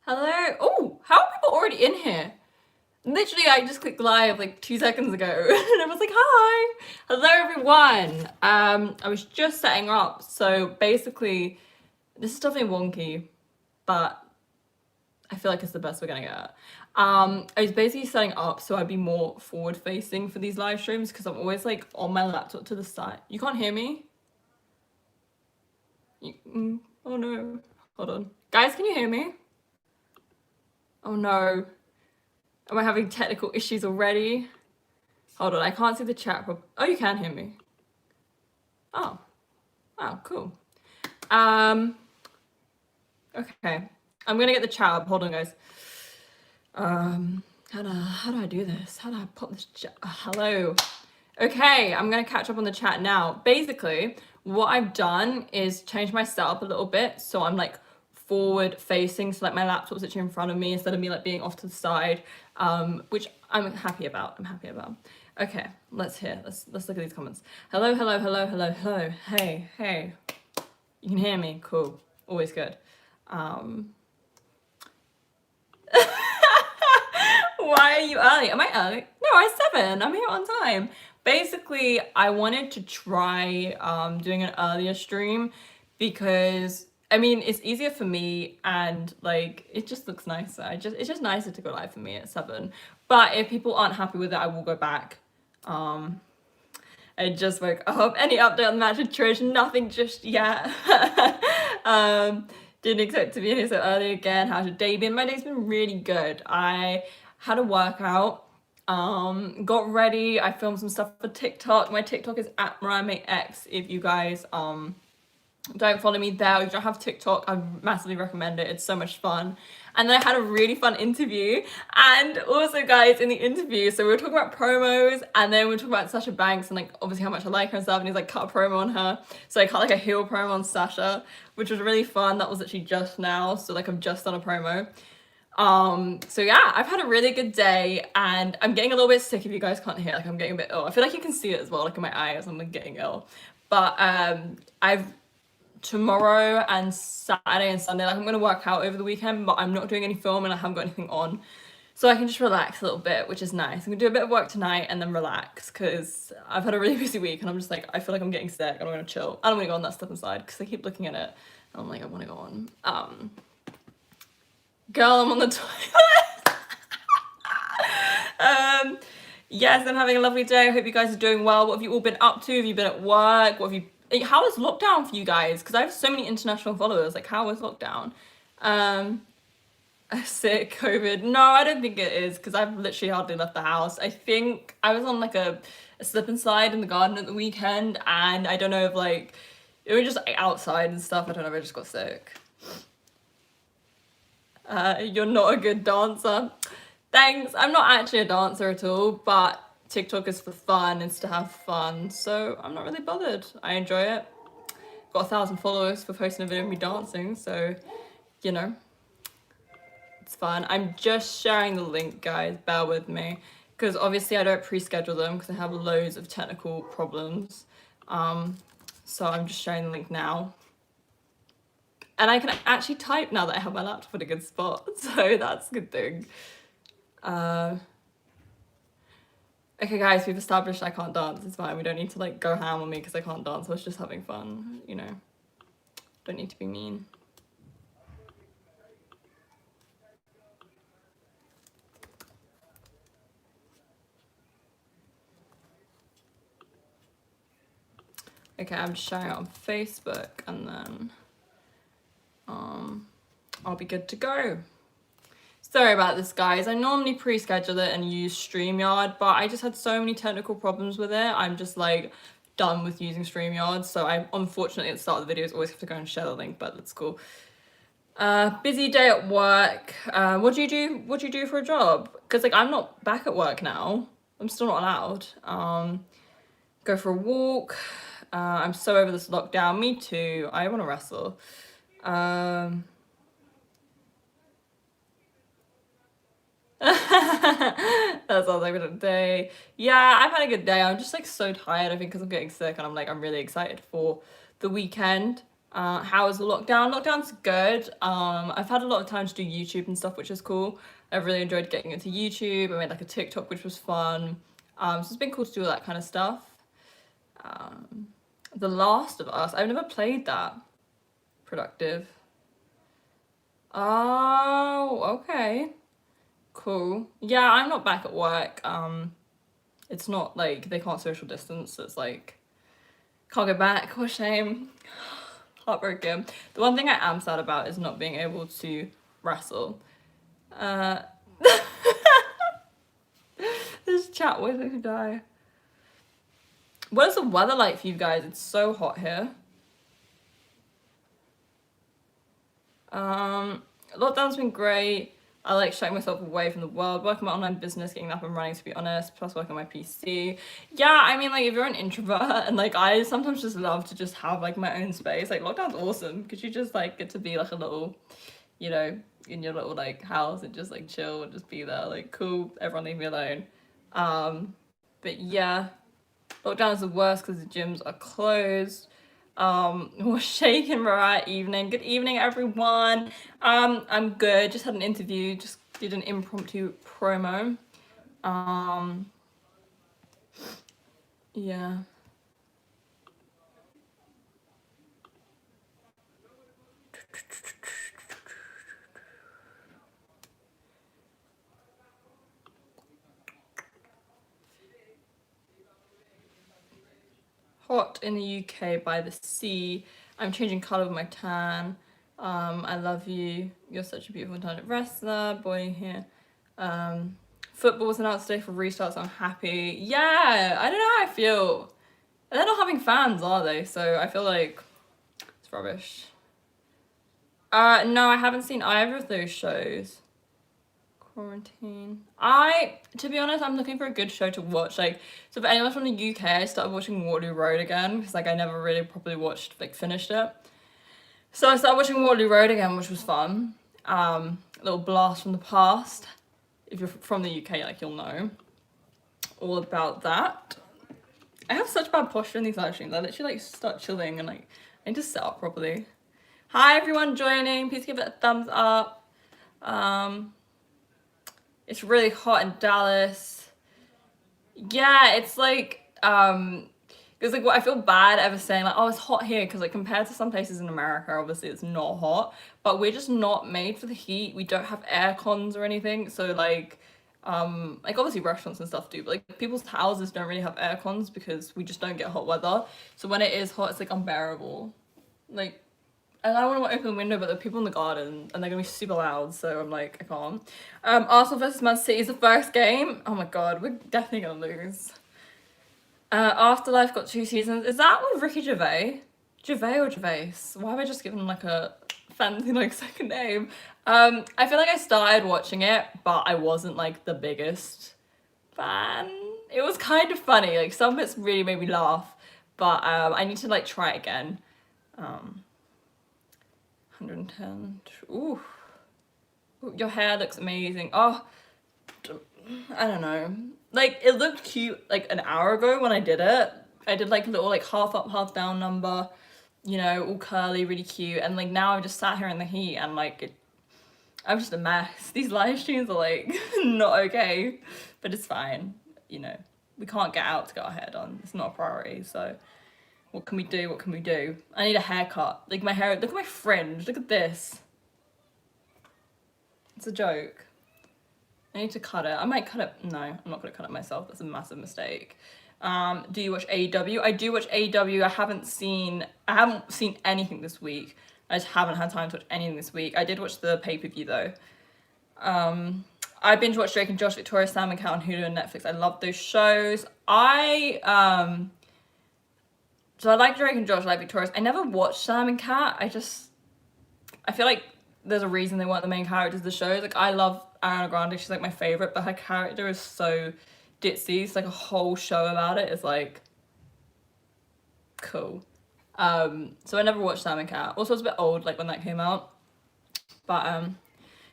Hello. Oh, how are people already in here? Literally, I just clicked live like 2 seconds ago and I was like, hi. Hello, everyone. I was just setting up. So basically, this is definitely wonky, but I feel like it's the best we're gonna get. I was basically setting up so I'd be more forward facing for these live streams because I'm always like on my laptop to the side. You can't hear me? Oh no. Hold on. Guys, can you hear me? Oh no. Am I having technical issues already? Hold on, I can't see the chat. Oh, you can hear me. Oh, oh, cool. Okay. I'm gonna get the chat up. Hold on, guys. How do I do this? How do I pop this chat? Hello. Okay, I'm gonna catch up on the chat now. Basically, what I've done is change my setup a little bit, so I'm like forward facing, so like my laptop's literally in front of me instead of me like being off to the side, which I'm happy about. Okay, let's look at these comments. Hello, hello, hello, hello, hello. Hey, hey. You can hear me. Cool. Always good. Why are you early? Am I early? No, I'm 7. I'm here on time. Basically, I wanted to try doing an earlier stream because I mean it's easier for me and like it just looks nicer. It's just nicer to go live for me at 7. But if people aren't happy with it, I will go back. I just woke up. Any update on the match situation? Nothing just yet. Didn't expect to be here so early again. How's your day been? My day's been really good. I had a workout, got ready. I filmed some stuff for TikTok. My TikTok is at MariahX. If you guys don't follow me there, if you don't have TikTok, I massively recommend it. It's so much fun. And then I had a really fun interview. And also, guys, in the interview, so we were talking about promos, and then we were talking about Sasha Banks and like obviously how much I like her and stuff. And he's like cut a promo on her, so I cut like a heel promo on Sasha, which was really fun. That was actually just now, so like I've just done a promo. So yeah, I've had a really good day and I'm getting a little bit sick if you guys can't hear, like I'm getting a bit ill. I feel like you can see it as well, like in my eyes, I'm like getting ill. But I've tomorrow and Saturday and Sunday, like I'm gonna work out over the weekend, but I'm not doing any film and I haven't got anything on. So I can just relax a little bit, which is nice. I'm gonna do a bit of work tonight and then relax because I've had a really busy week and I'm just like, I feel like I'm getting sick and I'm gonna chill. I don't wanna go on that stuff inside because I keep looking at it and I'm like, I wanna go on. Girl, I'm on the toilet. Yes, I'm having a lovely day. I hope you guys are doing well. What have you all been up to? Have you been at work? How is lockdown for you guys? Because I have so many international followers. Like, how is lockdown? Sick, COVID. No, I don't think it is because I've literally hardly left the house. I think I was on like a slip and slide in the garden at the weekend, and I don't know if like it was just like, outside and stuff. I don't know if I just got sick. You're not a good dancer. Thanks. I'm not actually a dancer at all, but TikTok is for fun. It's to have fun. So I'm not really bothered. I enjoy it. Got 1,000 followers for posting a video of me dancing. So, you know, it's fun. I'm just sharing the link, guys. Bear with me. Because obviously I don't pre-schedule them because I have loads of technical problems. So I'm just sharing the link now. And I can actually type now that I have my laptop in a good spot. So that's a good thing. Okay, guys, we've established I can't dance. It's fine. We don't need to like go ham on me because I can't dance. I was just having fun, you know. Don't need to be mean. Okay, I'm just sharing it on Facebook and then I'll be good to go. Sorry about this, guys. I normally pre-schedule it and use StreamYard, but I just had so many technical problems with it. I'm just like done with using StreamYard. So I unfortunately at the start of the videos always have to go and share the link, but that's cool. Busy day at work. What do you do? What do you do for a job? Because like I'm not back at work now. I'm still not allowed. Go for a walk. I'm so over this lockdown. Me too. I want to wrestle. That sounds like a good day. Yeah, I've had a good day. I'm just like so tired, I think, because I'm getting sick and I'm really excited for the weekend. How was the lockdown? Lockdown's good. I've had a lot of time to do YouTube and stuff, which is cool. I've really enjoyed getting into YouTube. I made like a TikTok, which was fun. So it's been cool to do all that kind of stuff. The Last of Us. I've never played that. Productive. Oh, okay. Cool. Yeah, I'm not back at work. It's not like they can't social distance, so it's like can't go back. What a shame. Heartbroken. The one thing I am sad about is not being able to wrestle. This chat was going to die. What is the weather like for you guys? It's so hot here. Lockdown's been great. I like shutting myself away from the world, working my online business, getting up and running, to be honest, plus working on my PC. Yeah, I mean, like, if you're an introvert, and, like, I sometimes just love to just have, like, my own space. Like, lockdown's awesome, because you just, like, get to be, like, a little, you know, in your little, like, house and just, like, chill and just be there. Like, cool, everyone leave me alone. But, yeah, lockdown is the worst because the gyms are closed. We're shaking Mariah evening. Good evening, everyone. I'm good. Just had an interview. Just did an impromptu promo. Yeah. Hot in the UK by the sea. I'm changing colour with my tan. I love you. You're such a beautiful talented wrestler. Boy here. Football was announced today for restarts. I'm happy. Yeah, I don't know how I feel. They're not having fans, are they? So I feel like it's rubbish. No, I haven't seen either of those shows. Quarantine. To be honest, I'm looking for a good show to watch. Like, so for anyone from the UK, I started watching Waterloo Road again because like I never really properly watched, like, finished it. So I started watching Waterloo Road again, which was fun. A little blast from the past. If you're from the UK, like, you'll know all about that. I have such bad posture in these live streams. I literally like start chilling and like I need to sit up properly. Hi everyone joining. Please give it a thumbs up. It's really hot in Dallas. Yeah, it's like because like what I feel bad ever saying like, oh, it's hot here, because like compared to some places in America, obviously it's not hot, but we're just not made for the heat. We don't have air cons or anything, so like obviously restaurants and stuff do, but like people's houses don't really have air cons because we just don't get hot weather. So when it is hot, it's like unbearable. Like, and I want to open the window, but there are people in the garden and they're gonna be super loud, so I'm like, I can't. Arsenal versus Man City is the first game. Oh my god, we're definitely gonna lose. Afterlife got 2 seasons. Is that with Ricky Gervais? Gervais or Gervais? Why have I just given him like a fancy like second name? I feel like I started watching it, but I wasn't like the biggest fan. It was kind of funny. Like some bits really made me laugh, but I need to like try it again. 110. Ooh. Your hair looks amazing. Oh, I don't know. Like, it looked cute like an hour ago when I did it. I did like a little like half up, half down number, you know, all curly, really cute. And like now I'm just sat here in the heat and like I'm just a mess. These live streams are like not okay, but it's fine. You know, we can't get out to get our hair done. It's not a priority, so what can we do? What can we do? I need a haircut. Like my hair, look at my fringe. Look at this. It's a joke. I need to cut it. I might cut it. No, I'm not going to cut it myself. That's a massive mistake. Do you watch AEW? I do watch AEW. I haven't seen anything this week. I just haven't had time to watch anything this week. I did watch the pay-per-view though. I binge watched Drake and Josh, Victoria, Sam and Cat on Hulu and Netflix. I love those shows. So I like Drake and Josh, I like Victoria's. I never watched Sam and Cat. I feel like there's a reason they weren't the main characters of the show. Like, I love Ariana Grande. She's like my favorite, but her character is so ditzy. It's like a whole show about it. It's like cool. So I never watched Sam and Cat. Also, it's a bit old, like when that came out. But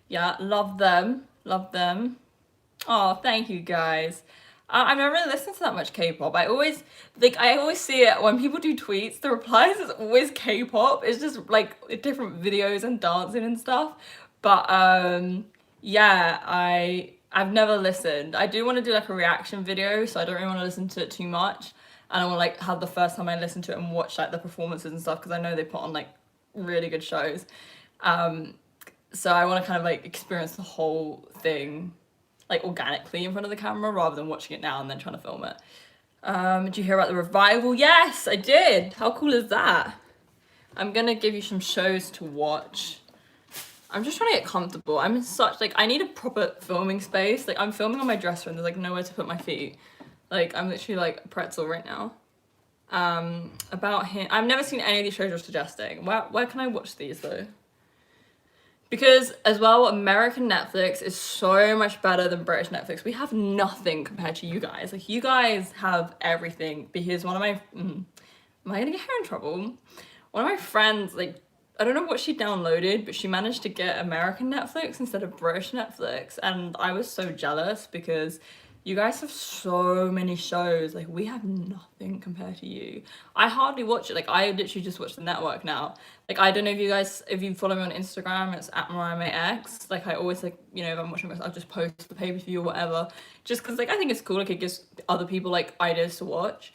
yeah, love them. Love them. Oh, thank you guys. I've never really listened to that much K-pop. I always see it when people do tweets, the replies is always K-pop. It's just like different videos and dancing and stuff. But yeah, I've never listened. I do want to do like a reaction video, so I don't really want to listen to it too much. And I want to like have the first time I listen to it and watch like the performances and stuff, because I know they put on like really good shows. So I want to kind of like experience the whole thing like organically in front of the camera rather than watching it now and then trying to film it. Did you hear about the revival? Yes, I did. How cool is that? I'm gonna give you some shows to watch. I'm just trying to get comfortable. I'm in such like, I need a proper filming space. Like I'm filming on my dresser and there's like nowhere to put my feet. Like I'm literally like a pretzel right now. About him, I've never seen any of these shows you're suggesting. Where can I watch these though? Because as well, American Netflix is so much better than British Netflix. We have nothing compared to you guys. Like you guys have everything. Because one of my, am I gonna get her in trouble? One of my friends, like, I don't know what she downloaded, but she managed to get American Netflix instead of British Netflix. And I was so jealous because you guys have so many shows. Like we have nothing compared to you. I hardly watch it. Like I literally just watch the network now. Like I don't know if you follow me on Instagram, it's at Mariah. Like I always like, you know, if I'm watching this, I'll just post the pay-per-view or whatever. Just cause like I think it's cool. Like it gives other people like ideas to watch.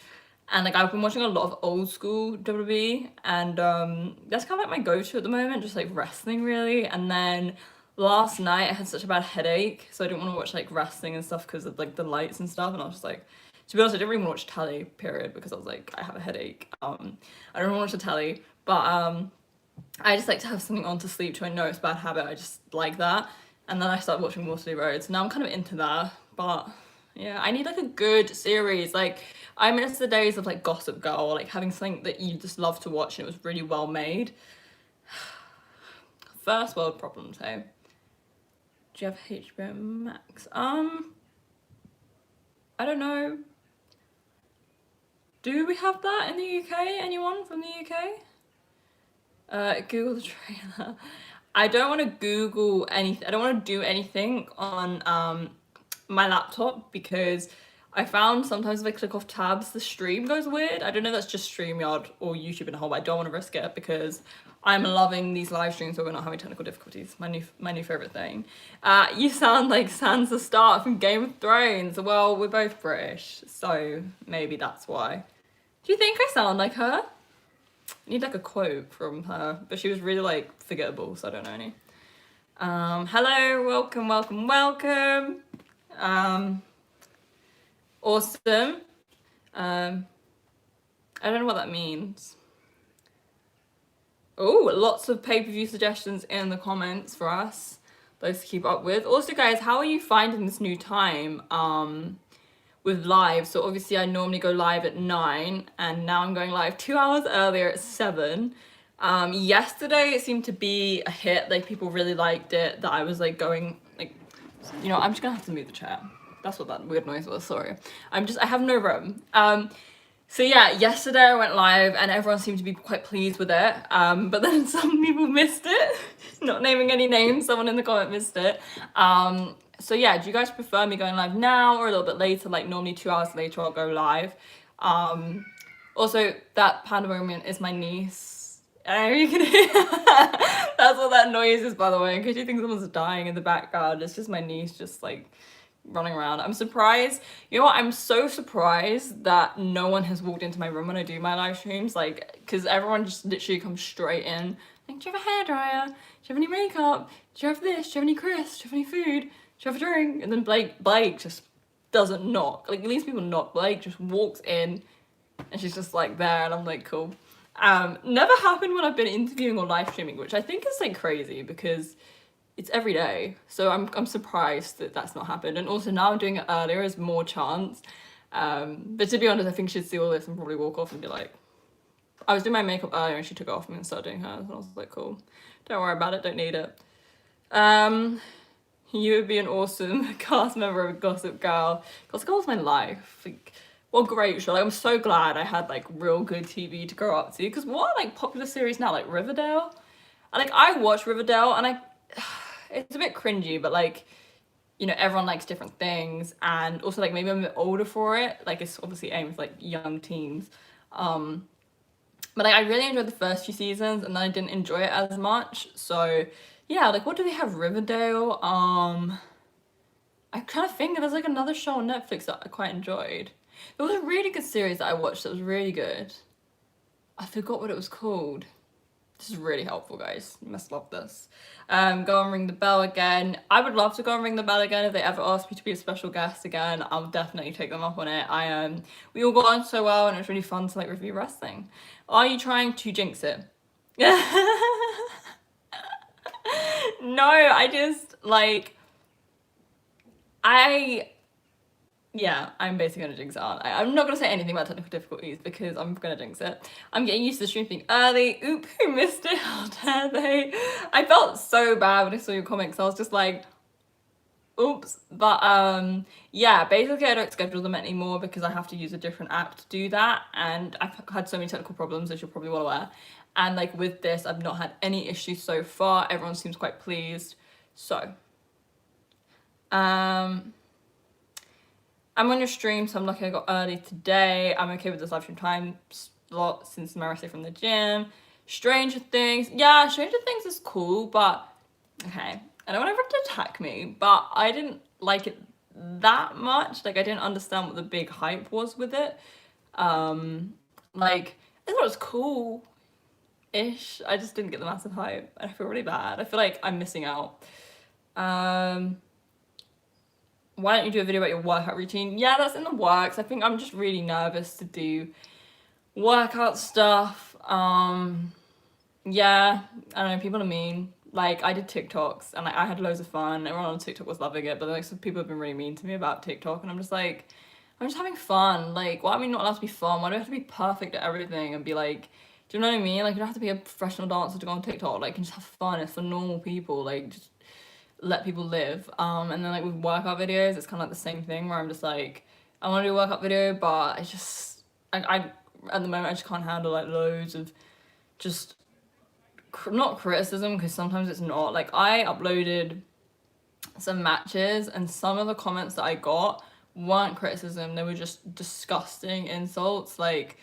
And like I've been watching a lot of old school WWE, and that's kind of like my go-to at the moment, just like wrestling really. And then last night I had such a bad headache, so I didn't want to watch like wrestling and stuff because of like the lights and stuff. And I was just like, to be honest, I didn't really want to watch telly, period, because I was like, I have a headache. I don't want to watch the telly, but I just like to have something on to sleep to. I know it's a bad habit, I just like that. And then I started watching Waterloo Road, so now I'm kind of into that. But yeah, I need like a good series. Like I miss the days of like Gossip Girl, like having something that you just love to watch and it was really well made. First world problems, hey. Do you have HBO Max? I don't know. Do we have that in the UK? Anyone from the UK? Google the trailer. I don't want to Google anything. I don't want to do anything on my laptop because I found sometimes if I click off tabs, the stream goes weird. I don't know if that's just StreamYard or YouTube in a whole, but I don't want to risk it because I'm loving these live streams where we're not having technical difficulties. My new favorite thing. You sound like Sansa Stark from Game of Thrones. Well, we're both British, so maybe that's why. Do you think I sound like her? I need like a quote from her, but she was really like forgettable, so I don't know any. Hello, welcome. Awesome. I don't know what that means. Oh, lots of pay-per-view suggestions in the comments for us. Those to keep up with. Also, guys, how are you finding this new time with live? So obviously I normally go live at 9 and now I'm going live 2 hours earlier at 7. Yesterday it seemed to be a hit. Like people really liked it, that I was like going like, you know, I'm just gonna have to move the chair. That's what that weird noise was, sorry. I have no room. So yeah, yesterday I went live and everyone seemed to be quite pleased with it. But then some people missed it. Not naming any names, someone in the comment missed it. So yeah, do you guys prefer me going live now or a little bit later? Like normally 2 hours later I'll go live. Also, that pandemonium is my niece. You can hear that's what that noise is, by the way, in case you think someone's dying in the background. It's just my niece just like running around. I'm surprised. You know what? I'm so surprised that no one has walked into my room when I do my live streams. Like, because everyone just literally comes straight in. Like, do you have a hairdryer? Do you have any makeup? Do you have this? Do you have any crisps? Do you have any food? Do you have a drink? And then Blake just doesn't knock. Like, at least people knock. Blake just walks in and she's just like there and I'm like, cool. Never happened when I've been interviewing or live streaming, which I think is like crazy because it's every day, so I'm surprised that that's not happened. And also now I'm doing it earlier, there's more chance. But to be honest, I think she'd see all this and probably walk off and be like, I was doing my makeup earlier and she took it off me and started doing hers, and I was like, cool, don't worry about it, don't need it. You would be an awesome cast member of Gossip Girl. Gossip Girl's my life. Like, what a great show. Like, I'm so glad I had like real good TV to grow up to, because what like popular series now, like Riverdale? And like I watch Riverdale and it's a bit cringy, but like you know, everyone likes different things, and also like maybe I'm a bit older for it. Like it's obviously aimed for like young teens. But like I really enjoyed the first few seasons, and then I didn't enjoy it as much. So yeah, like what do they have? Riverdale. I kind of think there's like another show on Netflix that I quite enjoyed. There was a really good series that I watched that was really good. I forgot what it was called. This is really helpful, guys. You must love this. Go and ring the bell again. I would love to go and ring the bell again if they ever ask me to be a special guest again. I'll definitely take them up on it. We all got on so well, and it was really fun to like review wrestling. Are you trying to jinx it? No, I just like yeah, I'm basically gonna jinx it, aren't I? I'm not gonna say anything about technical difficulties because I'm gonna jinx it. I'm getting used to the stream being early. Oop, who missed it? How dare they? I felt so bad when I saw your comments. I was just like, oops. But yeah, basically I don't schedule them anymore because I have to use a different app to do that. And I've had so many technical problems, as you're probably well aware. And like with this, I've not had any issues so far. Everyone seems quite pleased. So, I'm on your stream, so I'm lucky I got early today. I'm okay with this live stream time slot since my rest day from the gym. Stranger Things. Yeah, Stranger Things is cool, but okay. I don't want everyone to attack me, but I didn't like it that much. Like I didn't understand what the big hype was with it. Like I thought it was cool-ish. I just didn't get the massive hype. I feel really bad. I feel like I'm missing out. Why don't you do a video about your workout routine? Yeah, that's in the works. I think I'm just really nervous to do workout stuff. Yeah, I don't know, people are mean. Like, I did TikToks, and like, I had loads of fun. Everyone on TikTok was loving it, but like, some people have been really mean to me about TikTok, and I'm just like, I'm just having fun. Like, why are we not allowed to be fun? Why do I have to be perfect at everything and be like, do you know what I mean? Like, you don't have to be a professional dancer to go on TikTok. Like, you can just have fun. It's for normal people. Like, just let people live. And then like with workout videos, it's kind of like the same thing where I'm just like, I want to do a workout video, but it's just, I at the moment I just can't handle like loads of just not criticism, because sometimes it's not. Like I uploaded some matches, and some of the comments that I got weren't criticism, they were just disgusting insults. Like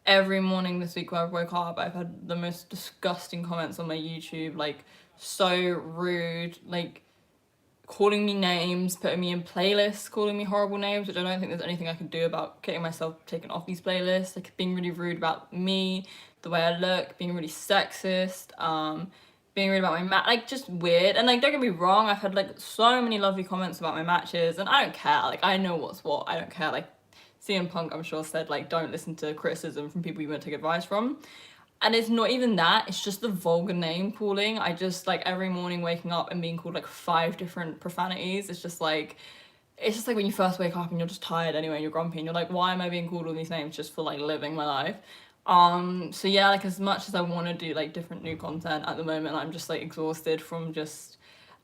every morning this week when I woke up, I've had the most disgusting comments on my YouTube, like so rude, like calling me names, putting me in playlists, calling me horrible names, which I don't think there's anything I can do about getting myself taken off these playlists. Like being really rude about me, the way I look, being really sexist, being rude about my match, like just weird. And like don't get me wrong, I've had like so many lovely comments about my matches, and I don't care. Like I know what's what. I don't care. Like CM Punk, I'm sure, said like don't listen to criticism from people you won't take advice from. And it's not even that, it's just the vulgar name calling. I just like every morning waking up and being called like 5 different profanities. It's just like when you first wake up and you're just tired anyway and you're grumpy and you're like, why am I being called all these names just for like living my life? So yeah, like as much as I want to do like different new content at the moment, I'm just like exhausted from just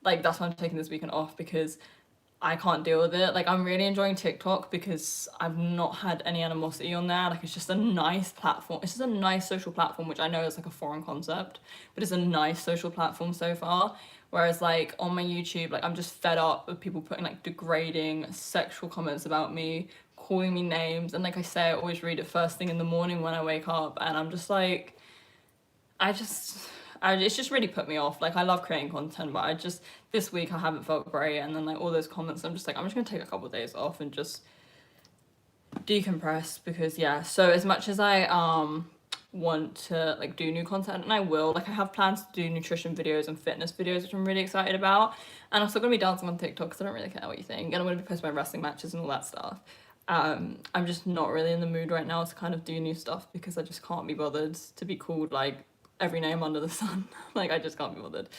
like, that's why I'm taking this weekend off, because I can't deal with it. Like I'm really enjoying TikTok because I've not had any animosity on there. Like it's just a nice platform. It's just a nice social platform, which I know is like a foreign concept, but it's a nice social platform so far. Whereas like on my YouTube, like I'm just fed up with people putting like degrading sexual comments about me, calling me names, and like I say, I always read it first thing in the morning when I wake up, and I'm just like, it's just really put me off. Like I love creating content, but this week I haven't felt great, and then like all those comments, I'm just like, I'm just gonna take a couple of days off and just decompress, because yeah. So as much as I want to like do new content, and I will, like I have plans to do nutrition videos and fitness videos, which I'm really excited about, and I'm still gonna be dancing on TikTok because I don't really care what you think, and I'm gonna be posting my wrestling matches and all that stuff. I'm just not really in the mood right now to kind of do new stuff because I just can't be bothered to be called like every name under the sun. Like I just can't be bothered.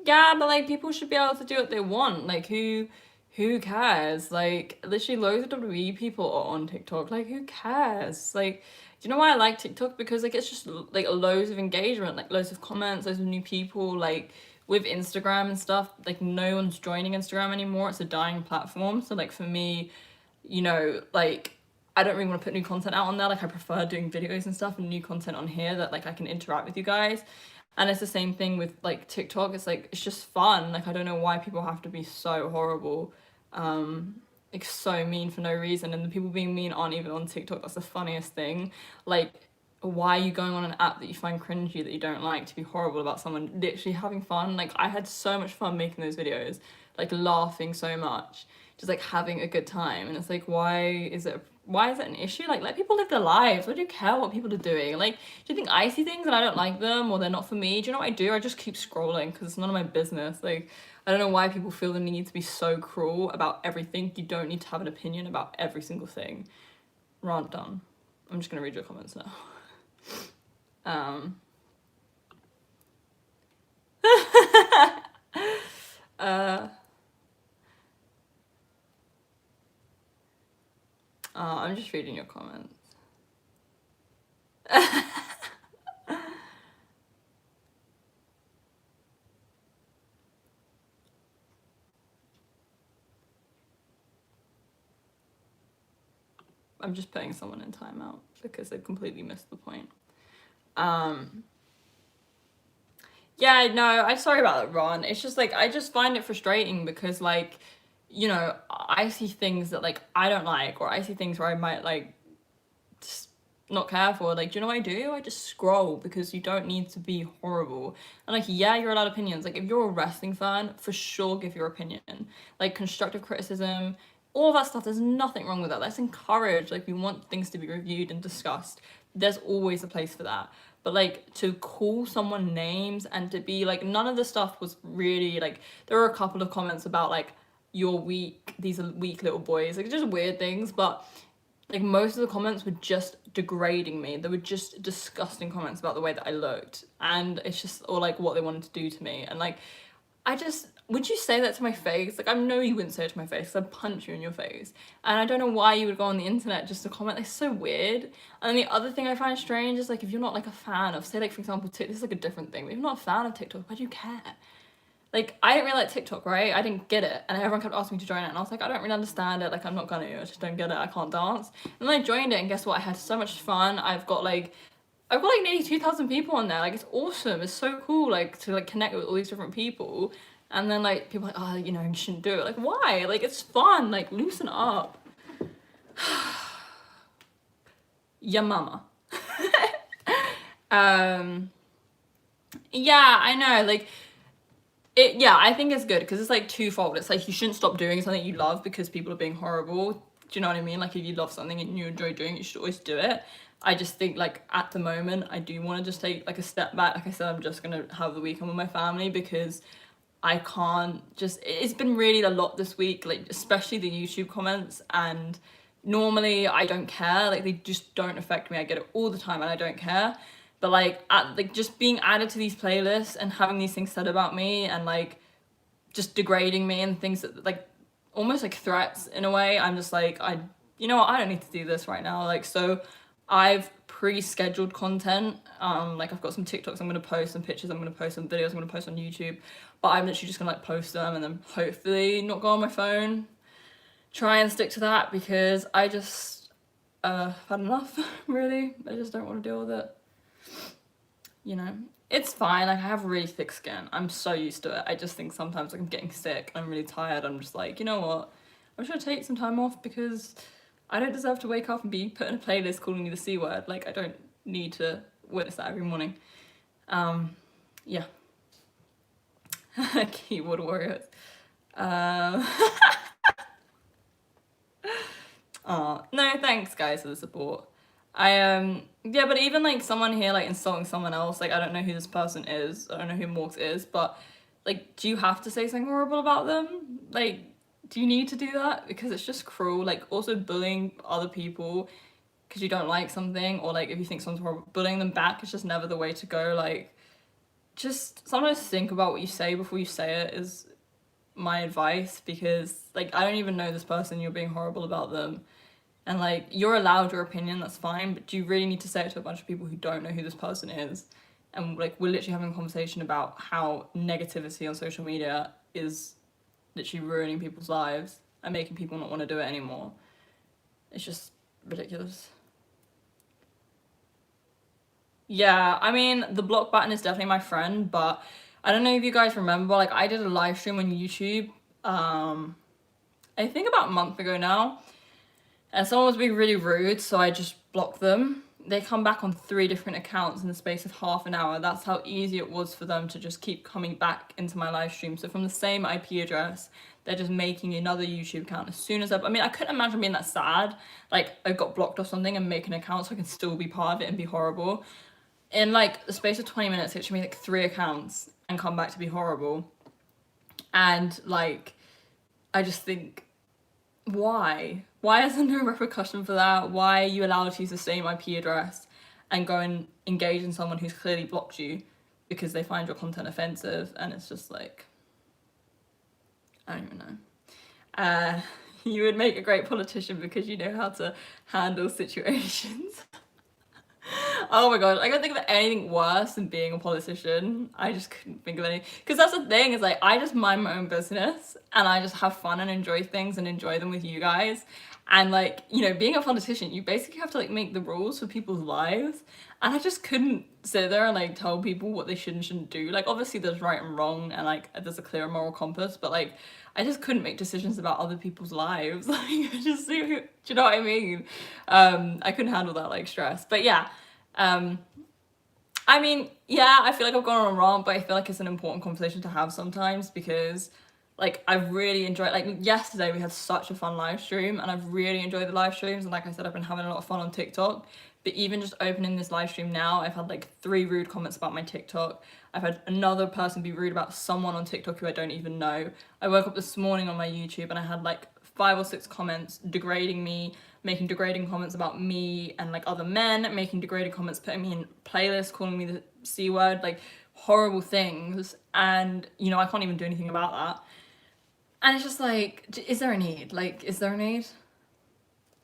Yeah, but like people should be able to do what they want. Like who cares? Like literally loads of WWE people are on TikTok. Like who cares? Like, do you know why I like TikTok? Because like it's just like loads of engagement, like loads of comments, loads of new people. Like with Instagram and stuff, like no one's joining Instagram anymore. It's a dying platform. So like for me, you know, like I don't really want to put new content out on there. Like I prefer doing videos and stuff and new content on here that like I can interact with you guys. And it's the same thing with like TikTok. It's like, it's just fun. Like I don't know why people have to be so horrible, like so mean for no reason. And the people being mean aren't even on TikTok. That's the funniest thing. Like, why are you going on an app that you find cringy, that you don't like, to be horrible about someone? Literally having fun. Like I had so much fun making those videos, like laughing so much, just like having a good time. And it's like, why is it an issue? Like, let people live their lives. Why do you care what people are doing? Like, do you think I see things and I don't like them, or they're not for me? Do you know what I do? I just keep scrolling because it's none of my business. Like, I don't know why people feel the need to be so cruel about everything. You don't need to have an opinion about every single thing. Rant done. I'm just gonna read your comments now. I'm just reading your comments. I'm just putting someone in timeout because I completely missed the point. Yeah, no, I'm sorry about that, Ron. It's just like, I just find it frustrating because like, you know, I see things that like I don't like, or I see things where I might like just not care for. Like, do you know what I do? I just scroll because you don't need to be horrible. And like, yeah, you're allowed opinions. Like if you're a wrestling fan, for sure give your opinion. Like constructive criticism, all of that stuff, there's nothing wrong with that. That's encouraged. Like we want things to be reviewed and discussed. There's always a place for that. But like to call someone names and to be like, none of the stuff was really like, there were a couple of comments about like, you're weak, these are weak little boys, like just weird things, but like most of the comments were just degrading me. They were just disgusting comments about the way that I looked, and it's just, or like what they wanted to do to me. And like, I just, would you say that to my face? Like I know you wouldn't say it to my face, 'cause I'd punch you in your face. And I don't know why you would go on the internet just to comment. It's so weird. And then the other thing I find strange is like, if you're not like a fan of, say like for example, this is like a different thing, but if you're not a fan of TikTok, why do you care? Like, I didn't really like TikTok, right? I didn't get it. And everyone kept asking me to join it. And I was like, I don't really understand it. Like, I'm not gonna. I just don't get it. I can't dance. And then I joined it, and guess what? I had so much fun. I've got like nearly 2,000 people on there. Like, it's awesome. It's so cool, like, to like connect with all these different people. And then like people are like, oh, you know, you shouldn't do it. Like, why? Like, it's fun. Like, loosen up. Your mama. Yeah, I know. Like, yeah, I think it's good because it's like twofold. It's like you shouldn't stop doing something you love because people are being horrible. Do you know what I mean? Like if you love something and you enjoy doing it, you should always do it. I just think like at the moment I do want to just take like a step back. Like I said, I'm just gonna have the weekend with my family because I can't just, it's been really a lot this week, like especially the YouTube comments, and normally I don't care, like they just don't affect me. I get it all the time and I don't care. But like just being added to these playlists and having these things said about me and like just degrading me and things that like almost like threats in a way, I'm just like, you know what, I don't need to do this right now. Like, so I've pre-scheduled content. Like I've got some TikToks I'm gonna post, some pictures I'm gonna post, some videos I'm gonna post on YouTube, but I'm literally just gonna like post them and then hopefully not go on my phone. Try and stick to that because I just had enough, really. I just don't want to deal with it. You know, it's fine. Like I have really thick skin. I'm so used to it. I just think sometimes like I'm getting sick, I'm really tired. I'm just like, you know what? I'm just gonna take some time off because I don't deserve to wake up and be put in a playlist calling me the C word. Like I don't need to witness that every morning. Yeah. Keyboard warriors. Oh, no, thanks guys for the support. Yeah, but even like someone here like insulting someone else, like I don't know who this person is, I don't know who Morgs is, but like do you have to say something horrible about them? Like do you need to do that? Because it's just cruel. Like also bullying other people because you don't like something, or like if you think someone's horrible, bullying them back is just never the way to go. Like just sometimes think about what you say before you say it is my advice, because like I don't even know this person, you're being horrible about them. And like you're allowed your opinion, that's fine, but do you really need to say it to a bunch of people who don't know who this person is? And like we're literally having a conversation about how negativity on social media is literally ruining people's lives and making people not want to do it anymore. It's just ridiculous. Yeah, I mean, the block button is definitely my friend, but I don't know if you guys remember, like, I did a live stream on YouTube, I think about a month ago now, and someone was being really rude, so I just blocked them. They come back on 3 different accounts in the space of half an hour. That's how easy it was for them to just keep coming back into my live stream. So from the same IP address, they're just making another YouTube account as soon as I mean, I couldn't imagine being that sad. Like, I got blocked or something and make an account so I can still be part of it and be horrible. In like the space of 20 minutes, it should be like 3 accounts and come back to be horrible. And like, I just think, why? Why is there no repercussion for that? Why are you allowed to use the same IP address and go and engage in someone who's clearly blocked you because they find your content offensive? And it's just like, I don't even know. You would make a great politician because you know how to handle situations. Oh my god, I can't think of anything worse than being a politician. I just couldn't think of any. Because that's the thing, is like, I just mind my own business and I just have fun and enjoy things and enjoy them with you guys. And like, you know, being a politician, you basically have to like make the rules for people's lives. And I just couldn't sit there and like tell people what they should and shouldn't do. Like, obviously there's right and wrong and like there's a clear moral compass, but like, I just couldn't make decisions about other people's lives. Like, I just, do you know what I mean? I couldn't handle that like stress. But yeah, I mean, yeah, I feel like I've gone on a rant, but I feel like it's an important conversation to have sometimes because like I've really enjoyed, like yesterday we had such a fun live stream and I've really enjoyed the live streams, and like I said, I've been having a lot of fun on TikTok. But even just opening this live stream now, I've had like 3 rude comments about my TikTok. I've had another person be rude about someone on TikTok who I don't even know. I woke up this morning on my YouTube and I had like 5 or 6 comments degrading me, making degrading comments about me and like other men, making degrading comments, putting me in playlists, calling me the C word, like horrible things. And, you know, I can't even do anything about that. And it's just like, is there a need? Like, is there a need?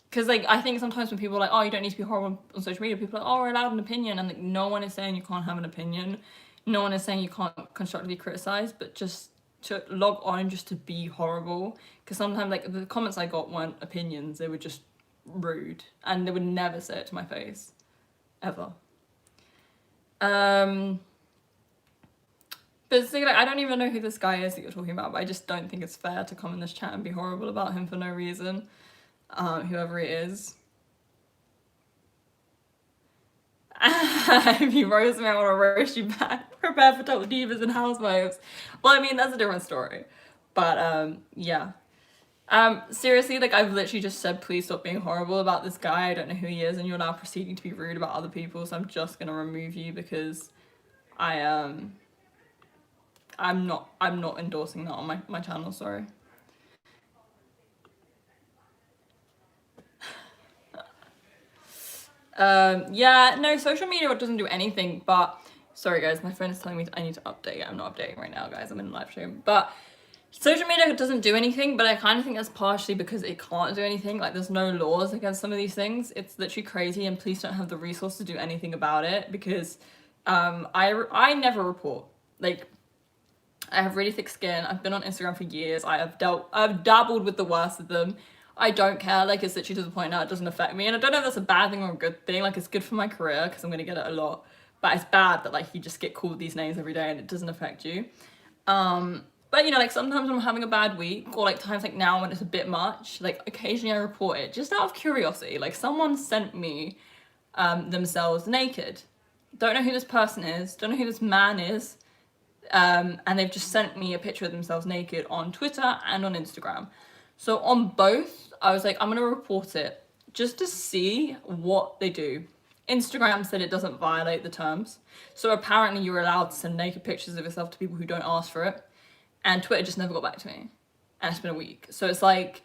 Because like, I think sometimes when people are like, oh, you don't need to be horrible on social media, people are like, oh, we're allowed an opinion. And like, no one is saying you can't have an opinion. No one is saying you can't constructively criticize, but just to log on just to be horrible. Because sometimes like the comments I got weren't opinions, they were just rude. And they would never say it to my face. Ever. But it's like, I don't even know who this guy is that you're talking about, but I just don't think it's fair to come in this chat and be horrible about him for no reason. Whoever it is. If you roast me, I want to roast you back. Prepare for total divas and housewives. Well, I mean, that's a different story. But, yeah. Seriously, like, I've literally just said, please stop being horrible about this guy. I don't know who he is, and you're now proceeding to be rude about other people, so I'm just gonna remove you because I'm not endorsing that on my channel, sorry. Yeah, no, social media doesn't do anything, but sorry guys, my friend is telling me I need to update. I'm not updating right now, guys, I'm in a live stream. But social media doesn't do anything, but I kind of think that's partially because it can't do anything. Like, there's no laws against some of these things. It's literally crazy, and police don't have the resources to do anything about it because I never report. Like, I have really thick skin. I've been on Instagram for years. I've dabbled with the worst of them. I don't care. Like, it's literally to the point now it doesn't affect me. And I don't know if that's a bad thing or a good thing. Like, it's good for my career because I'm going to get it a lot. But it's bad that, like, you just get called these names every day and it doesn't affect you. But, you know, like, sometimes when I'm having a bad week, or, like, times like now when it's a bit much, like, occasionally I report it just out of curiosity. Like, someone sent me themselves naked. Don't know who this person is. Don't know who this man is. And they've just sent me a picture of themselves naked on Twitter and on Instagram. So on both, I was like, I'm gonna report it just to see what they do. Instagram said it doesn't violate the terms. So apparently you're allowed to send naked pictures of yourself to people who don't ask for it. And Twitter just never got back to me. And it's been a week. So it's like,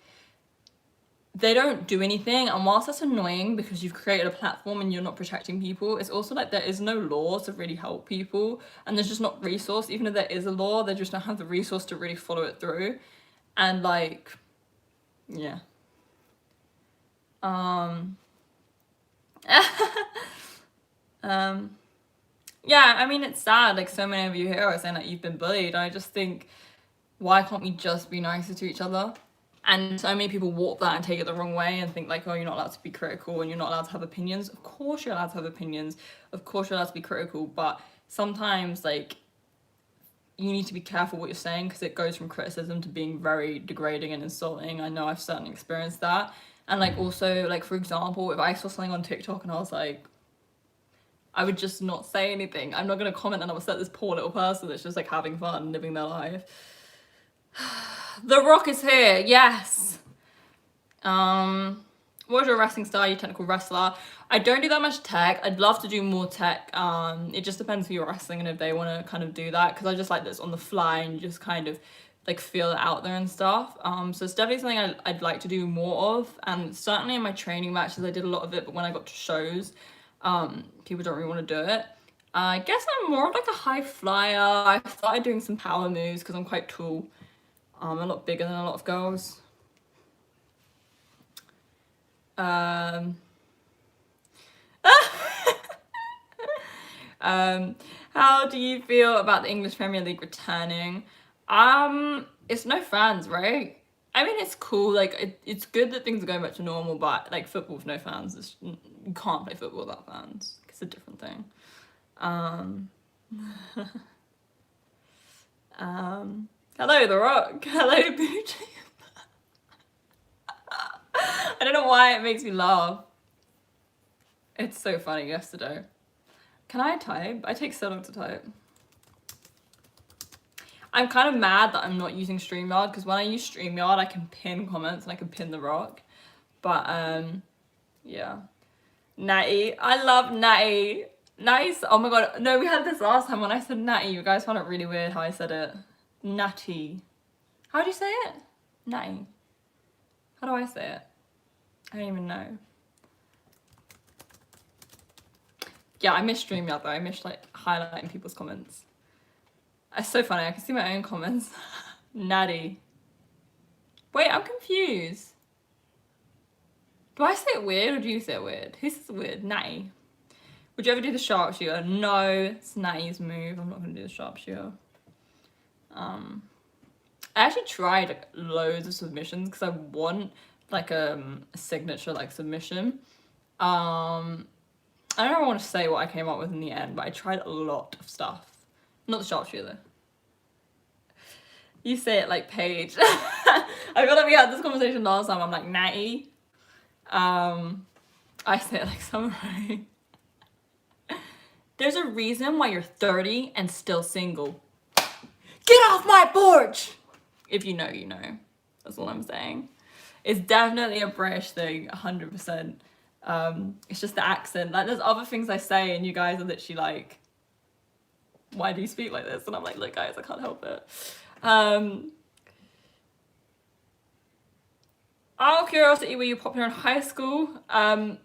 they don't do anything. And whilst that's annoying because you've created a platform and you're not protecting people, it's also like there is no law to really help people. And there's just not resource. Even if there is a law, they just don't have the resource to really follow it through. And like, yeah. Yeah, I mean, it's sad. Like, so many of you here are saying that you've been bullied. I just think, why can't we just be nicer to each other? And so many people warp that and take it the wrong way and think like, oh, you're not allowed to be critical and you're not allowed to have opinions. Of course you're allowed to have opinions. Of course you're allowed to be critical. But sometimes like you need to be careful what you're saying, because it goes from criticism to being very degrading and insulting. I know I've certainly experienced that. And like also, like for example, if I saw something on TikTok and I was like, I would just not say anything. I'm not going to comment and upset this poor little person that's just like having fun, living their life. The Rock is here, yes. What's your wrestling style? You technical wrestler? I don't do that much tech. I'd love to do more tech. It just depends who you're wrestling and if they want to kind of do that, because I just like this on the fly and just kind of like feel it out there and stuff. So it's definitely something I'd like to do more of, and certainly in my training matches I did a lot of it, but when I got to shows, people don't really want to do it. I guess I'm more of like a high flyer. I started doing some power moves because I'm quite tall. I'm a lot bigger than a lot of girls. How do you feel about the English Premier League returning? It's no fans, right? I mean, it's cool. Like, it's good that things are going back to normal, but like football with no fans, you can't play football without fans. It's a different thing. Hello, The Rock. Hello, Booty. I don't know why it makes me laugh. It's so funny yesterday. Can I type? I take so long to type. I'm kind of mad that I'm not using StreamYard, because when I use StreamYard, I can pin comments and I can pin The Rock. But, yeah. Natty. I love Natty. Natty's, oh my god. No, we had this last time when I said Natty. You guys found it really weird how I said it. Natty. How do you say it? Natty. How do I say it? I don't even know. Yeah, I miss StreamYard though. I miss like highlighting people's comments. It's so funny. I can see my own comments. Natty. Wait, I'm confused. Do I say it weird or do you say it weird? Who says it weird? Natty. Would you ever do the sharpshooter? No, it's Natty's move. I'm not going to do the sharpshooter. I actually tried loads of submissions because I want like a signature like submission. I don't want to say what I came up with in the end, but I tried a lot of stuff. Not the sharpshooter. You say it like Paige. I feel like we had this conversation last time. I'm like, Natty. I say it like Samurai. There's a reason why you're 30 and still single. Get off my porch! If you know, you know. That's all I'm saying. It's definitely a British thing, 100%. It's just the accent. Like, there's other things I say and you guys are literally like, why do you speak like this? And I'm like, look guys, I can't help it. Out of curiosity, were you popular in high school? Yeah,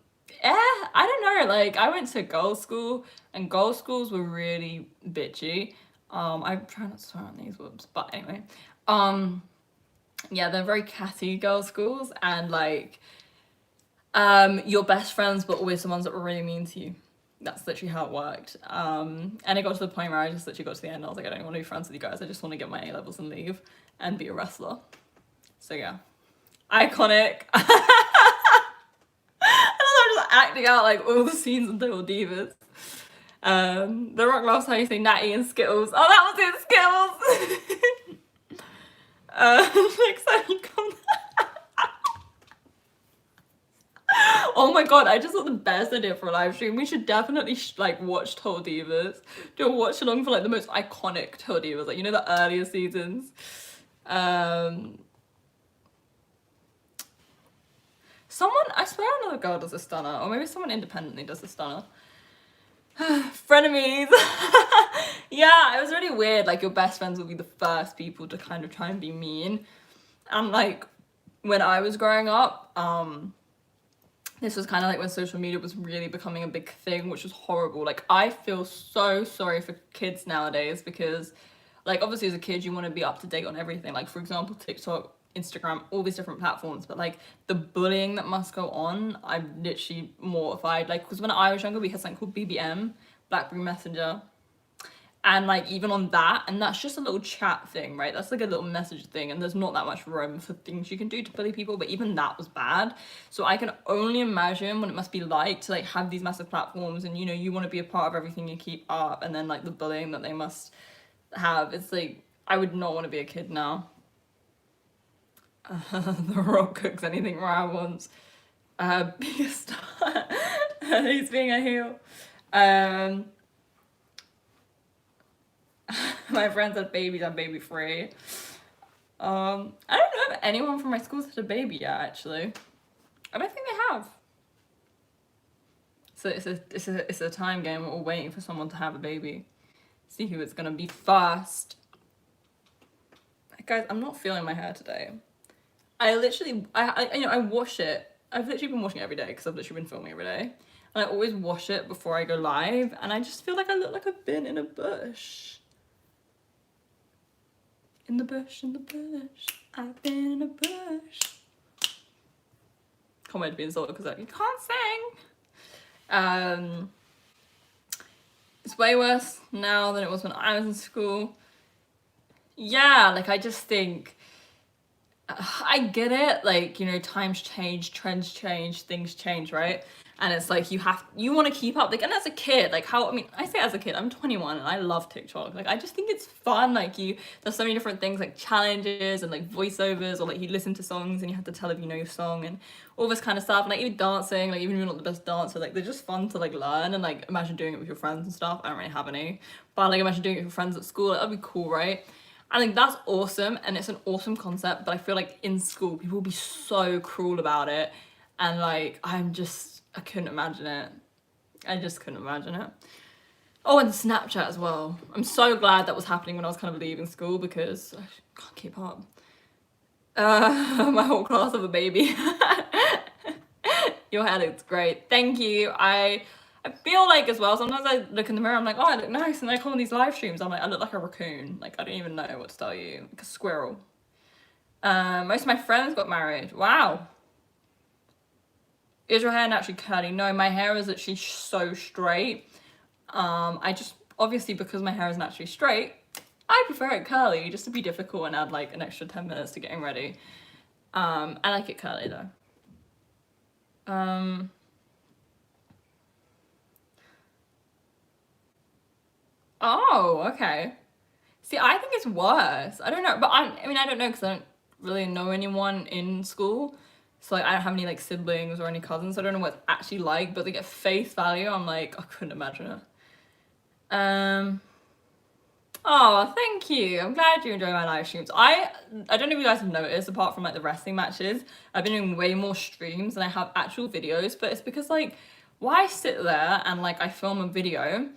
I don't know. Like, I went to girls' school and girls' schools were really bitchy. I try not to swear on these, whoops. But anyway, yeah, they're very catty girls' schools, and like, your best friends were always the ones that were really mean to you. That's literally how it worked. And it got to the point where I just literally got to the end and I was like, I don't want to be friends with you guys. I just want to get my A-levels and leave and be a wrestler. So yeah, iconic. I'm just acting out like all the scenes in Total Divas. The Rock loves how you say Natty and Skittles. Oh, that was it, Skittles. Next time you come. Oh my god, I just thought the best idea for a live stream. We should definitely like watch Total Divas. Do a watch along for like the most iconic Total Divas, like, you know, the earlier seasons. Someone, I swear another girl does a stunner, or maybe someone independently does a stunner. Frenemies. Yeah, it was really weird. Like, your best friends will be the first people to kind of try and be mean. And like, when I was growing up, this was kind of like when social media was really becoming a big thing, which was horrible. Like, I feel so sorry for kids nowadays because, like, obviously as a kid, you want to be up to date on everything. Like, for example, TikTok, Instagram, all these different platforms. But, like, the bullying that must go on, I'm literally mortified. Like, because when I was younger, we had something called BBM, Blackberry Messenger. And like even on that, and that's just a little chat thing, right? That's like a little message thing, and there's not that much room for things you can do to bully people, but even that was bad. So I can only imagine what it must be like to like have these massive platforms, and you know, you want to be a part of everything you keep up, and then like the bullying that they must have. It's like, I would not want to be a kid now. The Rock cooks anything Mariah wants. Biggest star. He's being a heel. My friends had babies, I'm baby free. I don't know if anyone from my school's had a baby yet, actually. I don't think they have. So it's a time game. We're all waiting for someone to have a baby. See who it's gonna be first. Guys, I'm not feeling my hair today. I wash it. I've literally been washing it every day because I've literally been filming every day. And I always wash it before I go live, and I just feel like I look like I've been in a bush. In the bush, I've been in a bush. Can't wait to be insulted because you can't sing. It's way worse now than it was when I was in school. Yeah, like I just think, I get it, like, you know, times change, trends change, things change, right? And it's like you want to keep up, like, and as a kid, like I say as a kid, I'm 21 and I love TikTok. Like I just think it's fun. Like there's so many different things, like challenges and like voiceovers, or like you listen to songs and you have to tell if you know your song and all this kind of stuff. And like even dancing, like even if you're not the best dancer, like they're just fun to like learn. And like imagine doing it with your friends and stuff. I don't really have any, but like imagine doing it with your friends at school. Like, that'd be cool, right? I think that's awesome, and it's an awesome concept, but I feel like in school people will be so cruel about it, and like I couldn't imagine it. I just couldn't imagine it. Oh, and Snapchat as well. I'm so glad that was happening when I was kind of leaving school because I can't keep up. My whole class of a baby. Your hair looks great. Thank you. I feel like as well, sometimes I look in the mirror, I'm like, oh, I look nice. And I come on these live streams, I'm like, I look like a raccoon. Like, I don't even know what to tell you. Like a squirrel. Most of my friends got married. Wow. Is your hair naturally curly? No, my hair is actually so straight. I just, obviously because my hair is naturally straight, I prefer it curly just to be difficult and add like an extra 10 minutes to getting ready. I like it curly though. Oh, okay. See, I think it's worse. I don't know, but I mean, I don't know because I don't really know anyone in school. So like, I don't have any like siblings or any cousins. So I don't know what it's actually like, but like at face value, I'm like, I couldn't imagine it. Oh, thank you. I'm glad you enjoy my live streams. I don't know if you guys have noticed, apart from like the wrestling matches, I've been doing way more streams than I have actual videos, but it's because like, why sit there and like I film a video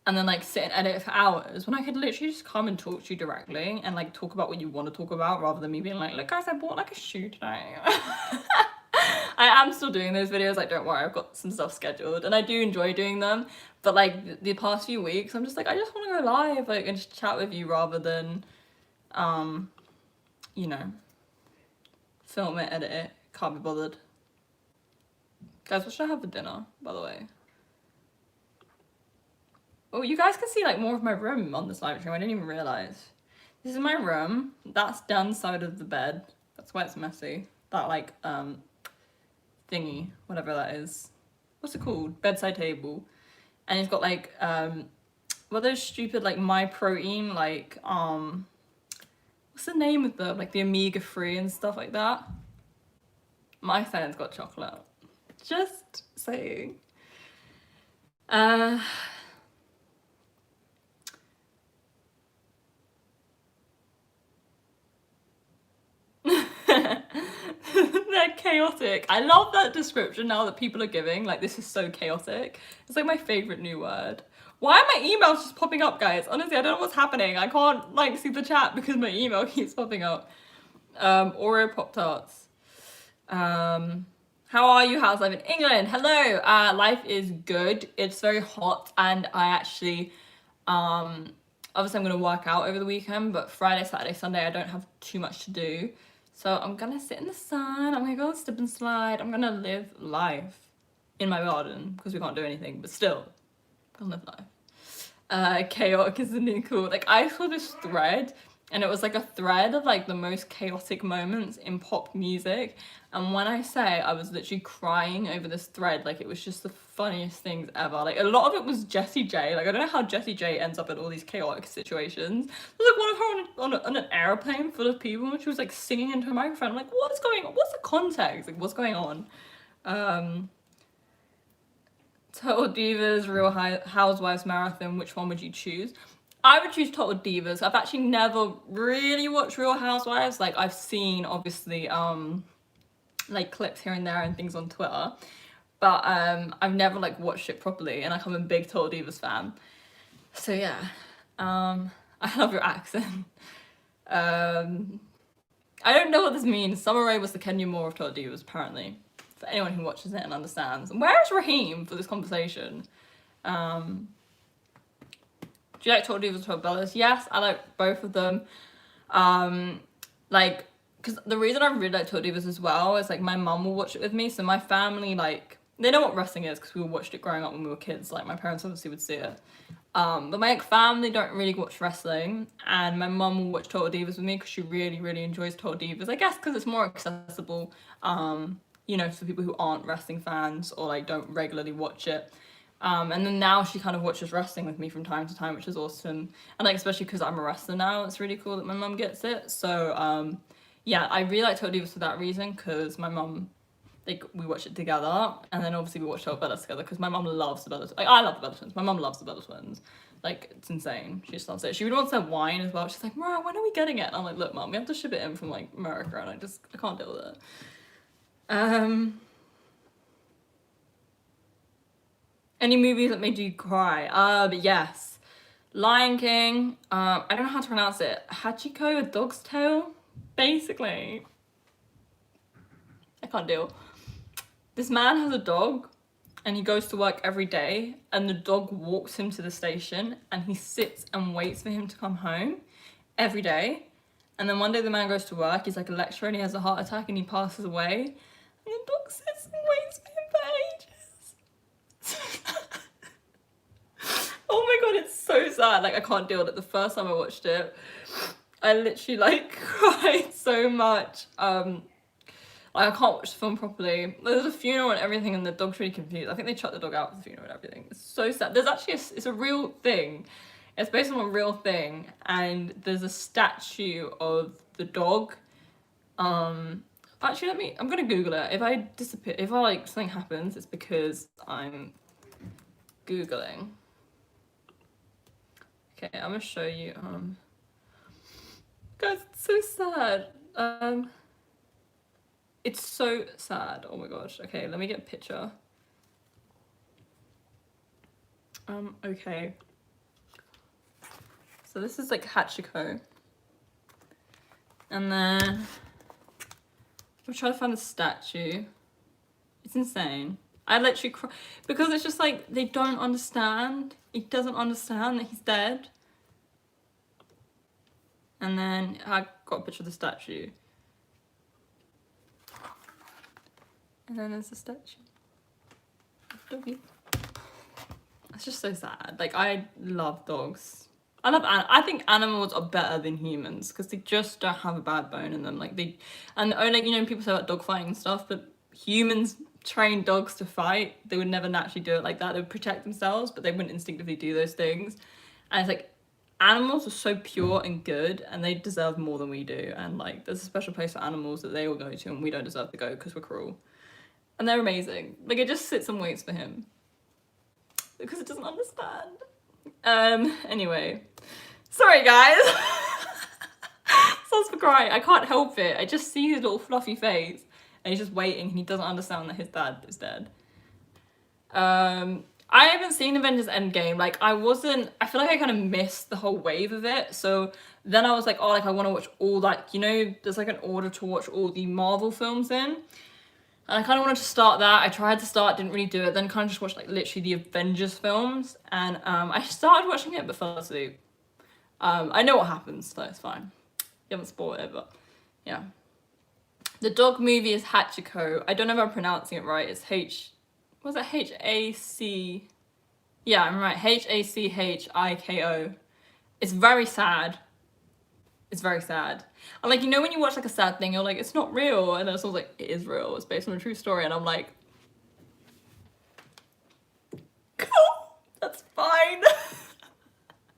and then like sit and edit for hours when I could literally just come and talk to you directly and like talk about what you want to talk about rather than me being like, look guys, I bought like a shoe today. I am still doing those videos, like don't worry, I've got some stuff scheduled and I do enjoy doing them, but like the past few weeks I'm just like, I just want to go live like and just chat with you rather than you know, film it, edit it, can't be bothered. Guys, what should I have for dinner, by the way? Oh, you guys can see like more of my room on this live stream. I didn't even realize. This is my room. That's down side of the bed. That's why it's messy. That like thingy, whatever that is. What's it called? Bedside table. And it's got like what those stupid like My Protein like what's the name of the like the omega-3 and stuff like that? My phone's got chocolate. Just saying. They're chaotic. I love that description now that people are giving. Like, this is so chaotic. It's like my favorite new word. Why are my emails just popping up, guys? Honestly, I don't know what's happening. I can't like see the chat because my email keeps popping up. Oreo Pop-Tarts. How are you? How's life in England? Hello. Life is good. It's very hot, and I actually obviously I'm gonna work out over the weekend, but Friday, Saturday, Sunday I don't have too much to do. So I'm gonna sit in the sun, I'm gonna go slip and slide, I'm gonna live life in my garden because we can't do anything, but still, I'm gonna live chaotic is the new cool. Like, I saw this thread, and it was like a thread of like the most chaotic moments in pop music. And when I say I was literally crying over this thread, like it was just the funniest things ever. Like, a lot of it was Jessie J. Like, I don't know how Jessie J ends up in all these chaotic situations. There was like one of her on an airplane full of people, and she was like singing into a microphone. I'm like, what's going on? What's the context? Like, what's going on? Total Divas, Real Housewives Marathon, which one would you choose? I would choose Total Divas. I've actually never really watched Real Housewives. Like, I've seen, obviously, like clips here and there and things on Twitter, but I've never like watched it properly, and like I'm a big Total Divas fan. So yeah, I love your accent. I don't know what this means. Summer Rae was the Kenya Moore of Total Divas, apparently. For anyone who watches it and understands. And where is Raheem for this conversation? Do you like Total Divas or Total Bellas? Yes, I like both of them. Like, because the reason I really like Total Divas as well is like my mum will watch it with me. So my family, like, they know what wrestling is because we watched it growing up when we were kids. Like, my parents obviously would see it. But my like, family don't really watch wrestling, and my mum will watch Total Divas with me because she really, really enjoys Total Divas. I guess because it's more accessible, you know, for people who aren't wrestling fans or like don't regularly watch it. And then now she kind of watches wrestling with me from time to time, which is awesome. And like, especially because I'm a wrestler now, it's really cool that my mum gets it. So yeah, I really like Total Divas for that reason, because my mum, like, we watch it together, and then obviously we watch Total Bellas together because my mum loves the Bella. Like, I love the Bella Twins. My mum loves the Bella Twins. Like, it's insane. She just loves it. She really wants their wine as well. She's like, Mariah, when are we getting it? And I'm like, look, mum, we have to ship it in from like America, and I can't deal with it. Any movies that made you cry? But yes. Lion King. I don't know how to pronounce it. Hachiko, a dog's tale? Basically. I can't deal. This man has a dog, and he goes to work every day, and the dog walks him to the station, and he sits and waits for him to come home every day. And then one day the man goes to work, he's like a lecturer, and he has a heart attack, and he passes away. And the dog sits and waits for him for ages. Oh my god, it's so sad. Like, I can't deal with it. The first time I watched it, I literally like cried so much. Like, I can't watch the film properly. There's a funeral and everything, and the dog's really confused. I think they chucked the dog out for the funeral and everything. It's so sad. There's actually it's a real thing. It's based on a real thing, and there's a statue of the dog. Actually, I'm gonna Google it. If I disappear, if I like something happens, it's because I'm Googling. Okay, I'm gonna show you. Guys, it's so sad. It's so sad. Oh my gosh. Okay, let me get a picture. Okay. So this is like Hachiko. And then I'm trying to find the statue. It's insane. I literally cry because it's just like they don't understand. He doesn't understand that he's dead. And then I got a picture of the statue. And then there's the statue. Doggy. It's just so sad. Like, I love dogs. I think animals are better than humans because they just don't have a bad bone in them. Like, like, you know, people say about dog fighting and stuff, but humans train dogs to fight. They would never naturally do it like that. They would protect themselves, but they wouldn't instinctively do those things. And it's like, animals are so pure and good, and they deserve more than we do. And like, there's a special place for animals that they will go to, and we don't deserve to go because we're cruel. And they're amazing. Like, it just sits and waits for him because it doesn't understand. Anyway, sorry guys. Sounds for crying. I can't help it. I just see his little fluffy face, and he's just waiting, and he doesn't understand that his dad is dead. I haven't seen Avengers Endgame. Like, I feel like I kind of missed the whole wave of it. So then I was like, oh, like, I want to watch all, like, you know, there's like an order to watch all the Marvel films in. And I kind of wanted to start that. I tried to start, didn't really do it. Then kind of just watched like literally the Avengers films. And I started watching it but fell asleep. I know what happens, so it's fine. You haven't spoiled it, but yeah. The dog movie is Hachiko. I don't know if I'm pronouncing it right. It's H-A-C... Yeah, I'm right. Hachiko. It's very sad. It's very sad. And like, you know when you watch like a sad thing, you're like, it's not real, and then someone's like, it is real, it's based on a true story, and I'm like, cool, that's fine.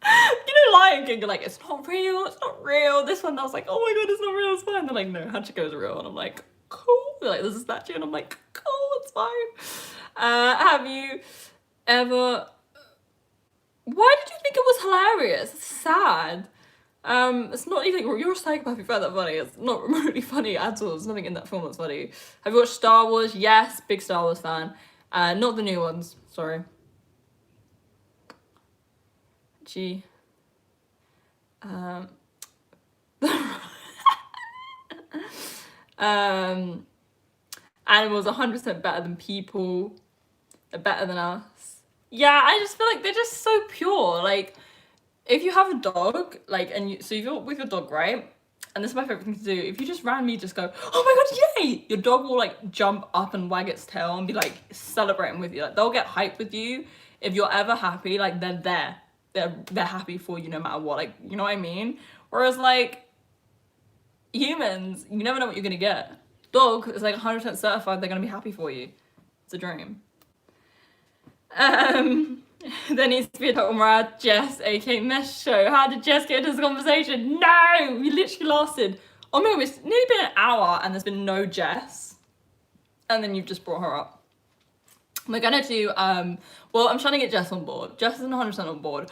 You know, Lion King, you're like, it's not real, it's not real. This one, I was like, oh my god, it's not real, it's fine. They're like, no, Hachiko's real, and I'm like, cool. They're like, there's a statue, and I'm like, cool, it's fine. Have you ever? Why did you think it was hilarious? It's sad. It's not even, you're a psychopath if you find that funny. It's not remotely funny at all. There's nothing in that film that's funny. Have you watched Star Wars? Yes, big Star Wars fan. Not the new ones, sorry. Gee. Animals 100% better than people. They're better than us. Yeah, I just feel like they're just so pure. Like, if you have a dog, like, and you, so you're with your dog, right? And this is my favorite thing to do. If you just randomly just go, oh my god, yay! Your dog will like jump up and wag its tail and be like celebrating with you. Like, they'll get hyped with you. If you're ever happy, like, they're there. They're happy for you no matter what. Like, you know what I mean? Whereas like humans, you never know what you're gonna get. Dog is like 100% certified they're gonna be happy for you. It's a dream. There needs to be a talk with Mariah, Jess, aka Mesh Show. How did Jess get into this conversation? No! We literally lasted, oh my god, it's nearly been an hour and there's been no Jess. And then you've just brought her up. We're gonna do, well, I'm trying to get Jess on board. Jess isn't 100% on board.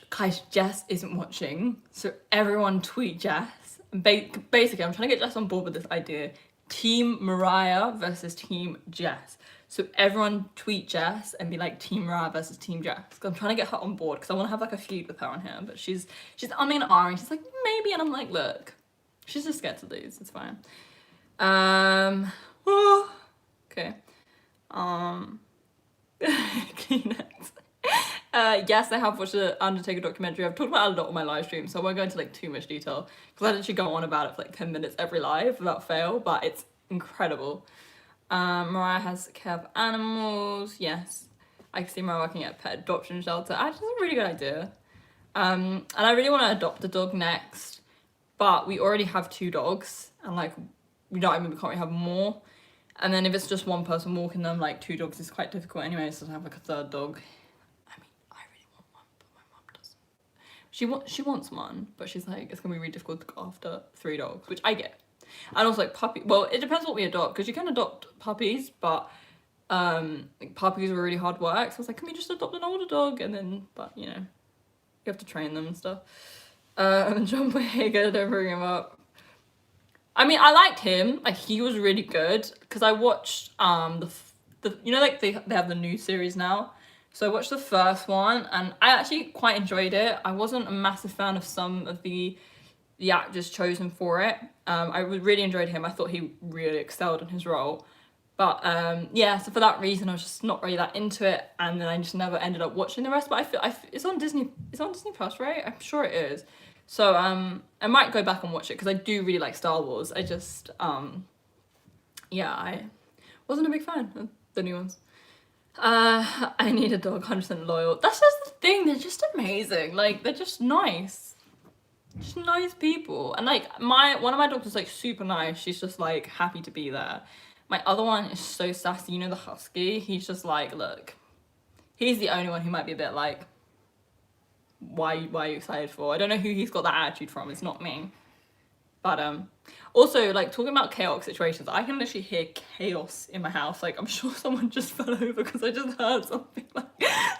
Guys, Jess isn't watching, so everyone tweet Jess. Basically, I'm trying to get Jess on board with this idea. Team Mariah versus Team Jess. So everyone tweet Jess and be like Team Mariah versus Team Jess. Cause I'm trying to get her on board because I want to have like a feud with her on here. But she's umming and ahhing. She's like, maybe, and I'm like, look, she's just scared to lose. It's fine. Oh, okay. Kleenex. Yes, I have watched the Undertaker documentary. I've talked about it a lot on my live stream, so I won't go into like too much detail because I literally go on about it for like 10 minutes every live without fail, but it's incredible. Mariah has care of animals. Yes, I can see Mariah working at a pet adoption shelter. Actually, it's a really good idea. And I really want to adopt a dog next, but we already have 2 dogs, and like we can't really have more. And then if it's just one person walking them, like 2 dogs is quite difficult anyway, so to have like a 3rd dog. I mean, I really want one, but my mum doesn't. She wants one, but she's like, it's gonna be really difficult to go after 3 dogs, which I get. And also like puppy, well, it depends what we adopt, because you can adopt puppies, but like, puppies are really hard work. So I was like, can we just adopt an older dog? And then, but you know, you have to train them and stuff. John Boyega, don't bring him up. I mean, I liked him. Like, he was really good because I watched the you know, like they have the new series now. So I watched the first one and I actually quite enjoyed it. I wasn't a massive fan of some of the actors chosen for it. I really enjoyed him. I thought he really excelled in his role. But yeah, so for that reason, I was just not really that into it, and then I just never ended up watching the rest. But I feel it's on Disney. It's on Disney Plus, right? I'm sure it is. So I might go back and watch it because I do really like Star Wars. I just yeah, I wasn't a big fan of the new ones. I need a dog, 100% loyal. That's just the thing. They're just amazing. Like, they're just nice. Just nice people. And like one of my dogs is like super nice. She's just like happy to be there. My other one is so sassy, you know, the husky. He's just like, look, he's the only one who might be a bit like, why are you excited for? I don't know who he's got that attitude from. It's not me. But also, like, talking about chaotic situations, I can literally hear chaos in my house. Like, I'm sure someone just fell over because I just heard something, like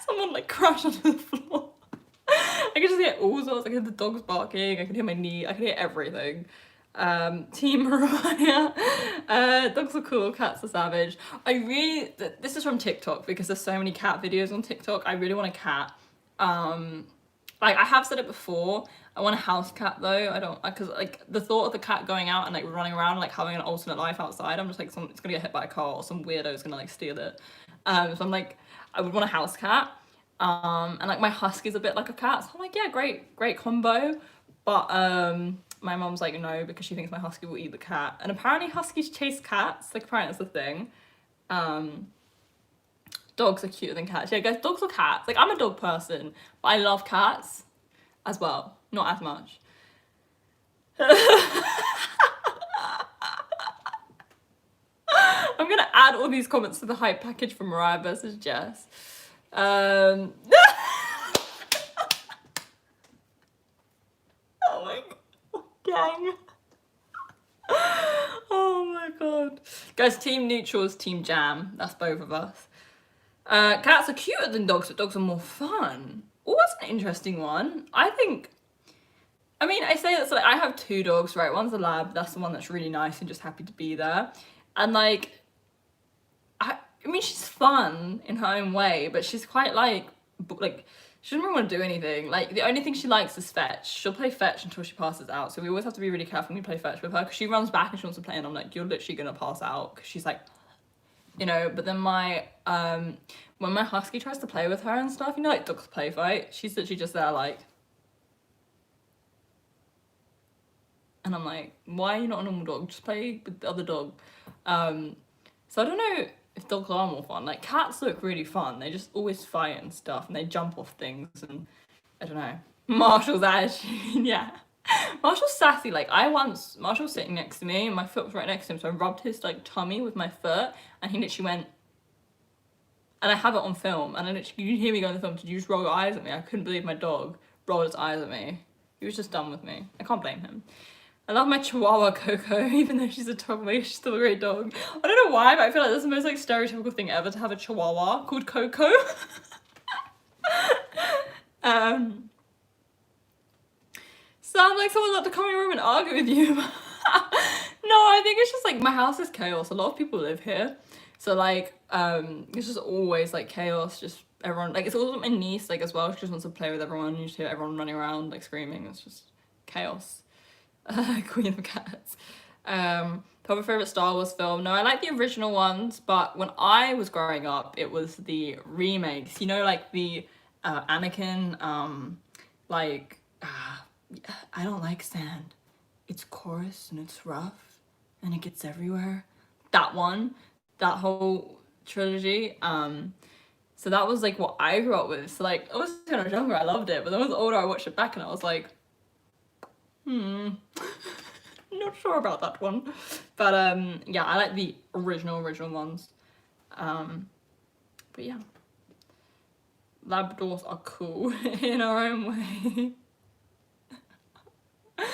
someone like crash onto the floor. I can just hear all sorts. I can hear the dogs barking. I can hear my knee. I can hear everything. Team Mariah. Dogs are cool, cats are savage. This is from TikTok because there's so many cat videos on TikTok. I really want a cat. Like, I have said it before, I want a house cat though. I don't, because like the thought of the cat going out and like running around, like having an alternate life outside, I'm just like, it's gonna get hit by a car or some weirdo's gonna like steal it. So I'm like, I would want a house cat. And like my husky's a bit like a cat, so I'm like, yeah, great combo. But my mom's like, no, because she thinks my husky will eat the cat. And apparently huskies chase cats, like apparently that's the thing. Dogs are cuter than cats. Yeah, guys, dogs or cats. Like, I'm a dog person, but I love cats as well. Not as much. I'm gonna add all these comments to the hype package from Mariah versus Jess. Oh my god, dang. Oh my god. Guys, team neutral is team jam. That's both of us. Cats are cuter than dogs, but dogs are more fun. Oh, that's an interesting one. I mean, I say that, so like, I have 2 dogs, right? One's a lab, that's the one that's really nice and just happy to be there. And like, I mean, she's fun in her own way, but she's quite like, she doesn't really want to do anything. Like, the only thing she likes is fetch. She'll play fetch until she passes out. So we always have to be really careful when we play fetch with her, because she runs back and she wants to play, and I'm like, you're literally gonna pass out, because she's like, you know. But then when my husky tries to play with her and stuff, you know, like dogs play fight, she's literally just there like, and I'm like, why are you not a normal dog? Just play with the other dog. So I don't know if dogs are more fun. Like, cats look really fun. They just always fight and stuff, and they jump off things, and I don't know. Marshall's attitude, yeah. Marshall's sassy. Like, Marshall's sitting next to me, and my foot was right next to him, so I rubbed his like tummy with my foot, and he literally went, and I have it on film, and I literally, you can hear me go in the film, did you just roll your eyes at me? I couldn't believe my dog rolled his eyes at me. He was just done with me. I can't blame him. I love my Chihuahua Coco, even though she's a troublemaker, she's still a great dog. I don't know why, but I feel like that's the most like stereotypical thing ever, to have a Chihuahua called Coco. Sound like someone's about to come in your room and argue with you. No, I think it's just like, my house is chaos. A lot of people live here. So like, it's just always like chaos, just everyone, like, it's also my niece like as well, she just wants to play with everyone, you just hear everyone running around like screaming, it's just chaos. Queen of Cats. Probably favorite Star Wars film. No, I like the original ones, but when I was growing up, it was the remakes. You know, like the Anakin, I don't like sand. It's coarse and it's rough and it gets everywhere. That one, that whole trilogy. So that was like what I grew up with. So like, I was kind of younger, I loved it, but then when I was older, I watched it back and I was like, not sure about that one. But yeah, I like the original ones. But yeah, Labradors are cool in our own way. No,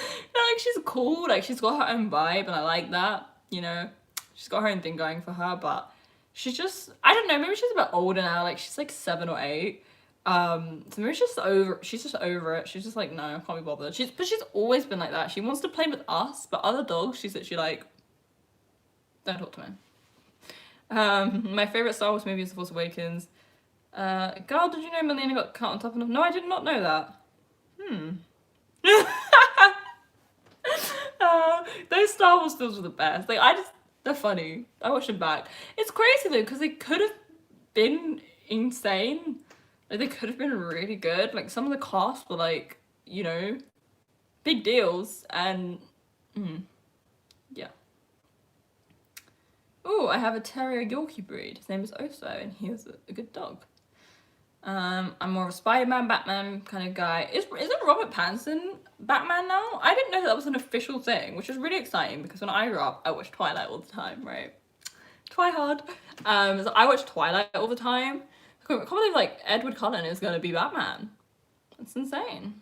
like, she's cool, like, she's got her own vibe, and I like that, you know. She's got her own thing going for her, but she's just, I don't know, maybe she's a bit older now, like, she's like 7 or 8. So maybe she's just over it. She's just like, no, I can't be bothered. But she's always been like that. She wants to play with us, but other dogs, she's literally like, don't talk to me. My favorite Star Wars movie is The Force Awakens. Girl, did you know Melina got cut on top of? No, I did not know that. Those Star Wars films were the best. Like, they're funny. I watched them back. It's crazy though, because they could have been insane. Like, they could have been really good. Like, some of the cast were like, you know, big deals, and yeah. Oh, I have a Terrier Yorkie breed. His name is Oso, and he is a good dog. I'm more of a Spider-Man, Batman kind of guy. Isn't Robert Pattinson Batman now? I didn't know that was an official thing, which is really exciting, because when I grew up, I watched Twilight all the time, right? Try hard. So I watched Twilight all the time. I can't believe like Edward Cullen is gonna be Batman. That's insane.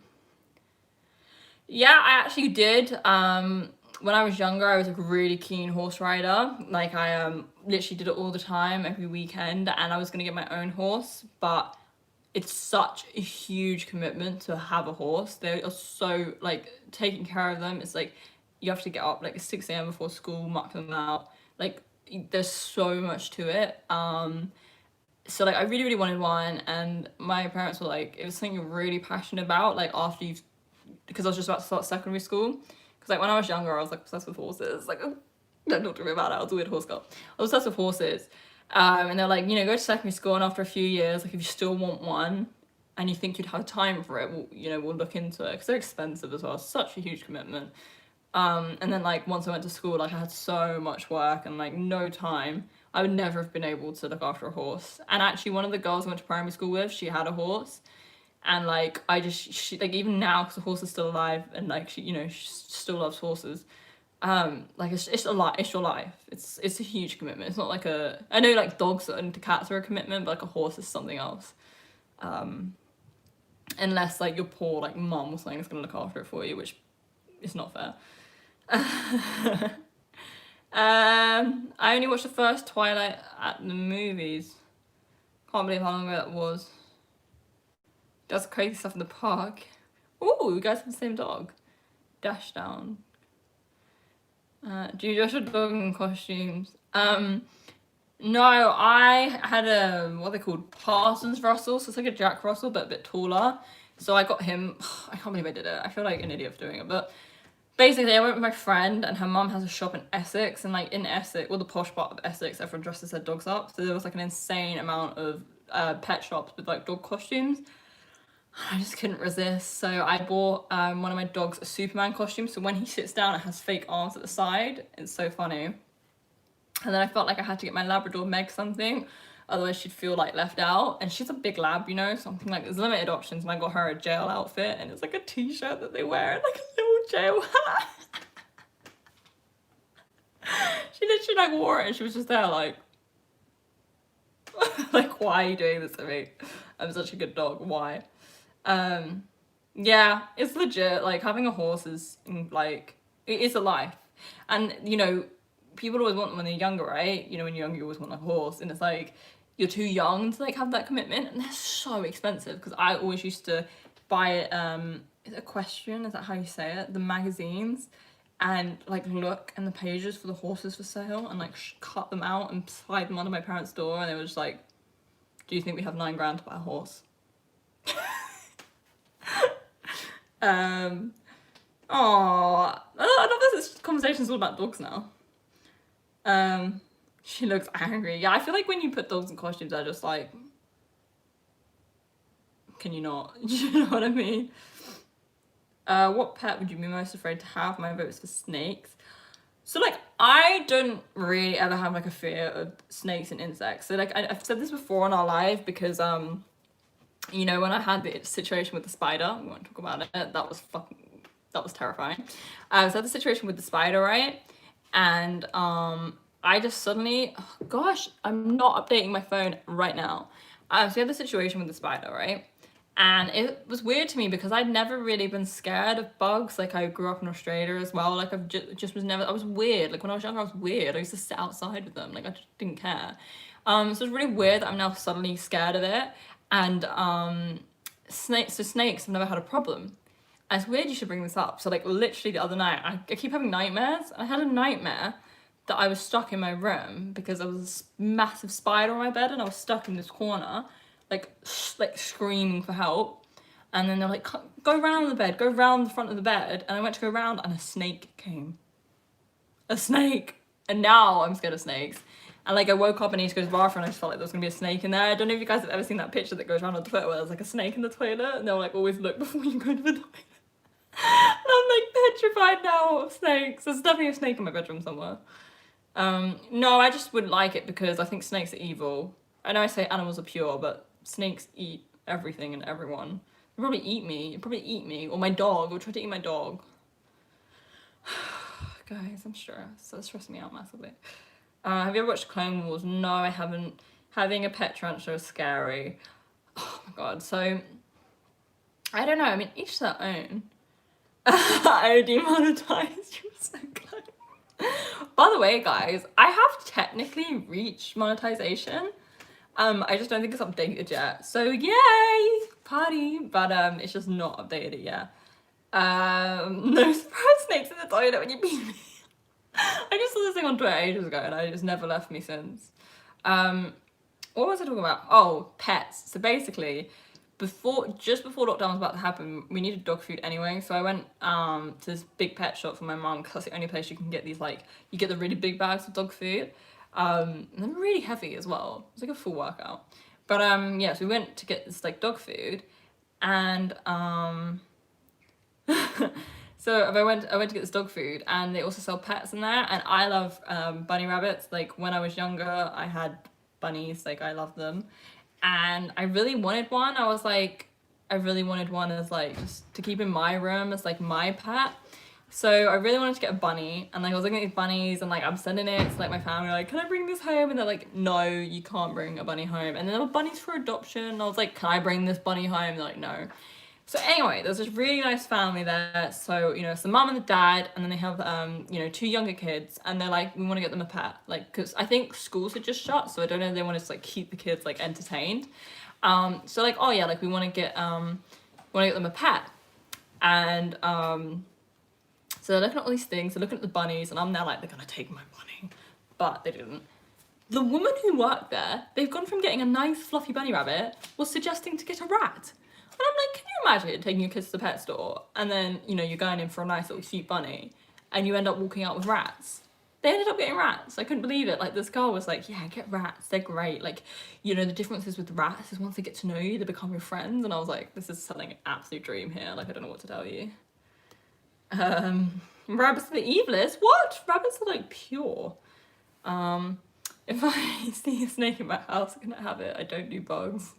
Yeah, I actually did. When I was younger, I was a really keen horse rider. Like, I literally did it all the time, every weekend, and I was gonna get my own horse, but it's such a huge commitment to have a horse. They are so, like, taking care of them. It's like, you have to get up like 6 a.m. before school, muck them out. Like, there's so much to it. So like, I really, really wanted one, and my parents were like, it was something you're really passionate about, like, after you've, because I was just about to start secondary school. Because like, when I was younger, I was like obsessed with horses. Like, don't talk to me about it, I was a weird horse girl. I was obsessed with horses. And they're like, you know, go to secondary school, and after a few years, like, if you still want one and you think you'd have time for it, we'll look into it, because they're expensive as well. It's such a huge commitment. And then like, once I went to school, like, I had so much work and like no time. I would never have been able to look after a horse. And actually, one of the girls I went to primary school with, she had a horse. And like, she like, even now, because the horse is still alive, and like, she, you know, she still loves horses. Like, it's a lot, it's your life. It's a huge commitment. It's not like I know like dogs and cats are a commitment, but like a horse is something else. Unless like your poor like mum or something is gonna look after it for you, which is not fair. I only watched the first Twilight at the movies. Can't believe how long ago that was. Does crazy stuff in the park. Ooh, you guys have the same dog. Dash down. Do you dress your dog in costumes? No, I had a, what they called, Parsons Russell, so it's like a Jack Russell, but a bit taller. So I got him, I can't believe I did it. I feel like an idiot for doing it, but basically I went with my friend, and her mum has a shop in Essex, and like in Essex, well, the posh part of Essex, everyone dresses their dogs up. So there was like an insane amount of pet shops with like dog costumes. I just couldn't resist, so I bought one of my dogs a Superman costume, so when he sits down it has fake arms at the side. It's so funny. And then I felt like I had to get my Labrador Meg something, otherwise she'd feel like left out. And she's a big lab, you know, something like, there's limited options. And I got her a jail outfit, and it's like a t-shirt that they wear and like a little jail hat. She literally like wore it, and she was just there like, like, why are you doing this to me? I'm such a good dog, why? Yeah, it's legit. Like, having a horse is like, it is a life. And you know, people always want them when they're younger, right? You know, when you're younger, you always want a horse, and it's like, you're too young to like have that commitment, and they're so expensive. Because I always used to buy it, is it Equestrian, is that how you say it, the magazines, and like look in the pages for the horses for sale, and like cut them out and slide them under my parents' door, and they were just like, do you think we have 9 grand to buy a horse? Oh, I love this conversation's all about dogs now. She looks angry. Yeah, I feel like when you put dogs in costumes, they're just like, can you not? You know what I mean? What pet would you be most afraid to have? My vote is for snakes. So like, I don't really ever have like a fear of snakes and insects. So like, I've said this before on our live, because you know, when I had the situation with the spider, we won't talk about it, that was terrifying. So I had the situation with the spider, right? And I just suddenly, oh gosh, I'm not updating my phone right now. So we had the situation with the spider, right? And it was weird to me because I'd never really been scared of bugs. Like, I grew up in Australia as well. Like, I've just was never, I was weird. Like, when I was younger, I was weird. I used to sit outside with them. Like, I just didn't care. So it's really weird that I'm now suddenly scared of it. And snakes I've never had a problem. And it's weird you should bring this up. So like, literally the other night, I keep having nightmares. I had a nightmare that I was stuck in my room because there was a massive spider on my bed, and I was stuck in this corner, like screaming for help. And then they're like, go round the bed, go round the front of the bed. And I went to go round, and a snake came. A snake. And now I'm scared of snakes. And like, I woke up and I need to go to the bathroom, and I just felt like there was gonna be a snake in there. I don't know if you guys have ever seen that picture that goes around on Twitter where there's like a snake in the toilet, and they'll like always look before you go to the toilet. And I'm like petrified now of snakes. There's definitely a snake in my bedroom somewhere. No, I just wouldn't like it because I think snakes are evil. I know I say animals are pure, but snakes eat everything and everyone. They'll probably eat me. You'll probably eat me. Or my dog. Or try to eat my dog. Guys, I'm stressed. That's stressing me out massively. Have you ever watched Clone Wars? No, I haven't. Having a pet tarantula is scary. Oh my god. So, I don't know. I mean, each their own. I demonetized. You're so close. By the way, guys, I have technically reached monetization. I just don't think it's updated yet. So yay, party! But it's just not updated yet. No surprise snakes in the toilet when you beat me. I just saw this thing on Twitter ages ago, and it just never left me since. What was I talking about? Oh, pets. So basically, just before lockdown was about to happen, we needed dog food anyway. So I went to this big pet shop for my mum, because that's the only place you can get these, like, you get the really big bags of dog food. And they're really heavy as well. It's like a full workout. But yeah, so we went to get this like dog food, and So I went to get this dog food, and they also sell pets in there, and I love bunny rabbits. Like when I was younger, I had bunnies, like I love them, and I really wanted one. I really wanted one as like just to keep in my room as like my pet. So I really wanted to get a bunny, and like I was looking at these bunnies, and like I'm sending it to like my family, like, can I bring this home? And they're like, no, you can't bring a bunny home. And then there were bunnies for adoption, and I was like, can I bring this bunny home? And they're like, no. So anyway, there's this really nice family there. So, you know, it's the mum and the dad, and then they have, you know, 2 younger kids, and they're like, we want to get them a pet. Like, because I think schools had just shut, so I don't know if they wanted to like keep the kids like entertained. So like, oh yeah, like we want to get them a pet. And so they're looking at all these things, they're looking at the bunnies, and I'm there like, they're gonna take my bunny. But they didn't. The woman who worked there, they've gone from getting a nice fluffy bunny rabbit, was suggesting to get a rat. And I'm like, can you imagine taking your kids to the pet store, and then, you know, you're going in for a nice little cute bunny, and you end up walking out with rats? They ended up getting rats. I couldn't believe it. Like, this girl was like, yeah, get rats, they're great. Like, you know, the differences with rats is once they get to know you, they become your friends. And I was like, this is selling an absolute dream here. Like, I don't know what to tell you. Rabbits are the evilest? What? Rabbits are like pure. If I see a snake in my house, I'm gonna have it. I don't do bugs.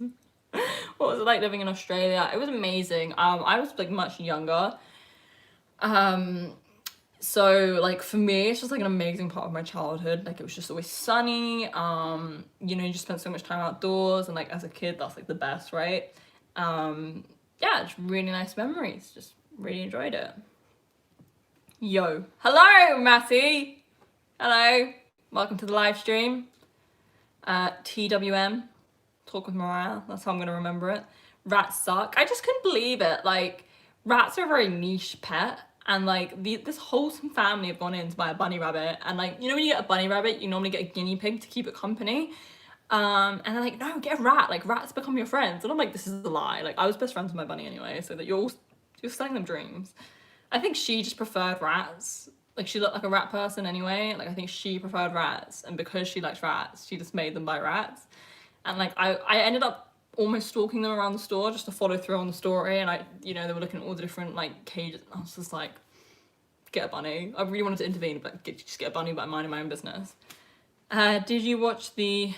What was it like living in Australia? It was amazing. I was like much younger. So like for me, it's just like an amazing part of my childhood. Like it was just always sunny. You know, you just spent so much time outdoors, and like as a kid, that's like the best, right? Yeah, it's really nice memories. Just really enjoyed it. Yo. Hello, Matty. Hello. Welcome to the live stream. TWM. Talk with Mariah. That's how I'm gonna remember it. Rats suck. I just couldn't believe it. Like, rats are a very niche pet, and like this wholesome family have gone in to buy a bunny rabbit, and like, you know, when you get a bunny rabbit, you normally get a guinea pig to keep it company. And they're like, no, get a rat. Like, rats become your friends. And I'm like, this is a lie. Like, I was best friends with my bunny anyway, so that you're selling them dreams. I think she just preferred rats. Like, she looked like a rat person anyway. Like, I think she preferred rats, and because she likes rats, she just made them buy rats. And like, I ended up almost stalking them around the store just to follow through on the story. And I, you know, they were looking at all the different like cages. I was just like, get a bunny. I really wanted to intervene, but just get a bunny, but I'm minding my own business. Did you watch the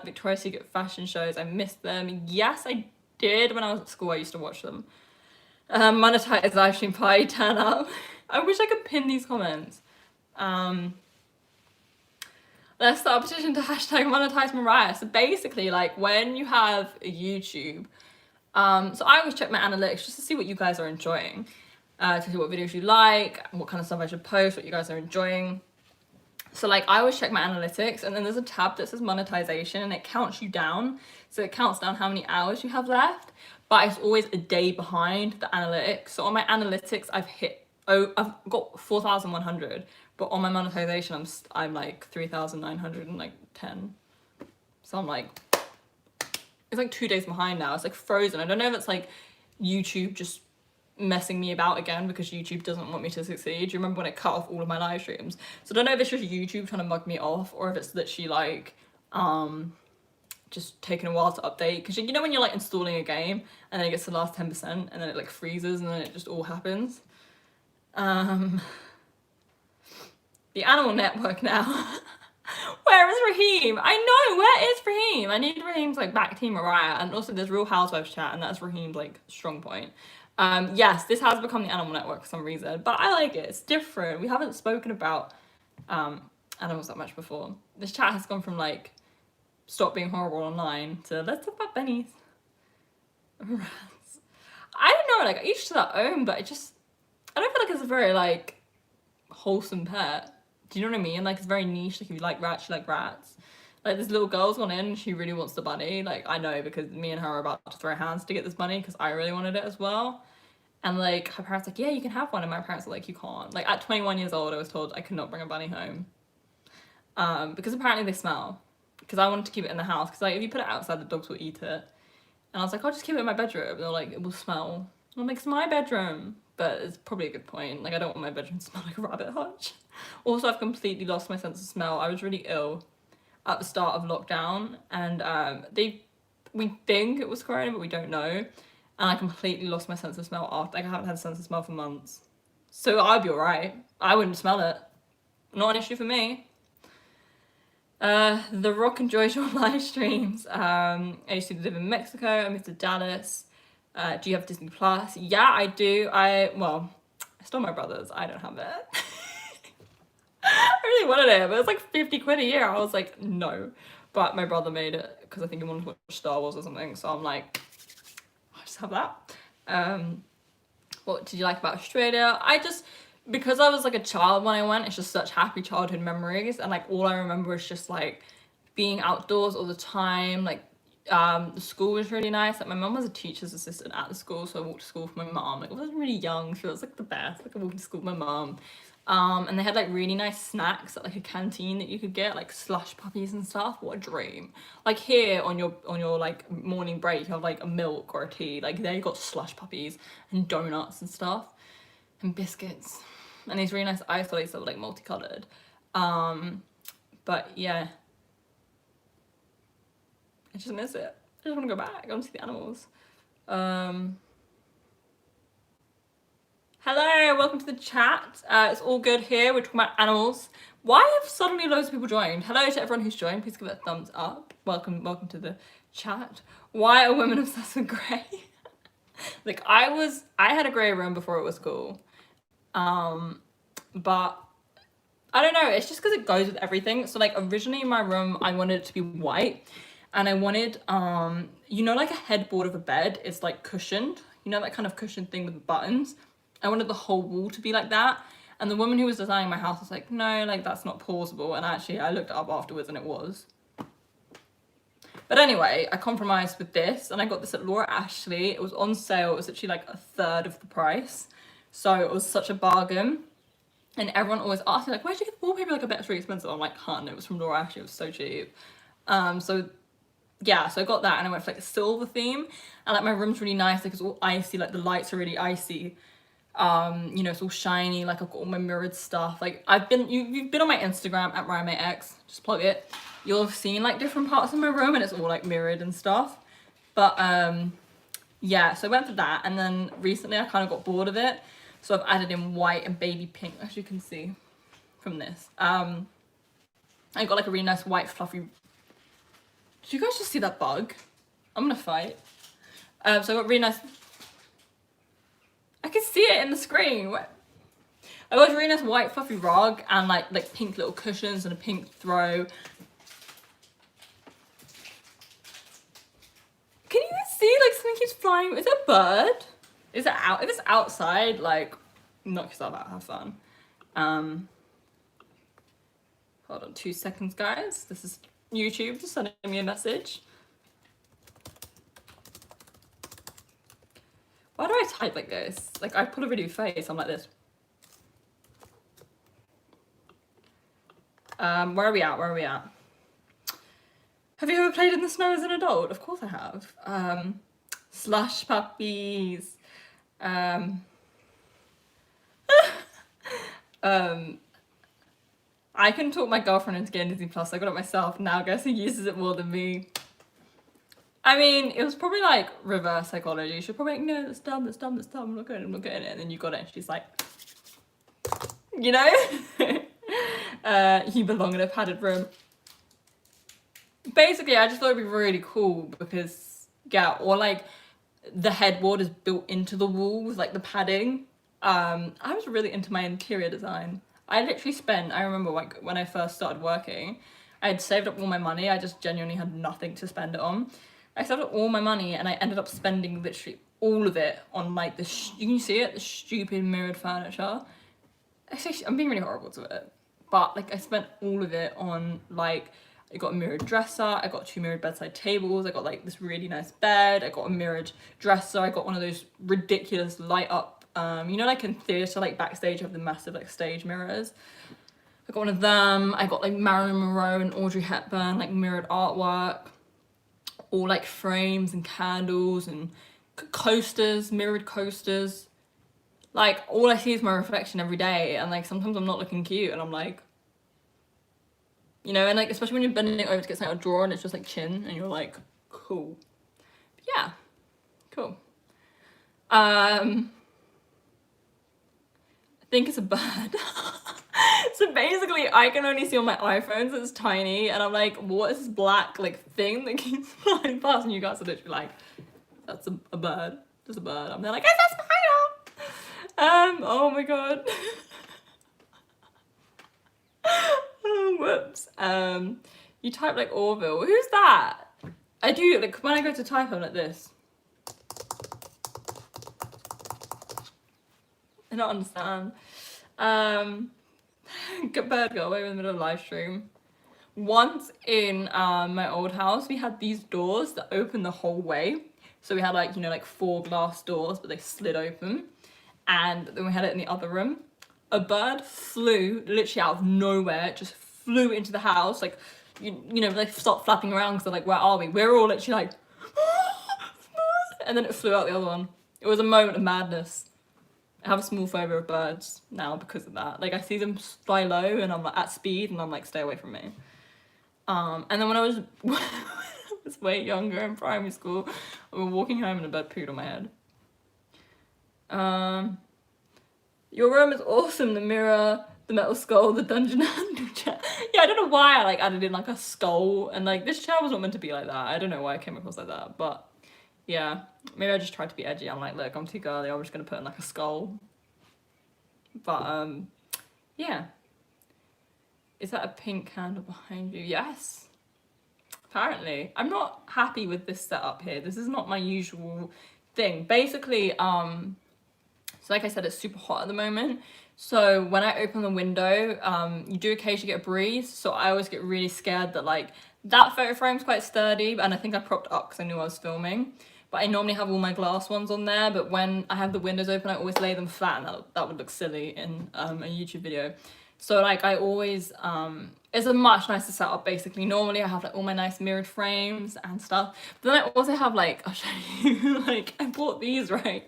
Victoria's Secret fashion shows? I missed them. Yes, I did. When I was at school, I used to watch them. Monetized live stream party, turn up. I wish I could pin these comments. Let's start a petition to hashtag monetize Mariah. So basically, like, when you have a YouTube, so I always check my analytics just to see what you guys are enjoying, to see what videos you like, what kind of stuff I should post, what you guys are enjoying. So like, I always check my analytics, and then there's a tab that says monetization, and it counts you down. So it counts down how many hours you have left, but it's always a day behind the analytics. So on my analytics, I've got 4,100. But on my monetization, I'm like 3,910. So I'm like, it's like 2 days behind now. It's like frozen. I don't know if it's like YouTube just messing me about again because YouTube doesn't want me to succeed. Do you remember when it cut off all of my live streams? So I don't know if it's just YouTube trying to mug me off, or if it's literally like, just taking a while to update. Because you know when you're like installing a game and then it gets to the last 10% and then it like freezes and then it just all happens. The Animal Network now. Where is Raheem? I know, where is Raheem? I need Raheem's like back team Mariah, and also there's Real Housewives chat, and that's Raheem's like strong point. Yes, this has become the Animal Network for some reason, but I like it. It's different. We haven't spoken about animals that much before. This chat has gone from like stop being horrible online to let's talk about bunnies. Rats. I don't know, like each to their own, but I don't feel like it's a very like wholesome pet. Do you know what I mean? Like, it's very niche. Like, if you like rats, you like rats. Like, this little girl's gone in and she really wants the bunny. Like, I know because me and her are about to throw hands to get this bunny because I really wanted it as well. And like, her parents are like, yeah, you can have one. And my parents are like, you can't. Like, at 21 years old, I was told I could not bring a bunny home. Because apparently they smell. Because I wanted to keep it in the house. Because like, if you put it outside, the dogs will eat it. And I was like, I'll just keep it in my bedroom. And they're like, it will smell. And I'm like, it's my bedroom. But it's probably a good point. Like, I don't want my bedroom to smell like a rabbit hutch. Also, I've completely lost my sense of smell. I was really ill at the start of lockdown, and we think it was corona, but we don't know. And I completely lost my sense of smell after. Like, I haven't had a sense of smell for months. So I'd be alright. I wouldn't smell it. Not an issue for me. The Rock enjoys your live streams. I used to live in Mexico. I moved to Dallas. Do you have Disney Plus? Yeah, I do. Well, I stole my brother's. I don't have it. I really wanted it, but it's like 50 quid a year. I was like, no. But my brother made it because I think he wanted to watch Star Wars or something. So I'm like, I'll just have that. What did you like about Australia? Because I was like a child when I went, it's just such happy childhood memories. And like all I remember is just like being outdoors all the time. Like the school was really nice. Like my mum was a teacher's assistant at the school, so I walked to school with my mum. Like I was really young, so it was like the best. Like I walked to school with my mum. And they had like really nice snacks at like a canteen that you could get, like slush puppies and stuff. What a dream. Like here on your like morning break, you have like a milk or a tea. Like there you got slush puppies and donuts and stuff and biscuits and these really nice ice lollies that were like multicolored. But yeah, I just miss it. I just want to go back. I want to see the animals. Hello, welcome to the chat. It's all good here. We're talking about animals. Why have suddenly loads of people joined? Hello to everyone who's joined. Please give it a thumbs up. Welcome to the chat. Why are women obsessed with grey? Like I had a grey room before it was cool. But I don't know, it's just because it goes with everything. So like originally in my room, I wanted it to be white, and I wanted, you know, like a headboard of a bed, it's like cushioned, you know, that kind of cushioned thing with the buttons. I wanted the whole wall to be like that. And the woman who was designing my house was like, no, like that's not plausible. And actually I looked it up afterwards and it was. But anyway, I compromised with this and I got this at Laura Ashley. It was on sale. It was actually like a third of the price. So it was such a bargain. And everyone always asked me like, where'd you get the wallpaper? Like I bet it's really expensive. I'm like, hun, it was from Laura Ashley. It was so cheap. So yeah, so I got that and I went for like a silver theme. And like my room's really nice. Like it's all icy. Like the lights are really icy. You know, it's all shiny. Like I've got all my mirrored stuff. Like you've been on my Instagram at Mariah, just plug it. You'll have seen like different parts of my room and it's all like mirrored and stuff. But yeah, so I went for that. And then recently I kind of got bored of it. So I've added in white and baby pink, as you can see from this. I got like a really nice white fluffy. Did you guys just see that bug? I'm gonna fight. So I got really nice. I can see it in the screen. What? I got a really nice white fluffy rug and like pink little cushions and a pink throw. Can you see like something keeps flying? Is it a bird? Is it out? If it's outside, like knock yourself out, have fun. Hold on 2 seconds, guys. This is YouTube just sending me a message. Why do I type like this? Like I put a video face, I'm like this. Where are we at? Have you ever played in the snow as an adult? Of course I have. Slush puppies. I can talk my girlfriend into getting Disney Plus. I got it myself. Now guess who uses it more than me? I mean, it was probably like reverse psychology. She's probably like, no, that's dumb. I'm not getting it. And then you got it and she's like, you know? You belong in a padded room. Basically, I just thought it'd be really cool because, yeah, or like the headboard is built into the wall with like the padding. I was really into my interior design. I remember like when I first started working, I had saved up all my money. I just genuinely had nothing to spend it on. I saved up all my money and I ended up spending literally all of it on like you can see it, the stupid mirrored furniture. I'm being really horrible to it. But like I spent all of it on like, I got a mirrored dresser, I got 2 mirrored bedside tables, I got like this really nice bed, I got a mirrored dresser, I got one of those ridiculous light up, you know, like in theatre, like backstage, you have the massive like stage mirrors. I got one of them. I got like Marilyn Monroe and Audrey Hepburn, like mirrored artwork, all like frames and candles and coasters, mirrored coasters. Like all I see is my reflection every day, and like sometimes I'm not looking cute and I'm like, you know, and like especially when you're bending over to get something out of a drawer and it's just like chin and you're like, cool. But yeah, cool. I think it's a bird. So basically I can only see on my iPhone, so it's tiny, and I'm like, what is this black like thing that keeps flying past? And you guys are literally like, that's a bird. Just a bird. I'm there like, it's a spider. Oh my god. Oh, whoops. You type like Orville. Who's that? I do, like, when I go to type, I'm like this. I don't understand. Bird girl, we're in the middle of a live stream. Once in my old house, we had these doors that opened the whole way. So we had like, you know, like 4 glass doors, but they slid open. And then we had it in the other room. A bird flew literally out of nowhere, just flew into the house. Like, you know, they start flapping around because they're like, where are we? We're all literally like, and then it flew out the other one. It was a moment of madness. I have a small phobia of birds now because of that. Like, I see them fly low and I'm like at speed and I'm like, stay away from me. And then when I was, when I was way younger in primary school, we were walking home and a bird pooed on my head. Your room is awesome. The mirror, the metal skull, the dungeon handle chair. Yeah, I don't know why I like added in like a skull, and like this chair was not meant to be like that. I don't know why I came across like that, but yeah, maybe I just tried to be edgy. I'm like, look, I'm too girly. I'm just gonna put in like a skull. But yeah. Is that a pink candle behind you? Yes. Apparently. I'm not happy with this setup here. This is not my usual thing. Basically, so like I said, it's super hot at the moment. So when I open the window, you do occasionally get a breeze. So I always get really scared that like that photo frame's quite sturdy, and I think I propped up because I knew I was filming. But I normally have all my glass ones on there, but when I have the windows open, I always lay them flat, and that would look silly in a YouTube video. So like I always, it's a much nicer setup basically. Normally I have like all my nice mirrored frames and stuff. But then I also have like, I'll show you, like I bought these, right?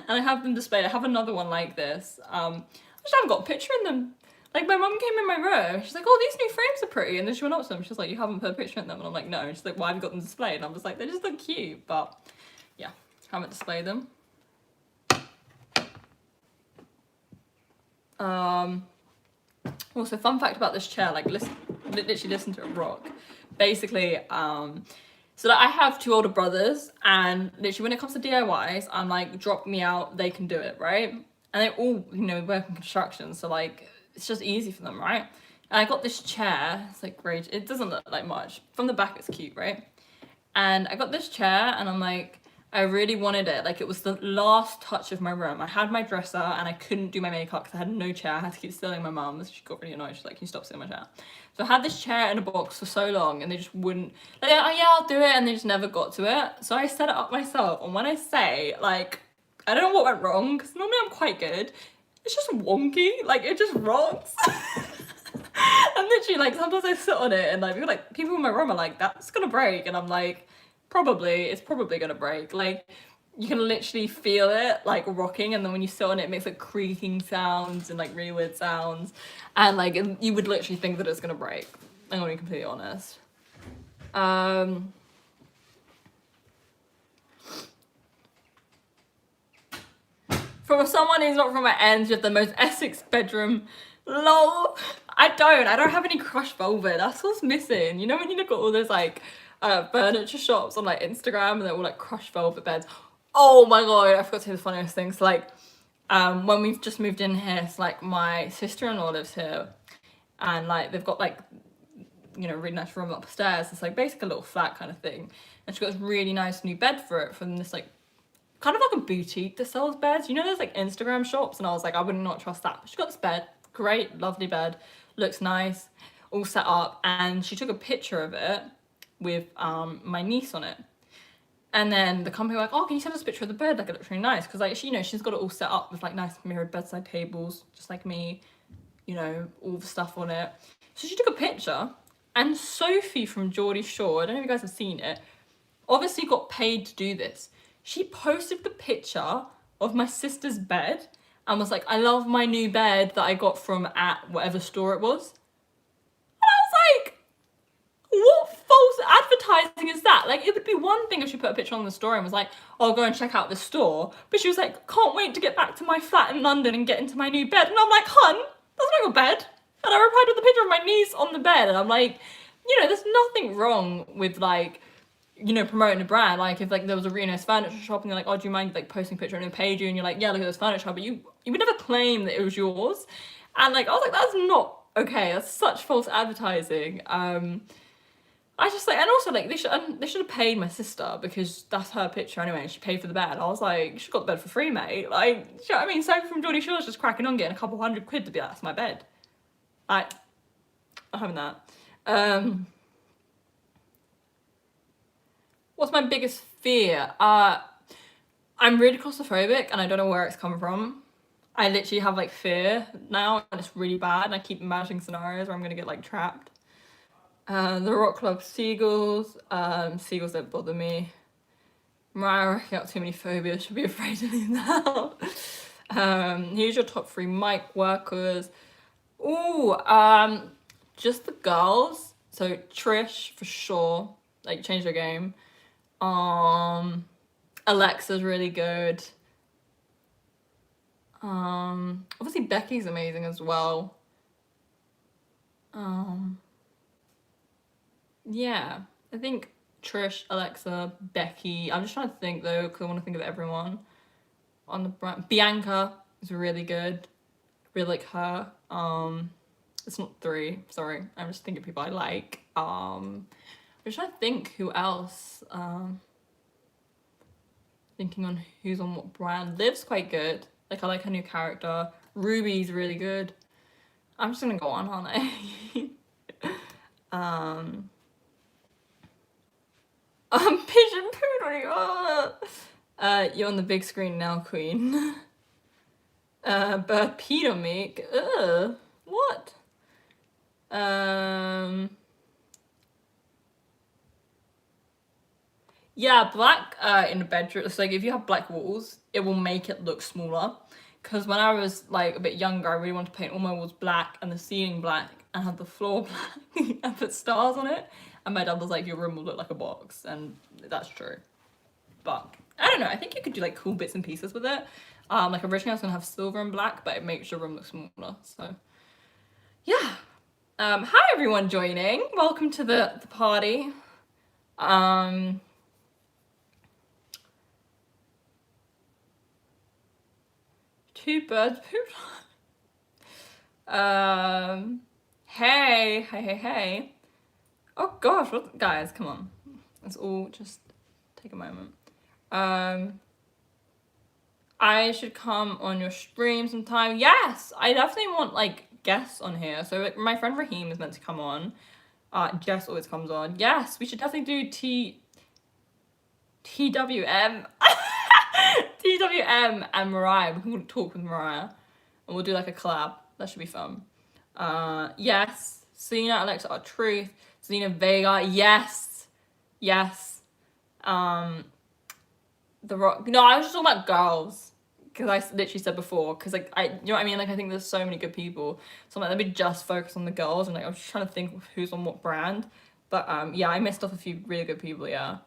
And I have them displayed. I have another one like this. I just haven't got a picture in them. Like my mum came in my room, she's like, oh, these new frames are pretty. And then she went up to them, she's like, you haven't put a picture in them. And I'm like, no. And she's like, why have you got them displayed? And I'm just like, they just look cute. But yeah, haven't displayed them. Also, fun fact about this chair, like literally listen to it rock. Basically, so that I have 2 older brothers, and literally when it comes to DIYs, I'm like, drop me out, they can do it, right? And they all, you know, work in construction, so like, it's just easy for them, right? And I got this chair, it's like great, it doesn't look like much. From the back, it's cute, right? And I got this chair, and I'm like, I really wanted it. Like, it was the last touch of my room. I had my dresser and I couldn't do my makeup because I had no chair. I had to keep stealing my mum's. She got really annoyed. She's like, can you stop stealing my chair? So I had this chair in a box for so long and they just wouldn't, like, oh yeah, I'll do it. And they just never got to it. So I set it up myself. And when I say, like, I don't know what went wrong because normally I'm quite good. It's just wonky. Like, it just rocks. And literally, like, sometimes I sit on it and like people in my room are like, that's gonna break. And I'm like, it's probably gonna break. Like, you can literally feel it like rocking, and then when you sit on it, it makes like creaking sounds and like really weird sounds, and like you would literally think that it's gonna break. I'm gonna be completely honest. From someone who's not from my ends, you have the most Essex bedroom. Lol. I don't have any crushed velvet. That's what's missing. You know when you look at all those like furniture shops on like Instagram and they're all like crushed velvet beds. Oh my god, I forgot to say the funniest thing. So like when we've just moved in here, it's like my sister-in-law lives here, and like they've got like, you know, a really nice room upstairs. It's like basically a little flat kind of thing, and she got this really nice new bed for it from this like kind of like a boutique that sells beds. You know, there's like Instagram shops, and I was like, I would not trust that. But she got this bed, great, lovely bed, looks nice, all set up, and she took a picture of it with my niece on it. And then the company were like, oh, can you send us a picture of the bed? Like, it looks really nice. Because like, she, you know, she's got it all set up with like nice mirrored bedside tables, just like me, you know, all the stuff on it. So she took a picture, and Sophie from Geordie Shore, I don't know if you guys have seen it, obviously got paid to do this. She posted the picture of my sister's bed and was like, I love my new bed that I got from at whatever store it was. And I was like, what false advertising is that? Like, it would be one thing if she put a picture on the story and was like, oh, go and check out this store. But she was like, can't wait to get back to my flat in London and get into my new bed. And I'm like, hun, that's not your bed. And I replied with a picture of my niece on the bed. And I'm like, you know, there's nothing wrong with like, you know, promoting a brand. Like if like there was a really nice furniture shop and they're like, oh, do you mind like posting a picture on your page? And you're like, yeah, look at this furniture, but you would never claim that it was yours. And like I was like, that's not okay. That's such false advertising. I just like, and also like they should have paid my sister because that's her picture anyway, and she paid for the bed. I was like, she got the bed for free, mate. Like, do you know what I mean? Sophie from Geordie Shore's just cracking on, getting a couple £100 to be like, that's my bed. I'm having that. What's my biggest fear? I'm really claustrophobic and I don't know where it's come from. I literally have like fear now and it's really bad, and I keep imagining scenarios where I'm gonna get like trapped. The Rock Club seagulls. Seagulls don't bother me. Mariah racking up too many phobias, should be afraid to leave the house. Here's your top 3 mic workers. Ooh, just the girls. So Trish for sure, like change their game. Alexa's really good. Obviously Becky's amazing as well. Yeah, I think Trish, Alexa, Becky. I'm just trying to think though, because I want to think of everyone on the brand. Bianca is really good. Really like her. It's not 3. Sorry, I'm just thinking of people I like. I'm just trying to think who else. Thinking on who's on what brand. Liv's quite good. Like I like her new character. Ruby's really good. I'm just gonna go on, aren't I? Pigeon Poodle. You're on the big screen now, Queen. Bird peed on me. What? Yeah, black in the bedroom. It's like if you have black walls, it will make it look smaller. Because when I was like a bit younger, I really wanted to paint all my walls black and the ceiling black and have the floor black and put stars on it. And my dad was like, your room will look like a box. And that's true. But I don't know. I think you could do like cool bits and pieces with it. Like originally I was going to have silver and black, but it makes your room look smaller. So yeah. Hi everyone joining. Welcome to the party. Two birds pooped. Hey. Oh gosh, what, guys, come on. Let's all just take a moment. I should come on your stream sometime. Yes, I definitely want like guests on here. So like, my friend Raheem is meant to come on. Jess always comes on. Yes, we should definitely do TWM. TWM and Mariah. We can talk with Mariah and we'll do like a collab. That should be fun. Yes, Selena, Alexa are truth. Selena Vega, yes. The Rock. No, I was just talking about girls because I literally said before, because like you know what I mean, like I think there's so many good people, so I'm like, let me just focus on the girls, and like I was just trying to think of who's on what brand, but yeah, I missed off a few really good people. Yeah,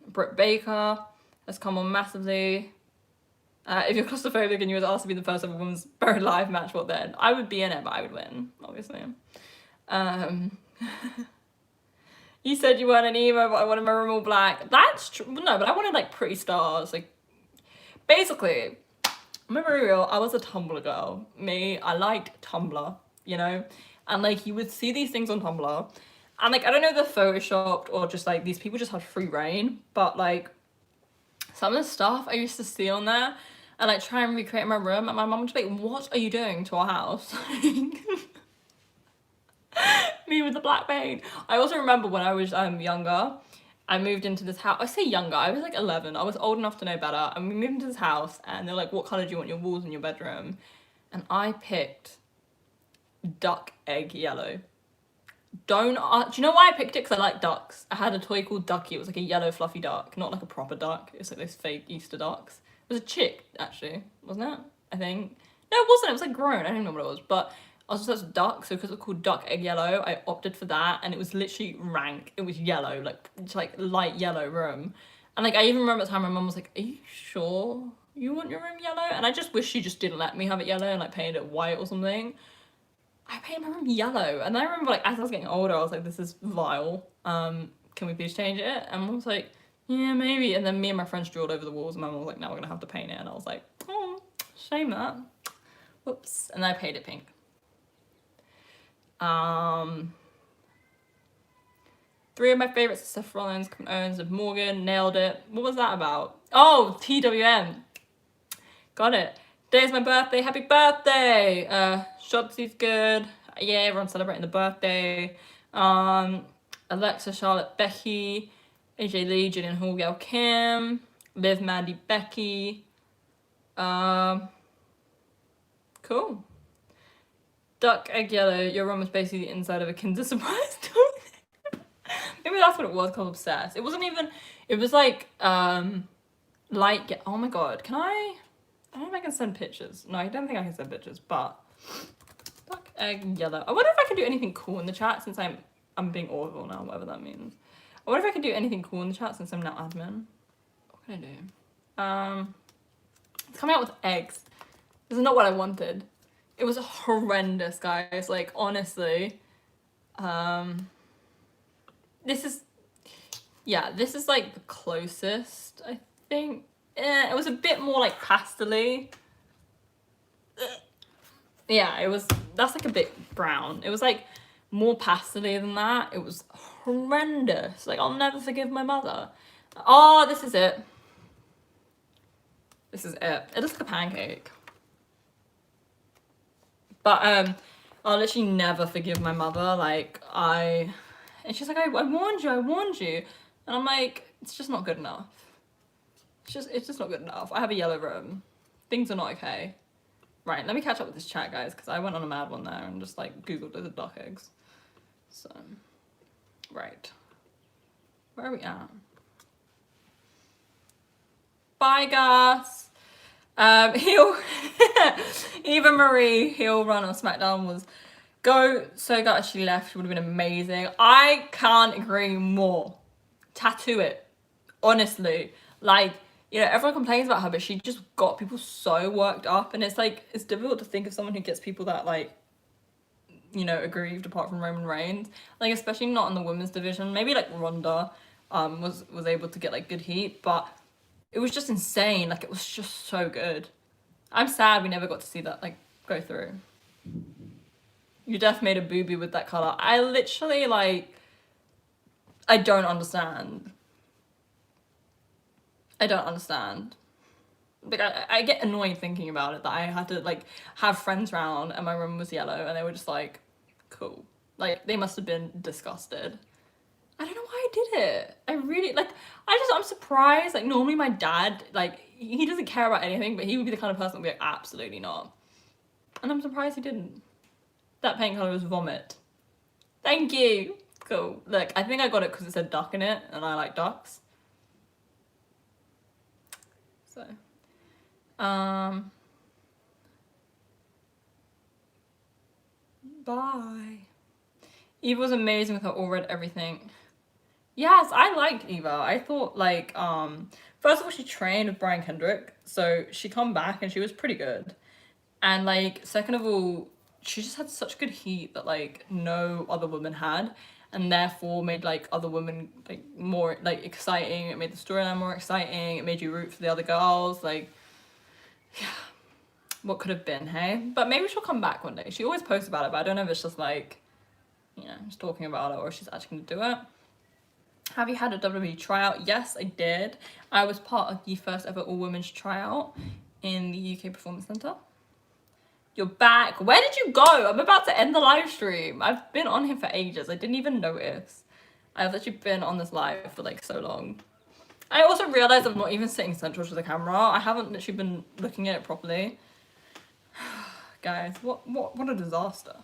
Britt Baker has come on massively. If you're claustrophobic and you was asked to be the first ever women's buried alive match, what then? I would be in it, but I would win, obviously. You said you weren't an emo, but I wanted my room all black. That's true. No, but I wanted like pretty stars. Like, basically, I'm gonna be real, I was a Tumblr girl. I liked Tumblr, you know? And like, you would see these things on Tumblr, and like, I don't know if they're photoshopped or just like, these people just had free reign, but like, some of the stuff I used to see on there, and like try and recreate my room, and my mum would be like, what are you doing to our house? Me with the black paint. I also remember when I was younger, I moved into this house. I say younger, I was like 11. I was old enough to know better. And we moved into this house and they're like, what colour do you want your walls in your bedroom? And I picked duck egg yellow. Do you know why I picked it? Because I like ducks. I had a toy called Ducky. It was like a yellow fluffy duck, not like a proper duck. It was like those fake Easter ducks. It was a chick, actually, wasn't it? I think. No, it wasn't. It was like grown. I don't know what it was, but I was just duck, so because it was called duck egg yellow, I opted for that, and it was literally rank. It was yellow, like light yellow room, and like I even remember at the time my mum was like, "Are you sure you want your room yellow? And I just wish she just didn't let me have it yellow and like painted it white or something. I painted my room yellow, and then I remember like as I was getting older, I was like, this is vile. Can we please change it? And I was like, yeah, maybe. And then me and my friends drew it over the walls, and my mom was like, now we're gonna have to paint it. And I was like, oh, shame that. Whoops. And then I painted it pink. 3 of my favorites are Seth Rollins, Kevin Owens, and Morgan. Nailed it. What was that about? Oh, TWM. Got it. Today's my birthday. Happy birthday. Shotzi's good. Yeah, everyone's celebrating the birthday. Alexa, Charlotte, Becky, AJ Lee, Jillian Hall, Gail Kim, Liv, Mandy, Becky. Cool. Duck, egg, yellow. Your room was basically the inside of a Kinder Surprise toy. Maybe that's what it was called Obsessed. It wasn't even, it was like, light, oh my god, can I don't know if I can send pictures. No, I don't think I can send pictures, but duck, egg, yellow. I wonder if I can do anything cool in the chat since I'm being audible now, whatever that means. I wonder if I can do anything cool in the chat since I'm now admin. What can I do? It's coming out with eggs. This is not what I wanted. It was horrendous, guys. Like, honestly. This is like the closest, I think. It was a bit more like pastel-y. Yeah, that's like a bit brown. It was like more pastel-y than that. It was horrendous. Like, I'll never forgive my mother. Oh, this is it. This is it. It looks like a pancake. But I'll literally never forgive my mother. Like, and she's like, I warned you. And I'm like, it's just not good enough. It's just not good enough. I have a yellow room. Things are not okay. Right, let me catch up with this chat, guys, because I went on a mad one there and just like googled the duck eggs. So, right. Where are we at? Bye, Gus. Eva Marie heel run on SmackDown was so glad she left. Would have been amazing. I can't agree more. Tattoo it. Honestly. Like, you know, everyone complains about her, but she just got people so worked up, and it's like, it's difficult to think of someone who gets people that, like, you know, aggrieved apart from Roman Reigns. Like, especially not in the women's division. Maybe, like, Ronda was able to get, like, good heat, but it was just insane. Like, it was just so good. I'm sad we never got to see that, like, go through. You def made a boobie with that colour. I literally, like, I don't understand. Like, I get annoyed thinking about it, that I had to, like, have friends round and my room was yellow and they were just like, cool. Like, they must have been disgusted. I don't know why I did it. I really, like, I'm surprised. Like, normally my dad, like, he doesn't care about anything, but he would be the kind of person that would be like, absolutely not. And I'm surprised he didn't. That paint colour was vomit. Thank you. Cool. Look, I think I got it because it said duck in it, and I like ducks. So, bye. Eva was amazing with her all red everything. Yes, I liked Eva. I thought, like, first of all, she trained with Brian Kendrick, so she come back and she was pretty good. And, like, second of all, she just had such good heat that, like, no other woman had, and therefore made, like, other women, like, more, like, exciting. It made the storyline more exciting. It made you root for the other girls. Like, yeah, what could have been, hey? But maybe she'll come back one day. She always posts about it, but I don't know if it's just, like, you know, just talking about it or if she's actually gonna do it. Have you had a WWE tryout? Yes, I did. I was part of the first ever all-women's tryout in the UK Performance Centre. You're back. Where did you go? I'm about to end the live stream. I've been on here for ages. I didn't even notice. I've literally been on this live for like so long. I also realised I'm not even sitting central to the camera. I haven't literally been looking at it properly. Guys, what a disaster.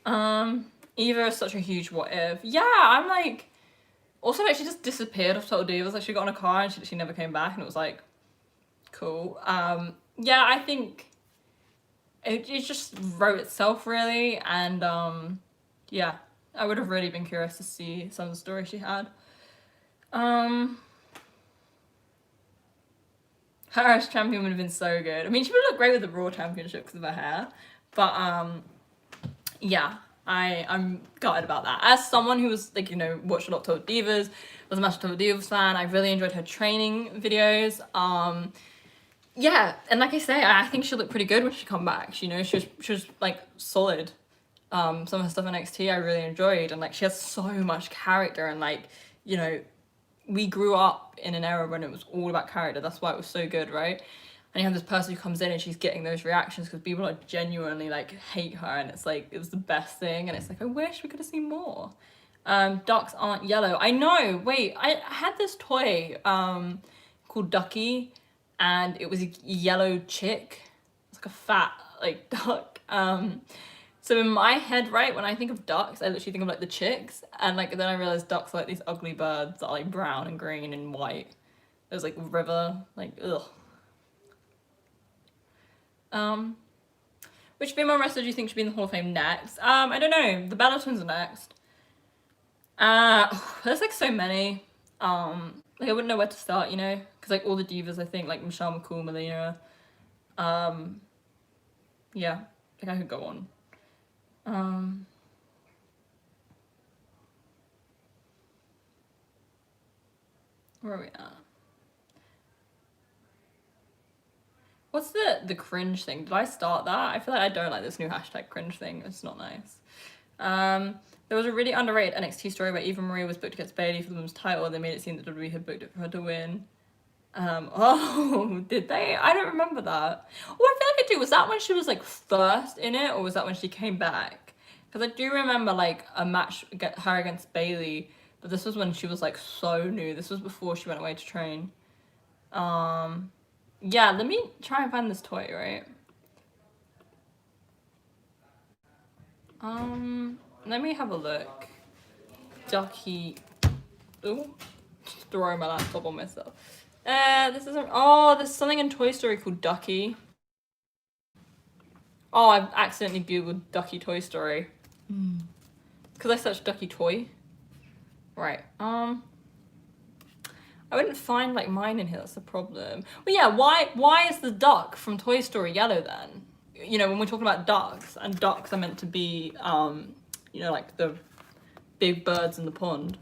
Eva is such a huge what if. Yeah, I'm like, also like she just disappeared off Total Divas. Like she got in a car and she never came back, and it was like, cool. Yeah, I think it just wrote itself really, and yeah, I would have really been curious to see some of the stories she had. Her as champion would have been so good. I mean, she would look great with the Raw Championship because of her hair. But yeah, I'm gutted about that. As someone who was like, you know, watched a lot of Total Divas, was a massive Total Divas fan, I really enjoyed her training videos. Yeah, and like I say, I think she'll look pretty good when she come back. You know, she was like solid. Some of her stuff in NXT I really enjoyed, and like she has so much character, and like, you know, we grew up in an era when it was all about character. That's why it was so good, right? And you have this person who comes in and she's getting those reactions because people are genuinely like hate her, and it's like it was the best thing, and it's like I wish we could have seen more. Ducks aren't yellow. I know. Wait, I had this toy called Ducky, and it was a yellow chick. It's like a fat like duck. So in my head, right, when I think of ducks, I literally think of like the chicks, and like then I realized ducks are like these ugly birds that are like brown and green and white. There's like river, like ugh. Which female wrestler do you think should be in the Hall of Fame next? I don't know. The Bella Twins are next. There's like so many. Like I wouldn't know where to start, you know, because like all the divas, I think like Michelle McCool, Melina. Yeah, I think I could go on. Where are we at? What's the cringe thing? Did I start that? I feel like I don't like this new hashtag cringe thing. It's not nice. There was a really underrated NXT story where Eva Marie was booked against Bayley for the women's title. They made it seem that WWE had booked it for her to win. Oh, did they? I don't remember that. Oh, I feel like I do. Was that when she was like first in it, or was that when she came back? Because I do remember like a match her against Bayley, but this was when she was like so new. This was before she went away to train. Yeah, let me try and find this toy, right? Let me have a look. Ducky. Oh, just throwing my laptop on myself. This isn't. Oh, there's something in Toy Story called Ducky. Oh, I've accidentally googled Ducky Toy Story. Because I searched Ducky Toy. Right. I wouldn't find like mine in here. That's the problem. But yeah, why is the duck from Toy Story yellow then? You know, when we're talking about ducks, and ducks are meant to be, you know, like the big birds in the pond.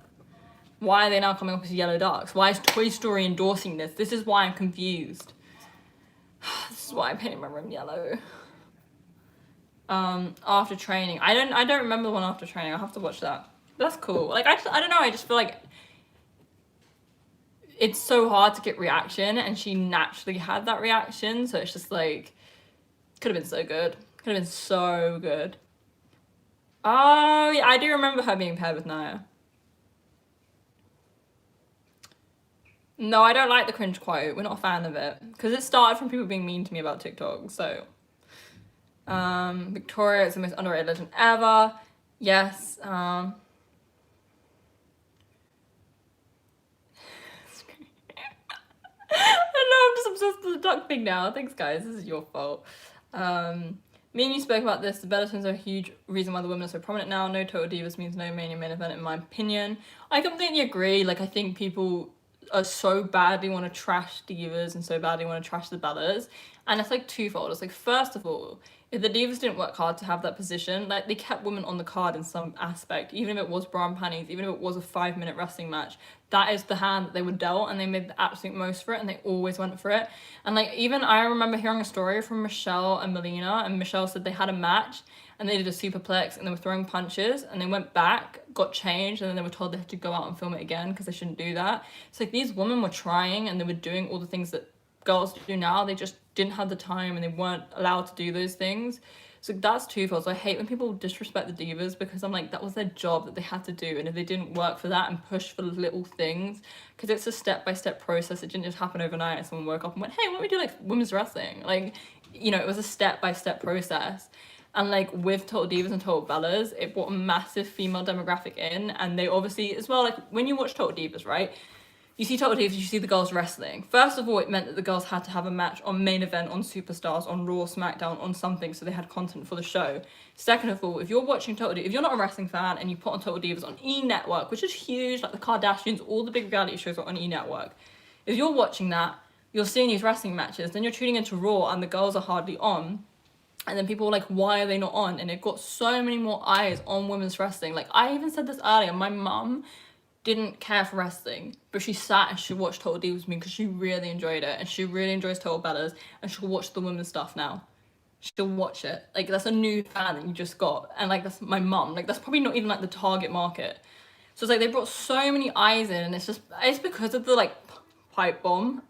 Why are they now coming up with yellow ducks? Why is Toy Story endorsing this? This is why I'm confused. This is why I painted my room yellow. After training, I don't remember the one after training. I'll have to watch that. That's cool. Like I don't know. I just feel like it's so hard to get reaction, and she naturally had that reaction, so it's just like could have been so good. Could have been so good. Oh yeah, I do remember her being paired with Naya. No, I don't like the cringe quote. We're not a fan of it because it started from people being mean to me about TikTok. So, Victoria is the most underrated legend ever. Yes. I don't know, I'm just obsessed with the duck thing now. Thanks, guys. This is your fault. Me and you spoke about this. The Bella Twins are a huge reason why the women are so prominent now. No Total Divas means no main event, in my opinion. I completely agree. Like, I think people are so badly want to trash divas and so badly want to trash the Bellas, and it's like twofold. It's like, first of all, if the divas didn't work hard to have that position, like they kept women on the card in some aspect, even if it was bra and panties, even if it was a 5-minute wrestling match, that is the hand that they were dealt, and they made the absolute most for it, and they always went for it. And like, even I remember hearing a story from Michelle and Melina, and Michelle said they had a match and they did a superplex and they were throwing punches, and they went back, got changed, and then they were told they had to go out and film it again because they shouldn't do that. It's like these women were trying and they were doing all the things that girls do now. They just didn't have the time and they weren't allowed to do those things. So that's twofold. So I hate when people disrespect the divas, because I'm like, that was their job that they had to do, and if they didn't work for that and push for little things, because it's a step-by-step process, it didn't just happen overnight and someone woke up and went, hey, why don't we do like women's wrestling? Like, you know, it was a step-by-step process. And like with Total Divas and Total Bellas, it brought a massive female demographic in, and they obviously as well, like when you watch Total Divas, right, you see Total Divas, you see the girls wrestling. First of all, it meant that the girls had to have a match on main event, on Superstars, on Raw, SmackDown, on something, so they had content for the show. Second of all, if you're watching Total Divas, if you're not a wrestling fan and you put on Total Divas on E! Network, which is huge, like the Kardashians, all the big reality shows are on E! Network. If you're watching that, you're seeing these wrestling matches, then you're tuning into Raw and the girls are hardly on. And then people were like, why are they not on? And it got so many more eyes on women's wrestling. Like, I even said this earlier, my mum didn't care for wrestling, but she sat and she watched Total Divas with me because she really enjoyed it. And she really enjoys Total Bellas, and she'll watch the women's stuff now. She'll watch it. Like, that's a new fan that you just got. And like, that's my mum. Like, that's probably not even like the target market. So it's like they brought so many eyes in, and it's because of the like pipe bomb,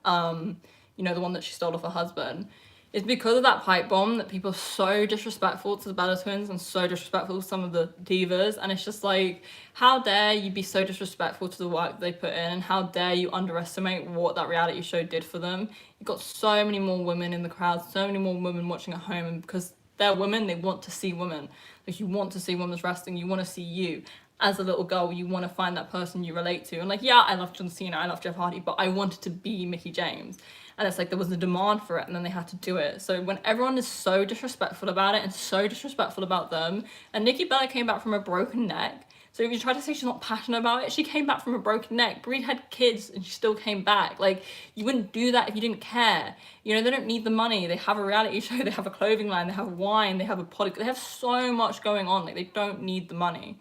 you know, the one that she stole off her husband. It's because of that pipe bomb that people are so disrespectful to the Bella Twins and so disrespectful to some of the divas. And it's just like, how dare you be so disrespectful to the work they put in, and how dare you underestimate what that reality show did for them. You got so many more women in the crowd, so many more women watching at home, and because they're women, they want to see women. Like, you want to see women's wrestling, you want to see you. As a little girl, you want to find that person you relate to. And like, yeah, I love John Cena, I love Jeff Hardy, but I wanted to be Mickie James. And it's like, there was a demand for it, and then they had to do it. So when everyone is so disrespectful about it and so disrespectful about them, and Nikki Bella came back from a broken neck. So if you try to say she's not passionate about it, she came back from a broken neck. Brie had kids and she still came back. Like, you wouldn't do that if you didn't care. You know, they don't need the money. They have a reality show, they have a clothing line, they have wine, they have a podcast. They have so much going on. Like, they don't need the money.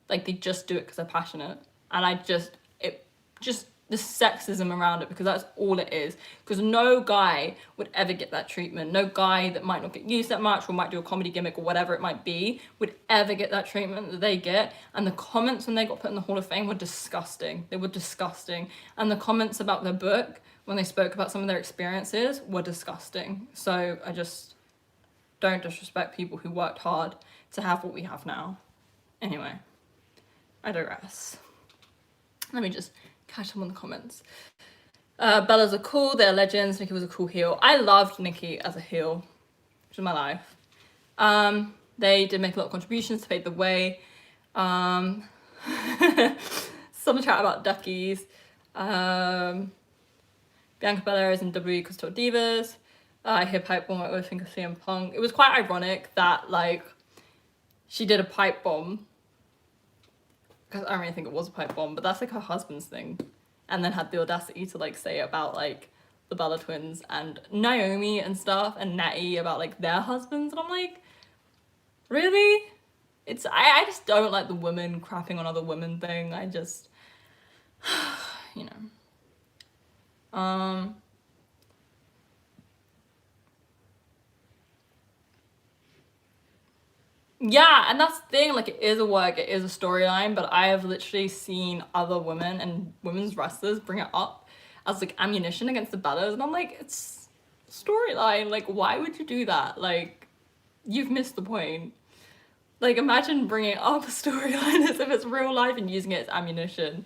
Like, they just do it because they're passionate. And the sexism around it, because that's all it is. Because no guy would ever get that treatment. No guy that might not get used that much, or might do a comedy gimmick, or whatever it might be, would ever get that treatment that they get. And the comments when they got put in the Hall of Fame were disgusting. They were disgusting. And the comments about their book, when they spoke about some of their experiences, were disgusting. So I just don't disrespect people who worked hard to have what we have now. Anyway, I digress. Let me just catch up on the comments. Bellas are cool, they're legends. Nikki was a cool heel. I loved Nikki as a heel, which was my life. They did make a lot of contributions to pave the way. Some chat about duckies. Bianca Belair is in WWE because Total Divas. I hear pipe bomb, I always think of CM Punk. It was quite ironic that like she did a pipe bomb, because I don't really think it was a pipe bomb, but that's like her husband's thing, and then had the audacity to like say about like the Bella Twins and Naomi and stuff, and Natty about like their husbands, and I'm like, really? I just don't like the women crapping on other women thing. I just, you know. Yeah, and that's the thing, like, it is a work, it is a storyline, but I have literally seen other women and women's wrestlers bring it up as like ammunition against the Bellas, and I'm like, it's storyline, like, why would you do that? Like, you've missed the point. Like, imagine bringing up a storyline as if it's real life and using it as ammunition.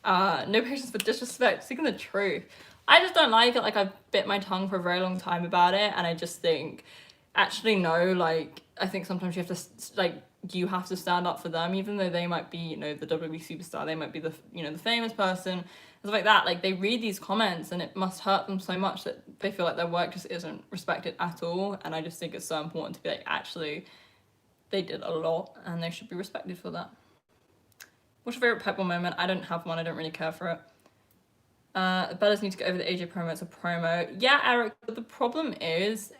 No patience for disrespect, seeking the truth. I just don't like it. Like, I've bit my tongue for a very long time about it, and I just think, actually, no, like, I think sometimes you have to, like, you have to stand up for them, even though they might be, you know, the WWE superstar, they might be the, you know, the famous person, stuff like that. Like, they read these comments and it must hurt them so much that they feel like their work just isn't respected at all. And I just think it's so important to be like, actually, they did a lot and they should be respected for that. What's your favorite Pebble moment? I don't have one, I don't really care for it. Bellas need to get over the AJ promo. It's a promo. Yeah, Eric, but the problem is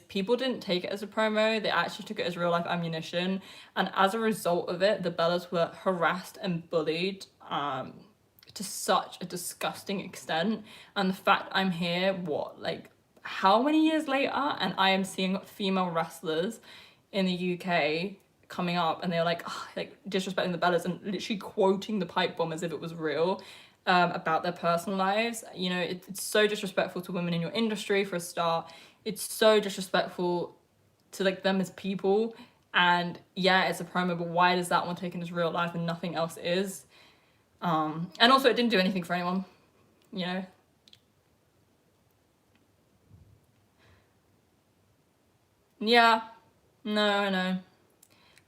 people didn't take it as a promo. They actually took it as real life ammunition. And as a result of it, the Bellas were harassed and bullied to such a disgusting extent. And the fact I'm here, like, how many years later, and I am seeing female wrestlers in the UK coming up and they're like, like disrespecting the Bellas and literally quoting the pipe bomb as if it was real. About their personal lives. You know, it's so disrespectful to women in your industry, for a start. It's so disrespectful to like them as people. And yeah, it's a promo, but why is that one taken as real life and nothing else is? And also it didn't do anything for anyone, you know. Yeah, no.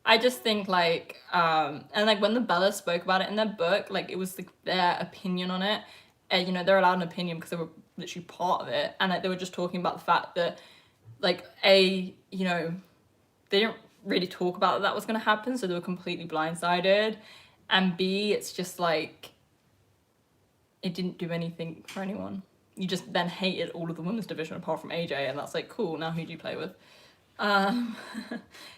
I just think like, and like when the Bellas spoke about it in their book, like it was like their opinion on it, and you know, they're allowed an opinion because they were literally part of it, and like they were just talking about the fact that like you know, they didn't really talk about that was going to happen, so they were completely blindsided, and B, it's just like it didn't do anything for anyone. you just then hated all of the women's division apart from AJ, and that's like, cool, now who do you play with?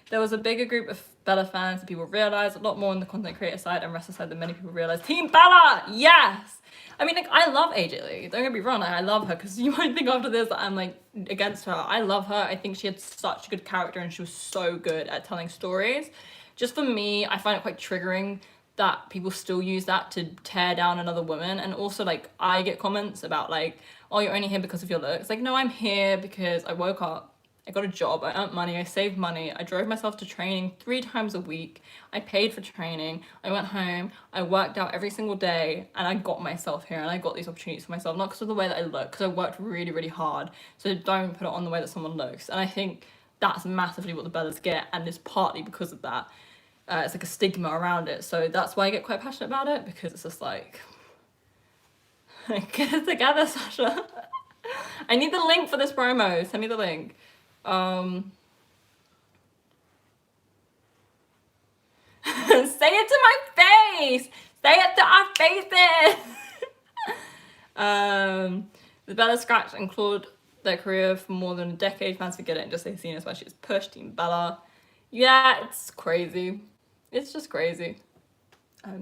There was a bigger group of Bella fans and people realised a lot more on the content creator side and wrestler side than many people realised. Team Bella! Yes! I mean, like, I love AJ Lee. Don't get me wrong, I love her, because you might think after this that I'm, like, against her. I love her. I think she had such a good character and she was so good at telling stories. Just for me, I find it quite triggering that people still use that to tear down another woman. And also, like, I get comments about, like, oh, you're only here because of your looks. Like, no, I'm here because I woke up, I got a job, I earned money, I saved money, I drove myself to training 3 times a week, I paid for training, I went home, I worked out every single day, and I got myself here, and I got these opportunities for myself, not because of the way that I look, because I worked really, really hard. So don't put it on the way that someone looks. And I think that's massively what the Bellas get, and it's partly because of that. It's like a stigma around it. So that's why I get quite passionate about it, because it's just like, get it together, Sasha. I need the link for this promo. Send me the link. Say it to my face. Say it to our faces. The Bella scratched and clawed their career for more than a decade. Fans forget it and just say Cena's why she was pushed. Team Bella. Yeah, it's crazy. It's just crazy. But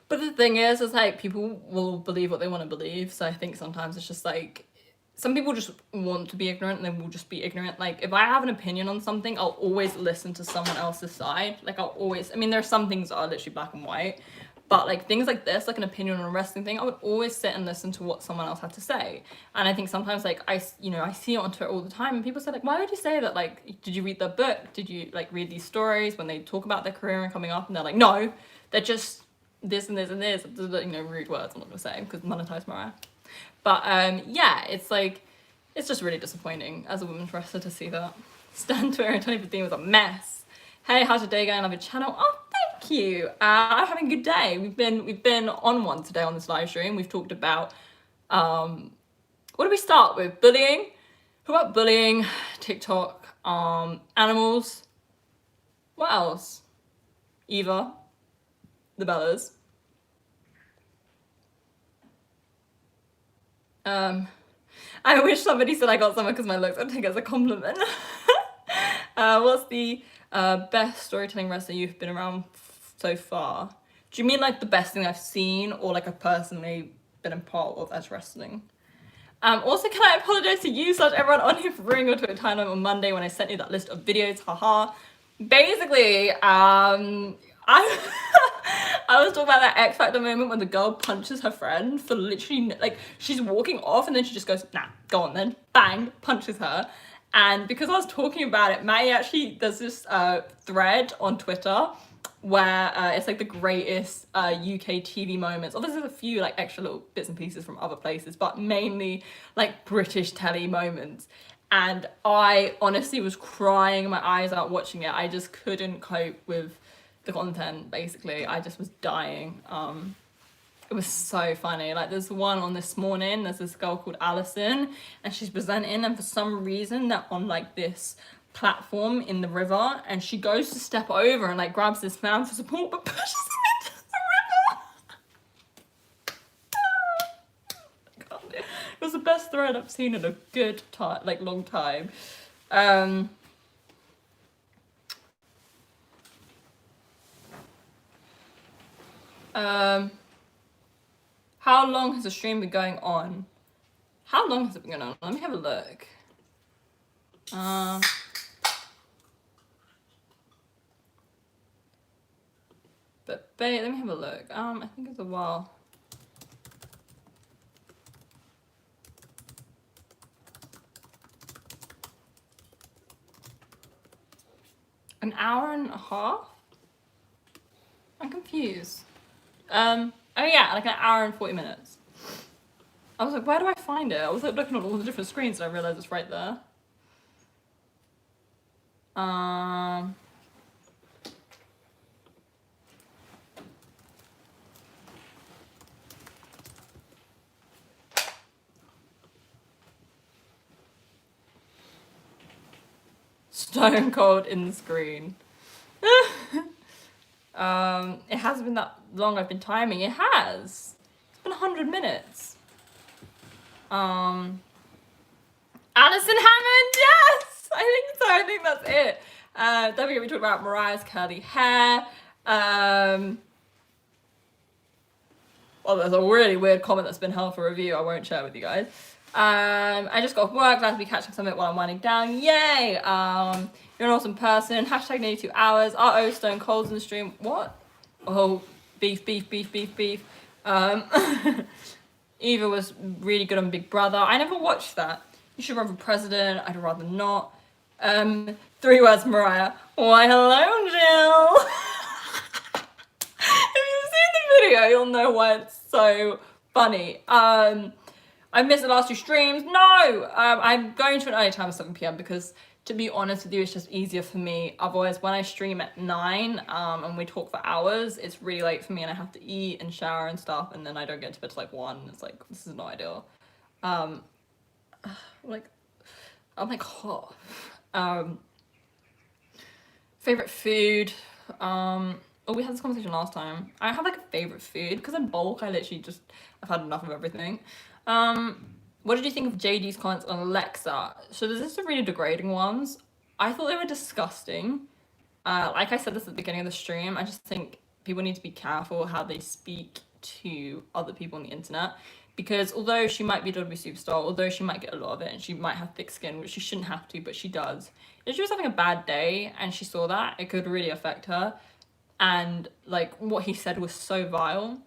the thing is like, people will believe what they want to believe. So I think sometimes it's just like, some people just want to be ignorant and they will just be ignorant. Like, if I have an opinion on something, I'll always listen to someone else's side. Like, I'll always, I mean, there are some things that are literally black and white, but like things like this, like an opinion on a wrestling thing, I would always sit and listen to what someone else had to say. And I think sometimes, like, I see it on Twitter all the time, and people say, like, why would you say that? Like, did you read the book? Did you, like, read these stories when they talk about their career and coming up? And they're like, no, they're just this and this and this. You know, rude words I'm not gonna say, because monetize Mariah. But yeah, it's like, it's just really disappointing as a women's wrestler to see that. Stan Twitter in 2015 was a mess. Hey, how's your day going? Love your channel. Oh, thank you. I'm having a good day. We've been on one today on this live stream. We've talked about, what do we start with? Bullying. What about bullying? TikTok. Animals. What else? Eva. The Bellas. I wish somebody said I got someone because my looks, I'd take it as a compliment. What's the best storytelling wrestler you've been around so far? Do you mean like the best thing I've seen, or like I've personally been a part of as wrestling? Also, can I apologize to you / everyone on here for ruining your Twitter timeline on Monday when I sent you that list of videos, haha. Basically, I was talking about that X Factor moment when the girl punches her friend for literally, like, she's walking off and then she just goes, nah, go on then, bang, punches her. And because I was talking about it, Maddie actually does this thread on Twitter where it's like the greatest UK TV moments. Obviously there's a few like extra little bits and pieces from other places, but mainly like British telly moments. And I honestly was crying my eyes out watching it. I just couldn't cope with the content, basically. I just was dying. It was so funny. Like, there's one on This Morning, there's this girl called Alison, and she's presenting, and for some reason they're on like this platform in the river, and she goes to step over and like grabs this man for support but pushes him into the river. God, it was the best thread I've seen in a good time, like long time. How long has the stream been going on? How long has it been going on? Let me have a look. But babe, let me have a look. I think it's a while. An hour and a half? I'm confused. Oh yeah, like an hour and 40 minutes. I was like, where do I find it? I was like looking at all the different screens and I realized it's right there. Stone cold in the screen. It hasn't been that long I've been timing. It has. It's been 100 minutes. Alison Hammond, yes! I think so, I think that's it. Don't forget we talked about Mariah's curly hair. Well, there's a really weird comment that's been held for review. I won't share with you guys. I just got off work, glad to be catching some of it while I'm winding down. Yay! You're an awesome person. Hashtag nearly 2 hours. Uh-oh, Stone Cold's in the stream. What? Oh, beef, beef, beef, beef, beef. Eva was really good on Big Brother. I never watched that. You should run for president. I'd rather not. 3 words, Mariah. Why, hello, Jill. If you've seen the video, you'll know why it's so funny. I missed the last 2 streams. No! I'm going to an early time of 7 p.m. because, to be honest with you, it's just easier for me. Otherwise, when I stream at 9 and we talk for hours, it's really late for me and I have to eat and shower and stuff, and then I don't get to bed till like 1. It's like, this is not ideal. I'm hot. Favorite food. Oh, we had this conversation last time. I have like a favorite food because in bulk, I've had enough of everything. What did you think of JD's comments on Alexa? So there's just some really degrading ones. I thought they were disgusting. Like I said this at the beginning of the stream, I just think people need to be careful how they speak to other people on the internet. Because although she might be a WWE superstar, although she might get a lot of it and she might have thick skin, which she shouldn't have to, but she does. If she was having a bad day and she saw that, it could really affect her. And like what he said was so vile.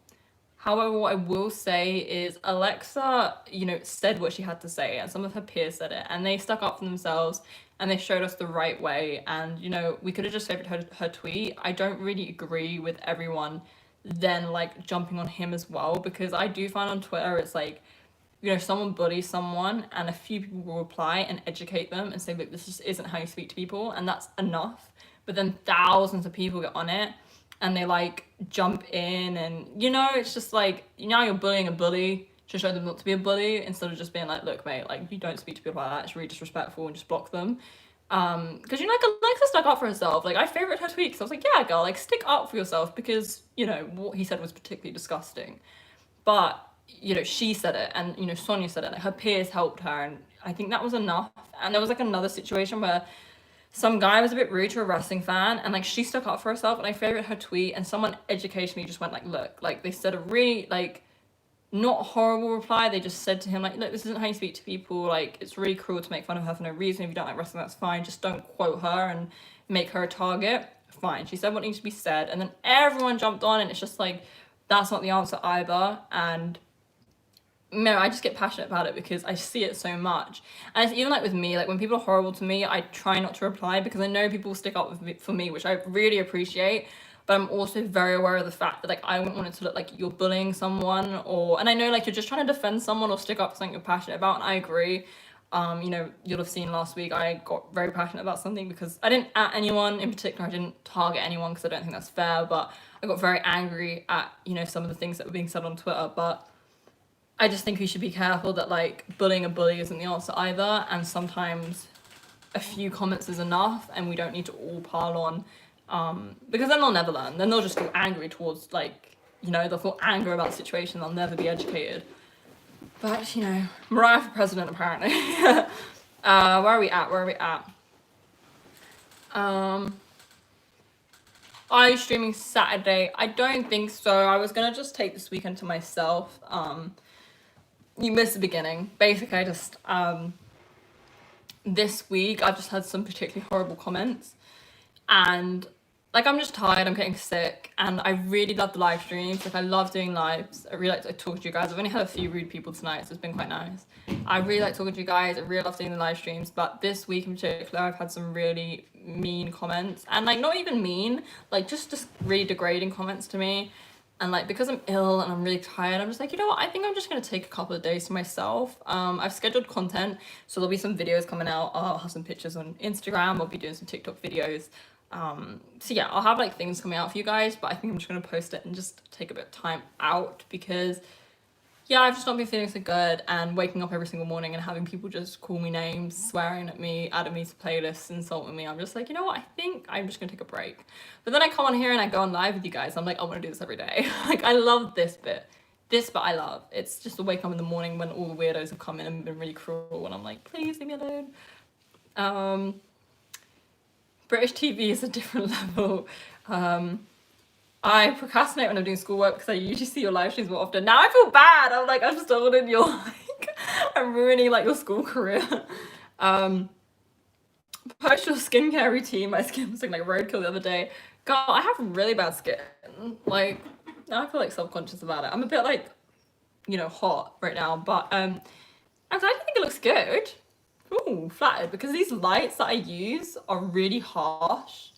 However, what I will say is Alexa, said what she had to say, and some of her peers said it, and they stuck up for themselves and they showed us the right way. And we could have just favorited her tweet. I don't really agree with everyone then like jumping on him as well, because I do find on Twitter it's like, someone bullies someone and a few people will reply and educate them and say, look, this just isn't how you speak to people, and that's enough. But then thousands of people get on it and they like jump in and it's just like, you're bullying a bully to show them not to be a bully, instead of just being like, look mate, like you don't speak to people like that, it's really disrespectful, and just block them. Because like Alexa stuck up for herself. Like I favorite her tweets. I was like, yeah girl, like stick up for yourself, because what he said was particularly disgusting. But she said it, and Sonia said it, like her peers helped her, and I think that was enough. And there was like another situation where some guy was a bit rude to a wrestling fan, and like she stuck up for herself, and I favorite her tweet, and someone educationally just went like, look, like they said a really like not horrible reply. They just said to him like, look, this isn't how you speak to people, like it's really cruel to make fun of her for no reason. If you don't like wrestling, that's fine, just don't quote her and make her a target. Fine, she said what needs to be said, and then everyone jumped on, and it's just like, that's not the answer either. And no, I just get passionate about it because I see it so much. And it's even like with me, like when people are horrible to me, I try not to reply because I know people will stick up with me, for me, which I really appreciate. But I'm also very aware of the fact that like I wouldn't want it to look like you're bullying someone, and I know like you're just trying to defend someone or stick up for something you're passionate about, and I agree. You'll have seen last week I got very passionate about something because I didn't at anyone in particular, I didn't target anyone because I don't think that's fair, but I got very angry at some of the things that were being said on Twitter. But I just think we should be careful that like bullying a bully isn't the answer either, and sometimes a few comments is enough, and we don't need to all pile on, because then they'll never learn. Then they'll just feel angry towards like, they'll feel anger about the situation, they'll never be educated. But Mariah for president apparently. Where are we at? Are you streaming Saturday? I don't think so. I was gonna just take this weekend to myself. You missed the beginning. Basically, I just, this week, I've just had some particularly horrible comments. And, like, I'm just tired, I'm getting sick. And I really love the live streams. Like, I love doing lives. I really like to talk to you guys. I've only had a few rude people tonight, so it's been quite nice. I really like talking to you guys. I really love doing the live streams. But this week in particular, I've had some really mean comments. And, like, not even mean. Like, just really degrading comments to me. And like, because I'm ill and I'm really tired, I'm just like, you know what, I think I'm just going to take a couple of days to myself. I've scheduled content, so there'll be some videos coming out. I'll have some pictures on Instagram. I'll be doing some TikTok videos. So yeah, I'll have like things coming out for you guys, but I think I'm just going to post it and just take a bit of time out because yeah, I've just not been feeling so good, and waking up every single morning and having people just call me names, swearing at me, adding me to playlists, insulting me. I'm just like, you know what, I think I'm just gonna take a break. But then I come on here and I go on live with you guys. I'm like, I want to do this every day. Like, I love this bit. This bit I love. It's just to wake up in the morning when all the weirdos have come in and been really cruel, and I'm like, please leave me alone. British TV is a different level. I procrastinate when I'm doing schoolwork because I usually see your live streams more often. Now I feel bad. I'm like, I've stolen your, like, I'm ruining like your school career. Post your skincare routine. My skin was looking like roadkill the other day. God, I have really bad skin. Like, now I feel like self-conscious about it. I'm a bit like, you know, hot right now, but I'm glad you think it looks good. Ooh, flattered, because these lights that I use are really harsh.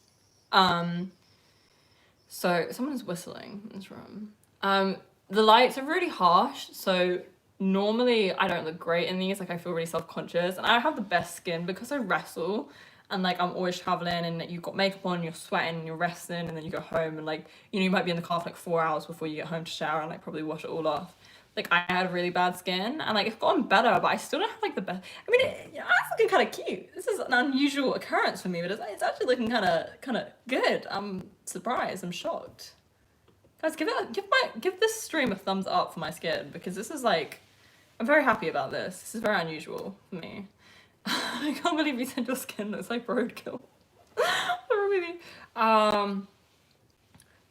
So someone's whistling in this room. The lights are really harsh, so normally I don't look great in these. Like, I feel really self-conscious, and I have the best skin because I wrestle, and like I'm always traveling, and you've got makeup on, you're sweating, you're resting, and then you go home, and like, you know, you might be in the car for like 4 hours before you get home to shower and like probably wash it all off. Like, I had really bad skin, and like it's gotten better, but I still don't have like the best. I mean, it's looking kind of cute. This is an unusual occurrence for me, but it's actually looking kind of good. I'm surprised. I'm shocked. Guys, give this stream a thumbs up for my skin, because this is like, I'm very happy about this. This is very unusual for me. I can't believe you said your skin looks like roadkill. Really.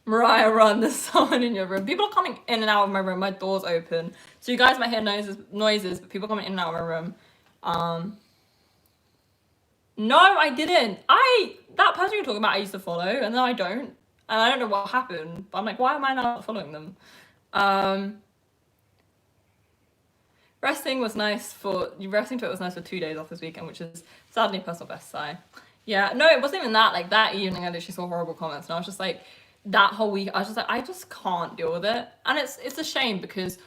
Mariah, run, there's someone in your room. People are coming in and out of my room. My door's open. So you guys might hear noises, but people coming in and out of my room. No, I didn't. That person you're talking about, I used to follow, and then I don't. And I don't know what happened. But I'm like, why am I not following them? Resting to it was nice for 2 days off this weekend, which is sadly personal best sigh. Yeah, no, it wasn't even that. Like, that evening I literally saw horrible comments, and I was just like, that whole week I was just like, I just can't deal with it. And it's a shame, because,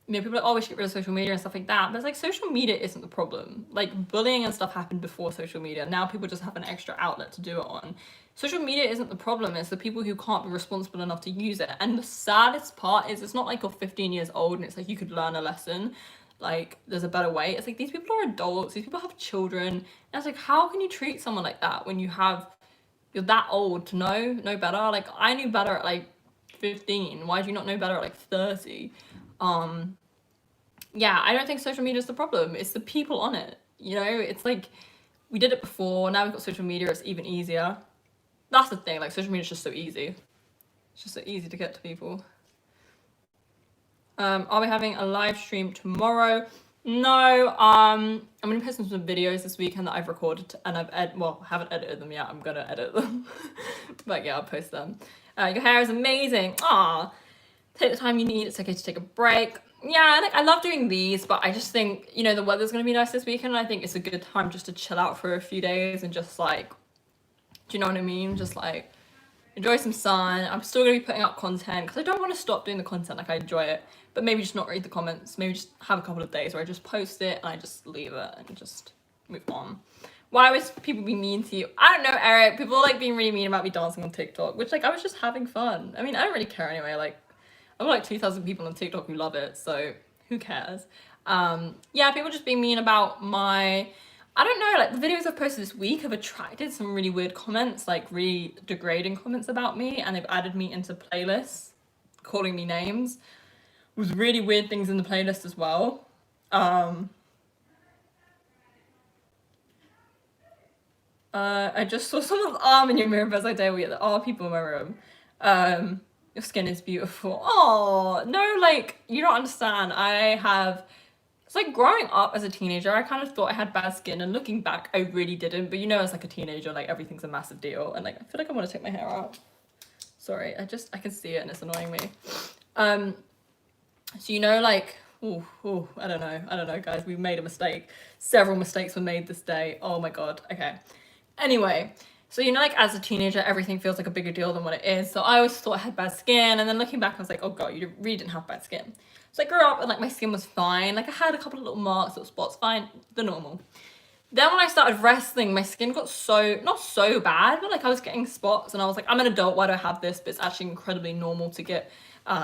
you know, people are like, oh, we should get rid of social media and stuff like that, but it's like, social media isn't the problem. Like, bullying and stuff happened before social media. Now people just have an extra outlet to do it on. Social media isn't the problem, it's the people who can't be responsible enough to use it. And the saddest part is, it's not like you're 15 years old and it's like you could learn a lesson, like there's a better way. It's like, these people are adults, these people have children, and it's like, how can you treat someone like that when you're that old to know better? Like, I knew better at like 15. Why do you not know better at like 30? Yeah, I don't think social media is the problem. It's the people on it. You know, it's like, we did it before, now we've got social media, it's even easier. That's the thing, like, social media is just so easy. It's just so easy to get to people. Are we having a live stream tomorrow? No, I'm gonna post some videos this weekend that I've recorded, and haven't edited them yet. I'm gonna edit them. But yeah, I'll post them. Your hair is amazing. Aw, take the time you need. It's okay to take a break. Yeah, like, I love doing these, but I just think, you know, the weather's gonna be nice this weekend, and I think it's a good time just to chill out for a few days and just like, do you know what I mean? Just like, enjoy some sun. I'm still gonna be putting out content because I don't want to stop doing the content. Like, I enjoy it, but maybe just not read the comments. Maybe just have a couple of days where I just post it and I just leave it and just move on. Why would people be mean to you? I don't know, Eric. People like being really mean about me dancing on TikTok, which, like, I was just having fun. I mean, I don't really care anyway. Like, I've got like 2,000 people on TikTok who love it, so who cares? Yeah, people just being mean about my, I don't know, like, the videos I've posted this week have attracted some really weird comments, like really degrading comments about me, and they've added me into playlists, calling me names. With really weird things in the playlist as well. I just saw someone's arm in your mirror as I dare we. There are people in my room. Your skin is beautiful. Oh, no, like, you don't understand. It's like, growing up as a teenager, I kind of thought I had bad skin, and looking back, I really didn't. But you know, as like a teenager, like, everything's a massive deal, and like, I feel like I want to take my hair out. Sorry, I can see it and it's annoying me. So, you know, like, I don't know, guys, we've made a mistake. Several mistakes were made this day. Oh my God, okay. Anyway, so, you know, like, as a teenager, everything feels like a bigger deal than what it is. So I always thought I had bad skin, and then looking back, I was like, oh God, you really didn't have bad skin. So I grew up and like, my skin was fine. Like, I had a couple of little marks, little spots, fine, the normal. Then when I started wrestling, my skin got not so bad, but like, I was getting spots, and I was like, I'm an adult, why do I have this? But it's actually incredibly normal to get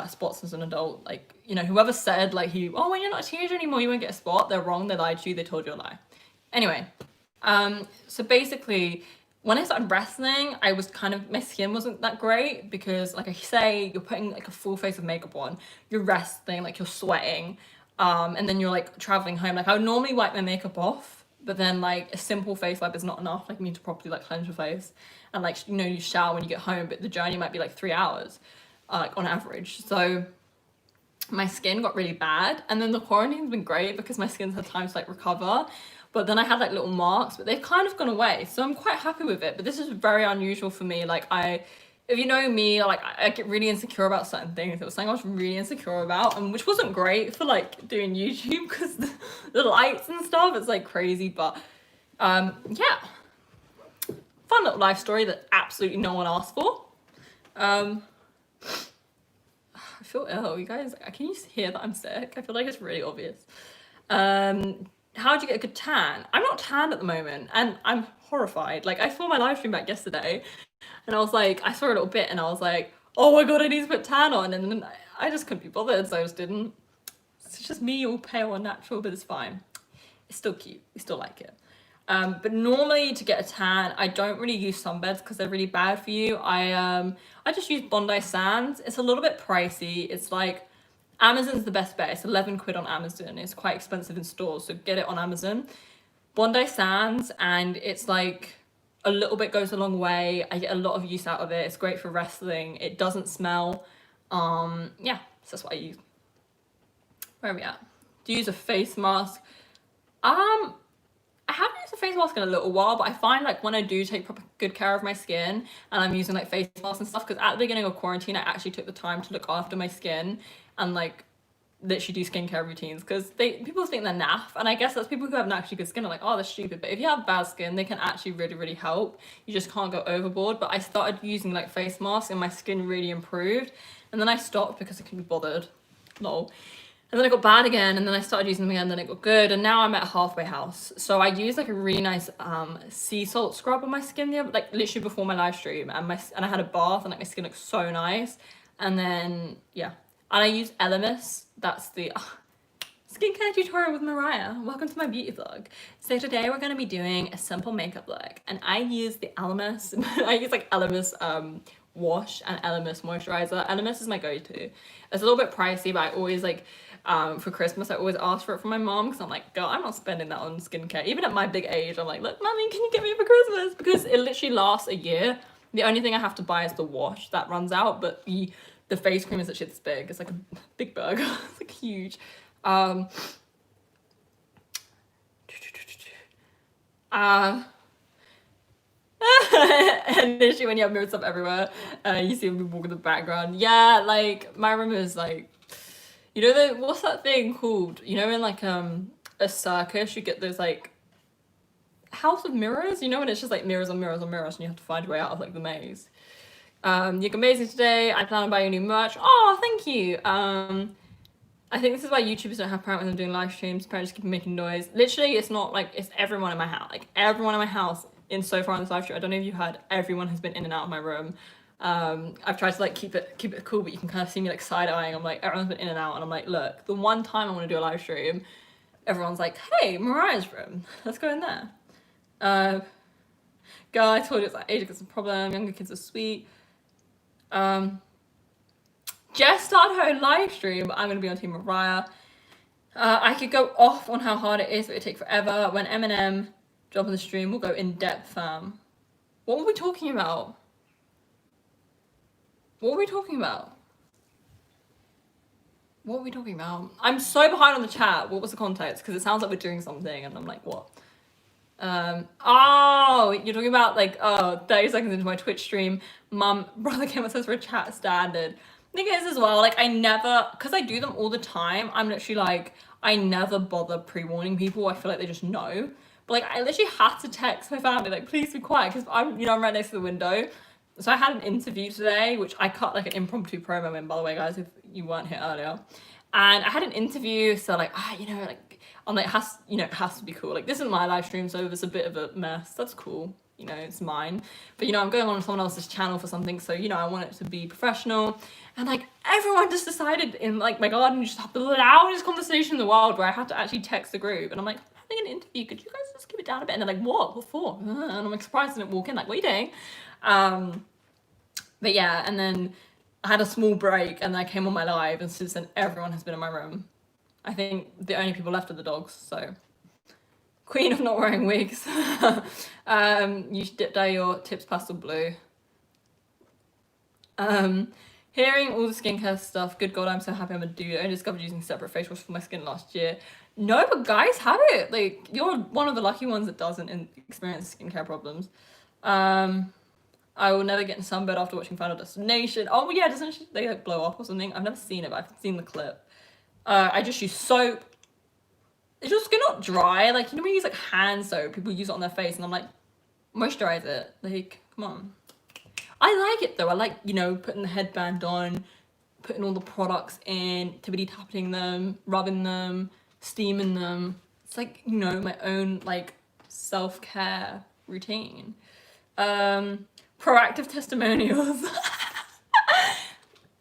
spots as an adult. Like, you know, whoever said like, when you're not a teenager anymore, you won't get a spot, they're wrong, they lied to you, they told you a lie. Anyway, so basically, when I started wrestling, I was kind of, my skin wasn't that great because, like I say, you're putting like a full face of makeup on, you're wrestling, like you're sweating, and then you're like traveling home. Like I would normally wipe my makeup off, but then like a simple face wipe is not enough. Like you need to properly like cleanse your face, and like, you know, you shower when you get home, but the journey might be like 3 hours, like on average. So my skin got really bad, and then the quarantine's been great because my skin's had time to like recover. But then I had like little marks, but they've kind of gone away, so I'm quite happy with it. But this is very unusual for me. Like if you know me, like I get really insecure about certain things. It was something I was really insecure about, and which wasn't great for like doing YouTube because the lights and stuff, it's like crazy. But yeah, fun little life story that absolutely no one asked for. I feel ill, you guys. Can you hear that I'm sick? I feel like it's really obvious. How do you get a good tan? I'm not tanned at the moment, and I'm horrified. Like I saw my live stream back yesterday, and I was like, I saw a little bit, and I was like, oh my god, I need to put tan on, and then I just couldn't be bothered, so I just didn't. It's just me, all pale and natural, but it's fine. It's still cute. We still like it. But normally to get a tan, I don't really use sunbeds because they're really bad for you. I just use Bondi Sands. It's a little bit pricey. It's like, Amazon's the best bet. It's 11 quid on Amazon. It's quite expensive in stores, so get it on Amazon. Bondi Sands, and it's like a little bit goes a long way. I get a lot of use out of it. It's great for wrestling. It doesn't smell. Yeah, so that's what I use. Where are we at? Do you use a face mask? I haven't used a face mask in a little while, but I find like when I do take proper good care of my skin and I'm using like face masks and stuff, because at the beginning of quarantine I actually took the time to look after my skin and like literally do skincare routines, because people think they're naff, and I guess that's people who have naturally good skin are like, oh, they're stupid. But if you have bad skin, they can actually really help. You just can't go overboard. But I started using like face masks and my skin really improved, and then I stopped because I couldn't be bothered. Lol. And then it got bad again, and then I started using them again, and then it got good, and now I'm at a halfway house. So I use like a really nice sea salt scrub on my skin the other, like literally before my live stream, and I had a bath, and like my skin looks so nice. And then yeah, and I use Elemis. That's the skincare tutorial with Mariah. Welcome to my beauty vlog. So today we're gonna be doing a simple makeup look, and I use the Elemis. I use like Elemis wash and Elemis moisturizer. Elemis is my go-to. It's a little bit pricey, but I always like, for Christmas, I always ask for it from my mom, because I'm like, girl, I'm not spending that on skincare. Even at my big age, I'm like, look, mommy, can you get me it for Christmas? Because it literally lasts a year. The only thing I have to buy is the wash that runs out, but the face cream is actually this big. It's like a big burger. It's like huge. And literally when you have mirror stuff everywhere, you see me walk in the background. Yeah, like my room is like, you know, what's that thing called? You know, in like a circus, you get those like house of mirrors, you know, and it's just like mirrors on mirrors on mirrors, and you have to find your way out of like the maze. You look amazing today. I plan on buying you new merch. Oh, thank you. I think this is why YouTubers don't have parent when they're doing live streams. Parents just keep making noise. Literally, it's not like, it's everyone in my house. Like everyone in my house in so far on this live stream. I don't know if you heard, everyone has been in and out of my room. I've tried to like keep it cool, but you can kind of see me like side eyeing. I'm like, everyone's been in and out, and I'm like, look, the one time I want to do a live stream, everyone's like, hey, Mariah's room, let's go in there. Girl, I told you it's like age gets a problem. Younger kids are sweet. Jess started her own live stream, but I'm gonna be on Team Mariah. I could go off on how hard it is, but it take forever. When Eminem jump on the stream, we'll go in depth, fam. What were we talking about? What were we talking about? What were we talking about? I'm so behind on the chat. What was the context? Because it sounds like we're doing something, and I'm like, what? Oh, you're talking about like, 30 seconds into my Twitch stream, brother came and says for a chat standard. Thing is as well, like I never, because I do them all the time, I'm literally like, I never bother pre-warning people. I feel like they just know. But like I literally had to text my family like, please be quiet, because I'm right next to the window. So I had an interview today, which I cut like an impromptu promo in, by the way, guys, if you weren't here earlier. And I had an interview, so like, like, I'm like, it has to be cool. Like, this isn't my live stream, so if it's a bit of a mess, that's cool. You know, it's mine. But, I'm going on someone else's channel for something, so, I want it to be professional. And, like, everyone just decided in, like, my garden, just have the loudest conversation in the world where I had to actually text the group. And I'm like, doing an interview. Could you guys just keep it down a bit? And they're like, what for? And I'm like surprised I didn't walk in, like, what are you doing? But yeah, and then I had a small break and I came on my live, and since then everyone has been in my room. I think the only people left are the dogs, so. Queen of not wearing wigs. You should dye your tips pastel blue. Hearing all the skincare stuff, good God, I'm so happy I'm a dude. I discovered using separate face wash for my skin last year. No, but guys have it. Like, you're one of the lucky ones that doesn't experience skincare problems. I will never get in sunbed after watching Final Destination. Oh yeah, doesn't they like blow up or something? I've never seen it, but I've seen the clip. I just use soap. Is your skin not dry? Like, you know when you use like hand soap, people use it on their face, and I'm like, moisturize it. Like, come on. I like it though. I like, you know, putting the headband on, putting all the products in, tippity tapping them, rubbing them, steaming them. It's like, you know, my own like self-care routine. Proactive testimonials.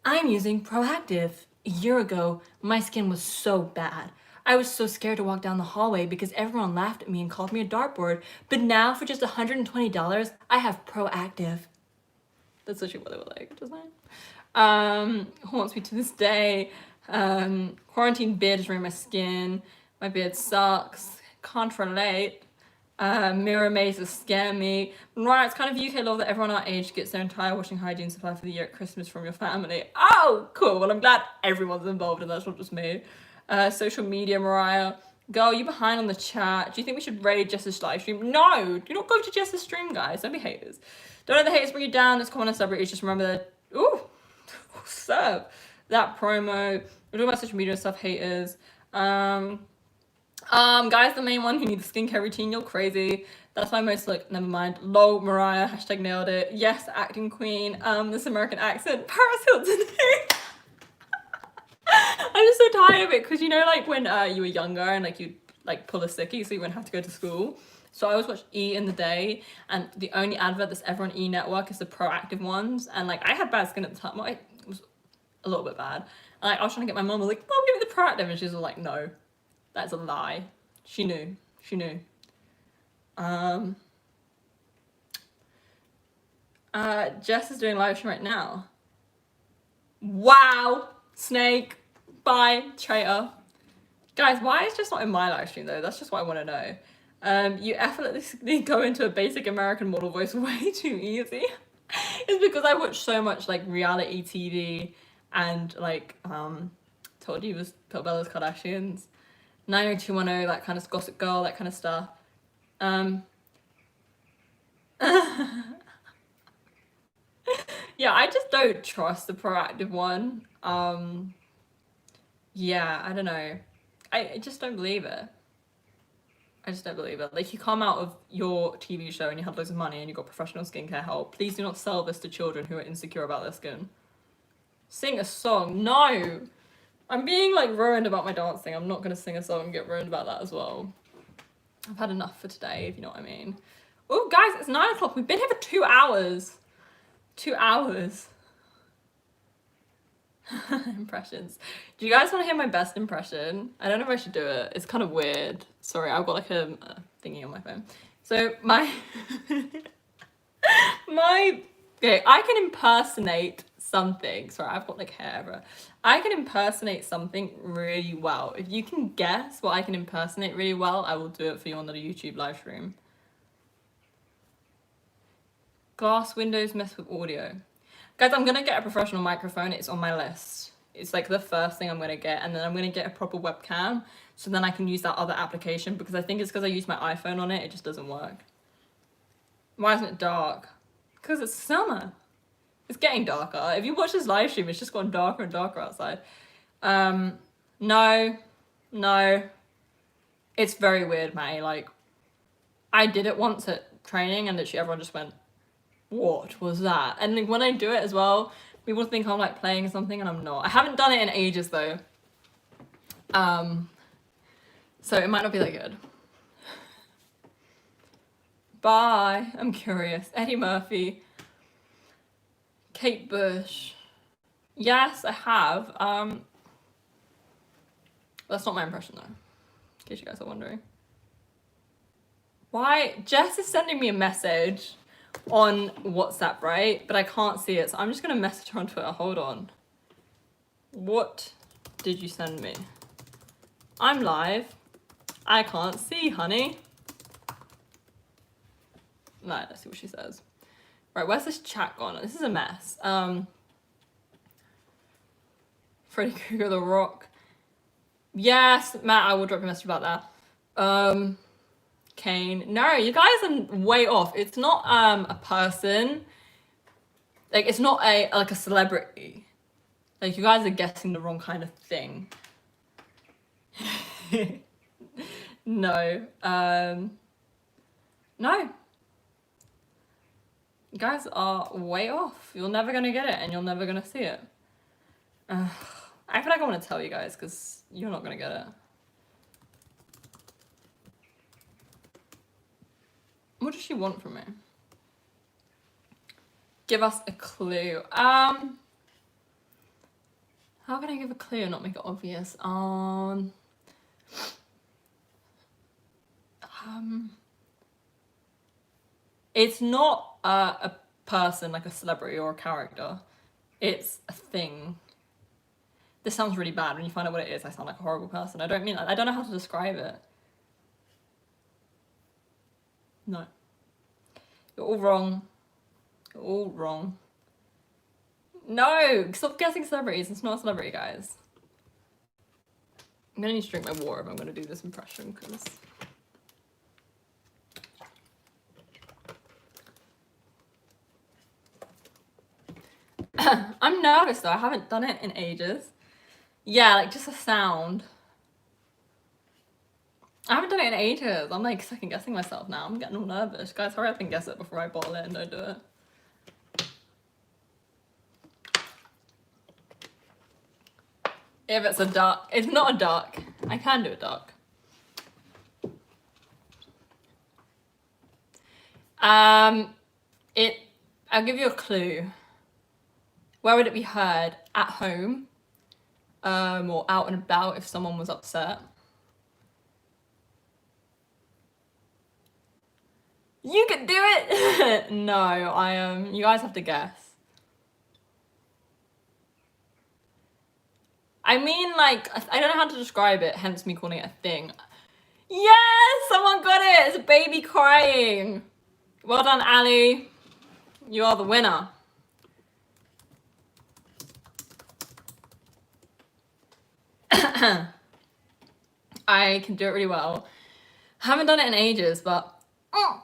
I'm using Proactive. A year ago, my skin was so bad. I was so scared to walk down the hallway because everyone laughed at me and called me a dartboard. But now for just $120, I have Proactive. That's literally what they were like, just like. Haunts me to this day. Quarantine beard is ruining my skin. My beard sucks. Can't relate. Mirror mazes scare me. Right, it's kind of UK law that everyone our age gets their entire washing hygiene supply for the year at Christmas from your family. Oh, cool. Well, I'm glad everyone's involved and that's not just me. Social media, Mariah. Girl, you behind on the chat. Do you think we should raid Jess's live stream? No, do not go to Jess's stream, guys. Don't be haters. Don't let the haters bring you down. Let's comment on celebrities. Just remember that. Ooh, serve that promo. We're talking about social media stuff, haters. Guys, the main one who needs a skincare routine, you're crazy. That's my most, like, never mind. Lol, Mariah, hashtag nailed it. Yes, acting queen. This American accent. Paris Hilton. I'm just so tired of it, because you know, like, when you were younger and, like, you'd, like, pull a sickie so you wouldn't have to go to school. So I always watch E in the day, and the only advert that's ever on E Network is the Proactive ones. And, like, I had bad skin at the time. Well, it was a little bit bad. And, like, I was trying to get my mum, like, Mom, give me the Proactive. And she was like, no. That's a lie. She knew. She knew. Jess is doing live stream right now. Wow. Snake. Bye. Traitor. Guys, why is Jess not in my live stream though? That's just what I want to know. You effortlessly go into a basic American model voice way too easy. It's because I watch so much like reality TV and like told you was Bella's Kardashians. 90210, that kind of Gossip Girl, that kind of stuff. Yeah, I just don't trust the Proactive one. Yeah, I don't know. I just don't believe it. I just don't believe it. Like, you come out of your TV show and you have loads of money and you've got professional skincare help. Please do not sell this to children who are insecure about their skin. Sing a song. No! I'm being like ruined about my dancing. I'm not gonna sing a song and get ruined about that as well. I've had enough for today, if you know what I mean. Oh, guys, it's 9 o'clock. We've been here for 2 hours. 2 hours. Impressions. Do you guys want to hear my best impression? I don't know if I should do it. It's kind of weird. Sorry, I've got like a thingy on my phone. So my okay, I can impersonate something. Sorry, I've got like hair everywhere. I can impersonate something really well. If you can guess what I can impersonate really well, I will do it for you on the YouTube live stream. Glass windows mess with audio. Guys, I'm gonna get a professional microphone. It's on my list. It's like the first thing I'm gonna get, and then I'm gonna get a proper webcam so then I can use that other application, because I think it's because I use my iPhone on it, it just doesn't work. Why isn't it dark? Because it's summer. It's getting darker. If you watch this live stream, it's just gotten darker and darker outside. No. It's very weird, Matty. Like, I did it once at training and literally everyone just went, what was that? And like, when I do it as well, people think I'm like playing something and I'm not. I haven't done it in ages though. So it might not be that good. Bye. I'm curious. Eddie Murphy. Kate Bush. Yes, I have. That's not my impression though, in case you guys are wondering. Why? Jess is sending me a message on WhatsApp, right? But I can't see it, so I'm just gonna message her on Twitter. Hold on. What did you send me? I'm live. I can't see, honey. Right, let's see what she says. Right, where's this chat gone? This is a mess. Freddy Krueger, The Rock. Yes, Matt, I will drop you a message about that. Kane. No, you guys are way off. It's not a person. Like, it's not like a celebrity. Like, you guys are guessing the wrong kind of thing. No. No. You guys are way off. You're never gonna get it, and you're never gonna see it. I feel like I want to tell you guys, because you're not gonna get it. What does she want from me? Give us a clue. How can I give a clue and not make it obvious? It's not a person, like a celebrity or a character. It's a thing. This sounds really bad. When you find out what it is, I sound like a horrible person. I don't mean that. I don't know how to describe it. No. You're all wrong. You're all wrong. No! Stop guessing celebrities. It's not a celebrity, guys. I'm gonna need to drink my water if I'm gonna do this impression, because... I'm nervous though. I haven't done it in ages. Yeah, like just a sound. I haven't done it in ages. I'm like second guessing myself now. I'm getting all nervous. Guys, hurry up and guess it before I bottle it and don't do it. If it's a duck. It's not a duck. I can do a duck. I'll give you a clue. Where would it be heard? At home. Or out and about if someone was upset. You could do it! No, you guys have to guess. I mean, like, I don't know how to describe it, hence me calling it a thing. Yes! Someone got it! It's a baby crying. Well done, Ali. You are the winner. I can do it really well. Haven't done it in ages, but... Oh,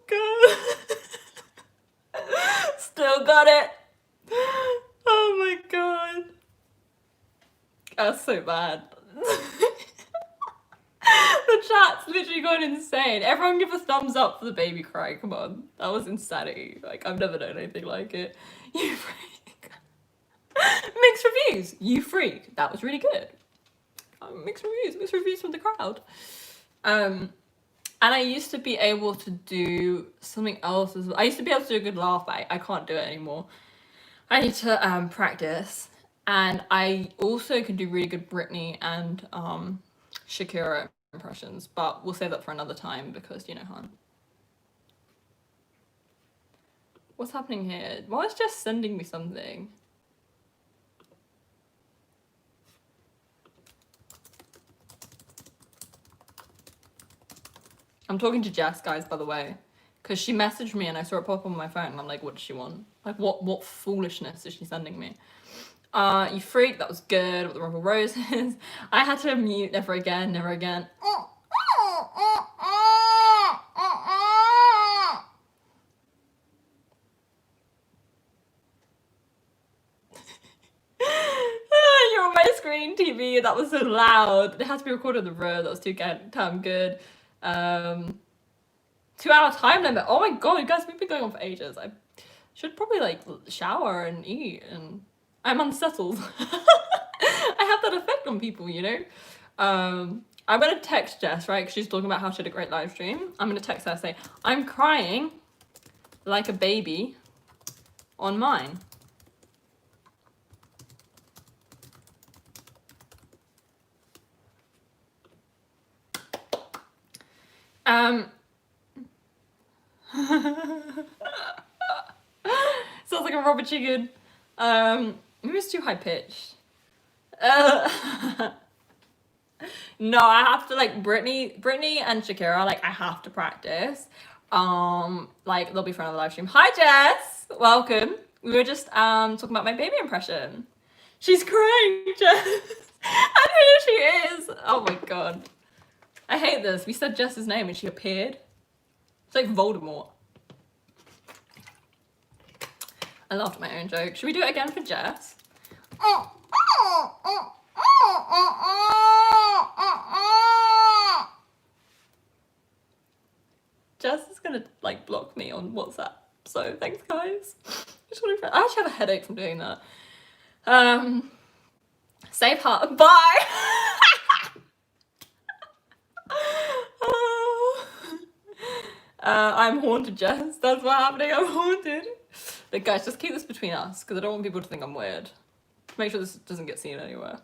God. Still got it. Oh my God. That's so bad. The chat's literally gone insane. Everyone give a thumbs up for the baby cry. Come on. That was insanity. Like, I've never known anything like it. You freak. Mixed reviews. You freak. That was really good. Mixed reviews from the crowd. And I used to be able to do something else as well. I used to be able to do a good laugh, but I can't do it anymore. I need to practice. And I also can do really good Britney and Shakira impressions, but we'll save that for another time because, you know, hon. What's happening here? Why is Jess sending me something? I'm talking to Jess, guys, by the way, because she messaged me and I saw it pop on my phone and I'm like, what does she want? Like, what foolishness is she sending me? You freak, that was good with the rubber roses. I had to mute never again, never again. You're on my screen, TV, that was so loud. It had to be recorded on the road, that was too damn good. 2-hour time limit. Oh my God, you guys, we've been going on for ages. I should probably like shower and eat, and I'm unsettled. I have that effect on people, you know? I'm gonna text Jess, right? Because she's talking about how she had a great live stream. I'm gonna text her and say, I'm crying like a baby on mine. Sounds like a rubber chicken. Maybe it's too high pitched. No, I have to, like, Brittany and Shakira, like, I have to practice. Like, they'll be for another live stream. Hi Jess, welcome. We were just talking about my baby impression. She's crying, Jess. And here she is. Oh my god. I hate this. We said Jess's name and she appeared. It's like Voldemort. I laughed at my own joke. Should we do it again for Jess? Jess is gonna, like, block me on WhatsApp. So thanks, guys. I actually have a headache from doing that. Save heart. Bye. I'm haunted, Jess. That's what's happening. I'm haunted. But guys, just keep this between us because I don't want people to think I'm weird. Make sure this doesn't get seen anywhere.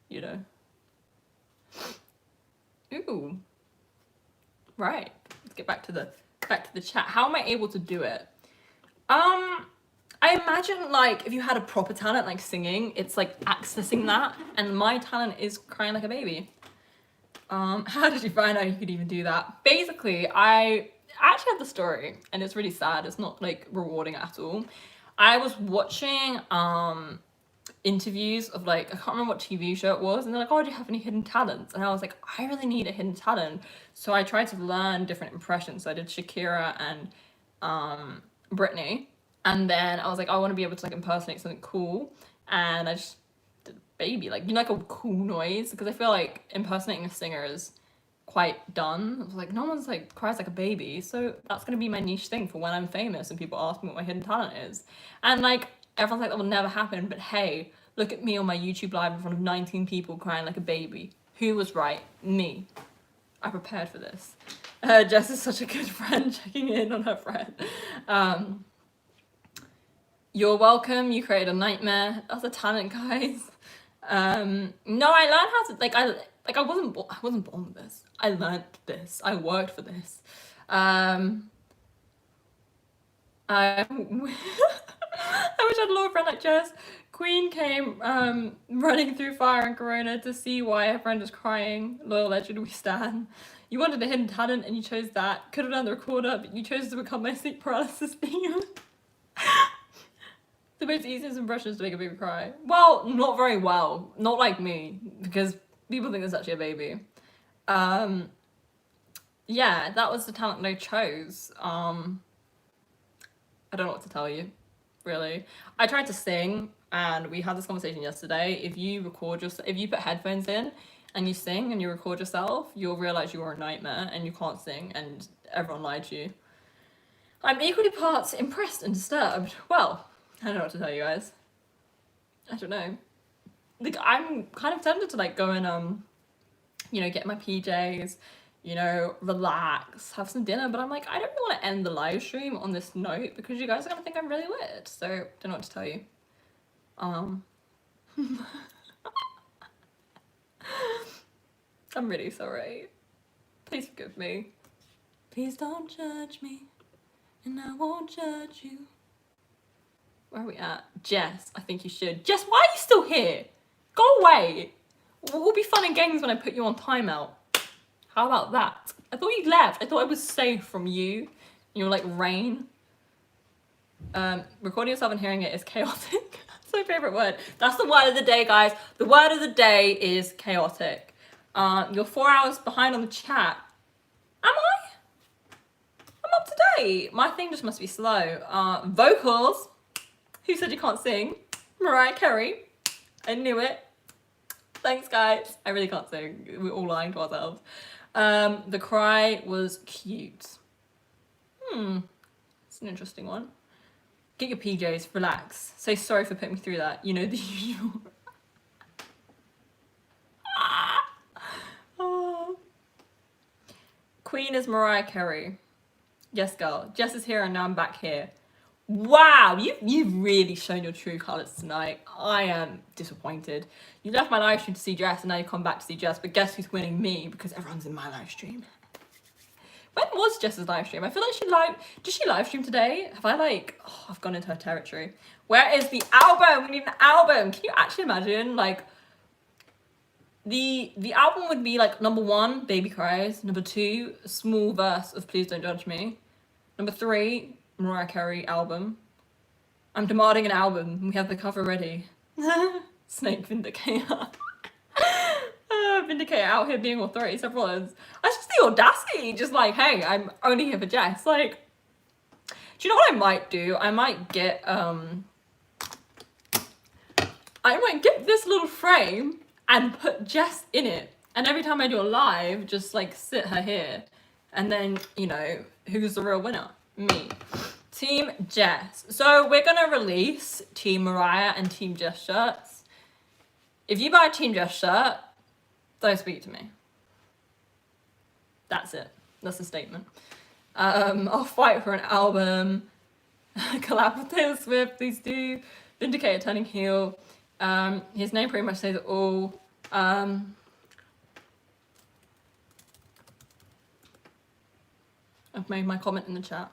You know. Ooh. Right. Let's get back to the chat. How am I able to do it? I imagine, like, if you had a proper talent like singing, it's like accessing that, and my talent is crying like a baby. How did you find out you could even do that? Basically, I actually had the story, and it's really sad. It's not, like, rewarding at all. I was watching interviews of, like, I can't remember what TV show it was, and they're like, oh, do you have any hidden talents? And I was like, I really need a hidden talent. So I tried to learn different impressions. So I did Shakira and Britney. And then I was like, I want to be able to, like, impersonate something cool. And I just did a baby, like, you know, like a cool noise. Because I feel like impersonating a singer is quite done. I was like, no one's, like, cries like a baby. So that's going to be my niche thing for when I'm famous and people ask me what my hidden talent is. And, like, everyone's like, that will never happen. But hey, look at me on my YouTube live in front of 19 people crying like a baby. Who was right? Me. I prepared for this. Jess is such a good friend, checking in on her friend. You're welcome. You created a nightmare. That's a talent, guys. No, I learned how to, I wasn't born with this. I learned this. I worked for this. I wish I had a little friend like Jess. Queen came running through fire and corona to see why her friend was crying. Loyal legend, we stand. You wanted a hidden talent and you chose that. Could have done the recorder, but you chose to become my sleep paralysis theme. The most easiest impression is to make a baby cry. Well, not very well. Not like me, because people think it's actually a baby. Yeah, that was the talent that I chose. I don't know what to tell you, really. I tried to sing, and we had this conversation yesterday. If you put headphones in and you sing and you record yourself, you'll realize you are a nightmare and you can't sing, and everyone lied to you. I'm equally parts impressed and disturbed. Well, I don't know what to tell you guys. I don't know. Like, I'm kind of tempted to, like, go and you know, get my PJs, you know, relax, have some dinner, but I'm like, I don't really want to end the live stream on this note because you guys are gonna think I'm really weird. So don't know what to tell you. I'm really sorry. Please forgive me. Please don't judge me, and I won't judge you. Where are we at? Jess, I think you should. Jess, why are you still here? Go away. We'll be fun and games when I put you on timeout. How about that? I thought you left. I thought I was safe from you. You were like rain. Recording yourself and hearing it is chaotic. That's my favorite word. That's the word of the day, guys. The word of the day is chaotic. You're 4 hours behind on the chat. Am I? I'm up to date. My thing just must be slow. Vocals. Who said you can't sing? Mariah Carey. I knew it. Thanks, guys. I really can't sing. We're all lying to ourselves. The cry was cute. It's an interesting one. Get your PJs, relax. Say sorry for putting me through that. You know the usual. Oh. Queen is Mariah Carey. Yes, girl. Jess is here and now I'm back here. Wow, you've really shown your true colours tonight. I am disappointed. You left my live stream to see Jess and now you come back to see Jess, but guess who's winning me? Because everyone's in my live stream. When was Jess's live stream? I feel like did she live stream today? Have I I've gone into her territory. Where is the album? We need an album. Can you actually imagine? Like, the album would be like number 1, Baby Cries. Number 2, a small verse of Please Don't Judge Me. Number 3, Mariah Carey album. I'm demanding an album. We have the cover ready. Snake Vindicator. Vindicator out here being authority several words. That's just the audacity. Just like, hey, I'm only here for Jess. Like, do you know what I might do? I might get this little frame and put Jess in it. And every time I do a live, just like sit her here. And then, you know, who's the real winner? Me. Team Jess. So we're gonna release Team Mariah and Team Jess shirts. If you buy a Team Jess shirt, don't speak to me. That's it. That's the statement. I'll fight for an album. Collab with Taylor Swift, please do. Vindicator turning heel. His name pretty much says it all. I've made my comment in the chat.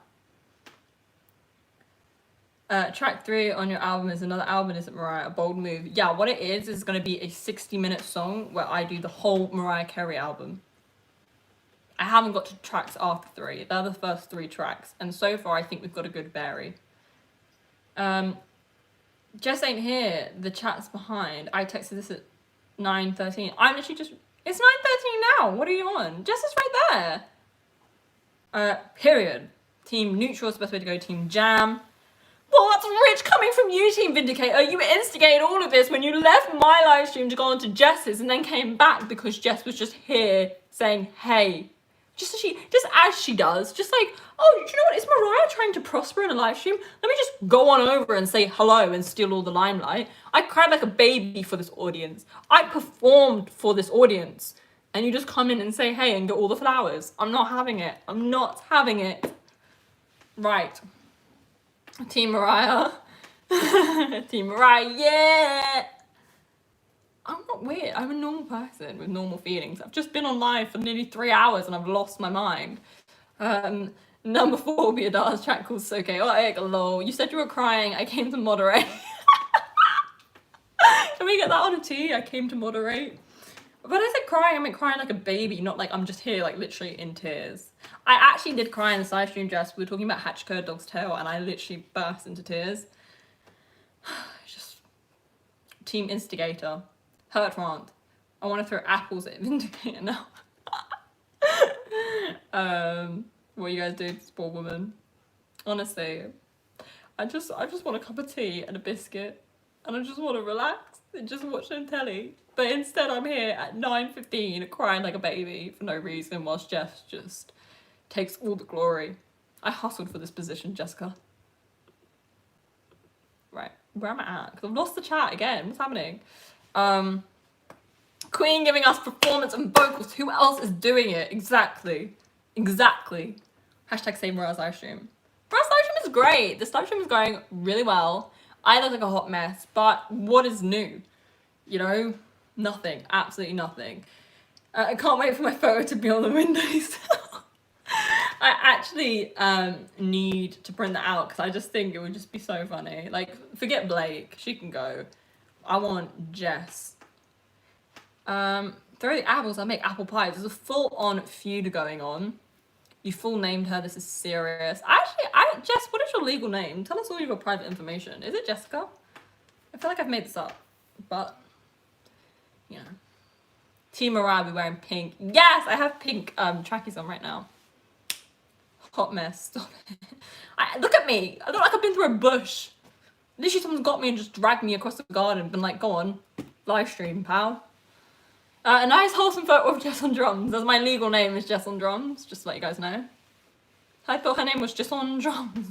Track 3 on your album is another album, isn't Mariah? A bold move. Yeah, what it is going to be a 60-minute song where I do the whole Mariah Carey album. I haven't got to tracks after 3. They're the first 3 tracks. And so far, I think we've got a good berry. Jess ain't here. The chat's behind. I texted this at 9:13. I'm literally just... It's 9:13 now. What are you on? Jess is right there. Period. Team neutral is the best way to go. Team jam. Well, that's rich coming from you, Team Vindicator. You instigated all of this when you left my live stream to go on to Jess's and then came back because Jess was just here saying, hey. Just as she does. Just like, oh, do you know what? Is Mariah trying to prosper in a live stream? Let me just go on over and say hello and steal all the limelight. I cried like a baby for this audience. I performed for this audience. And you just come in and say, hey, and get all the flowers. I'm not having it. I'm not having it. Right. Team Mariah. Team Mariah, yeah! I'm not weird. I'm a normal person with normal feelings. I've just been on live for nearly 3 hours and I've lost my mind. Number 4 will be a dance track called So Chaotic. Lol. You said you were crying. I came to moderate. Can we get that on a tee? I came to moderate. But I said crying, I meant crying like a baby, not like I'm just here, like literally in tears. I actually did cry in the side stream, Jess. We were talking about Hatchcoat Dog's Tail and I literally burst into tears. Just Team Instigator. Hurtrant. I want to throw apples at Vindicator now. What you guys do to poor woman? Honestly, I just want a cup of tea and a biscuit, and I just want to relax and just watch some telly. But instead, I'm here at 9:15 crying like a baby for no reason, whilst Jess just takes all the glory. I hustled for this position, Jessica. Right, where am I at? Because I've lost the chat again. What's happening? Queen giving us performance and vocals. Who else is doing it? Exactly. Hashtag save Mariah's live stream. Mariah's live stream is great. This live stream is going really well. I look like a hot mess, but what is new? You know, nothing. Absolutely nothing. I can't wait for my photo to be on the windows. I actually need to print that out because I just think it would just be so funny. Like, forget Blake. She can go. I want Jess. Throw the apples, I'll make apple pies. There's a full-on feud going on. You full named her, this is serious. Jess, what is your legal name? Tell us all your private information. Is it Jessica? I feel like I've made this up, but, you know. Team Mariah will be wearing pink. Yes, I have pink trackies on right now. Hot mess, stop it. Look at me, I look like I've been through a bush. Literally someone's got me and just dragged me across the garden and been like, go on, live stream, pal. A nice wholesome photo of Jess on drums, as my legal name is Jess on drums, just to let you guys know. I thought her name was Jess on drums.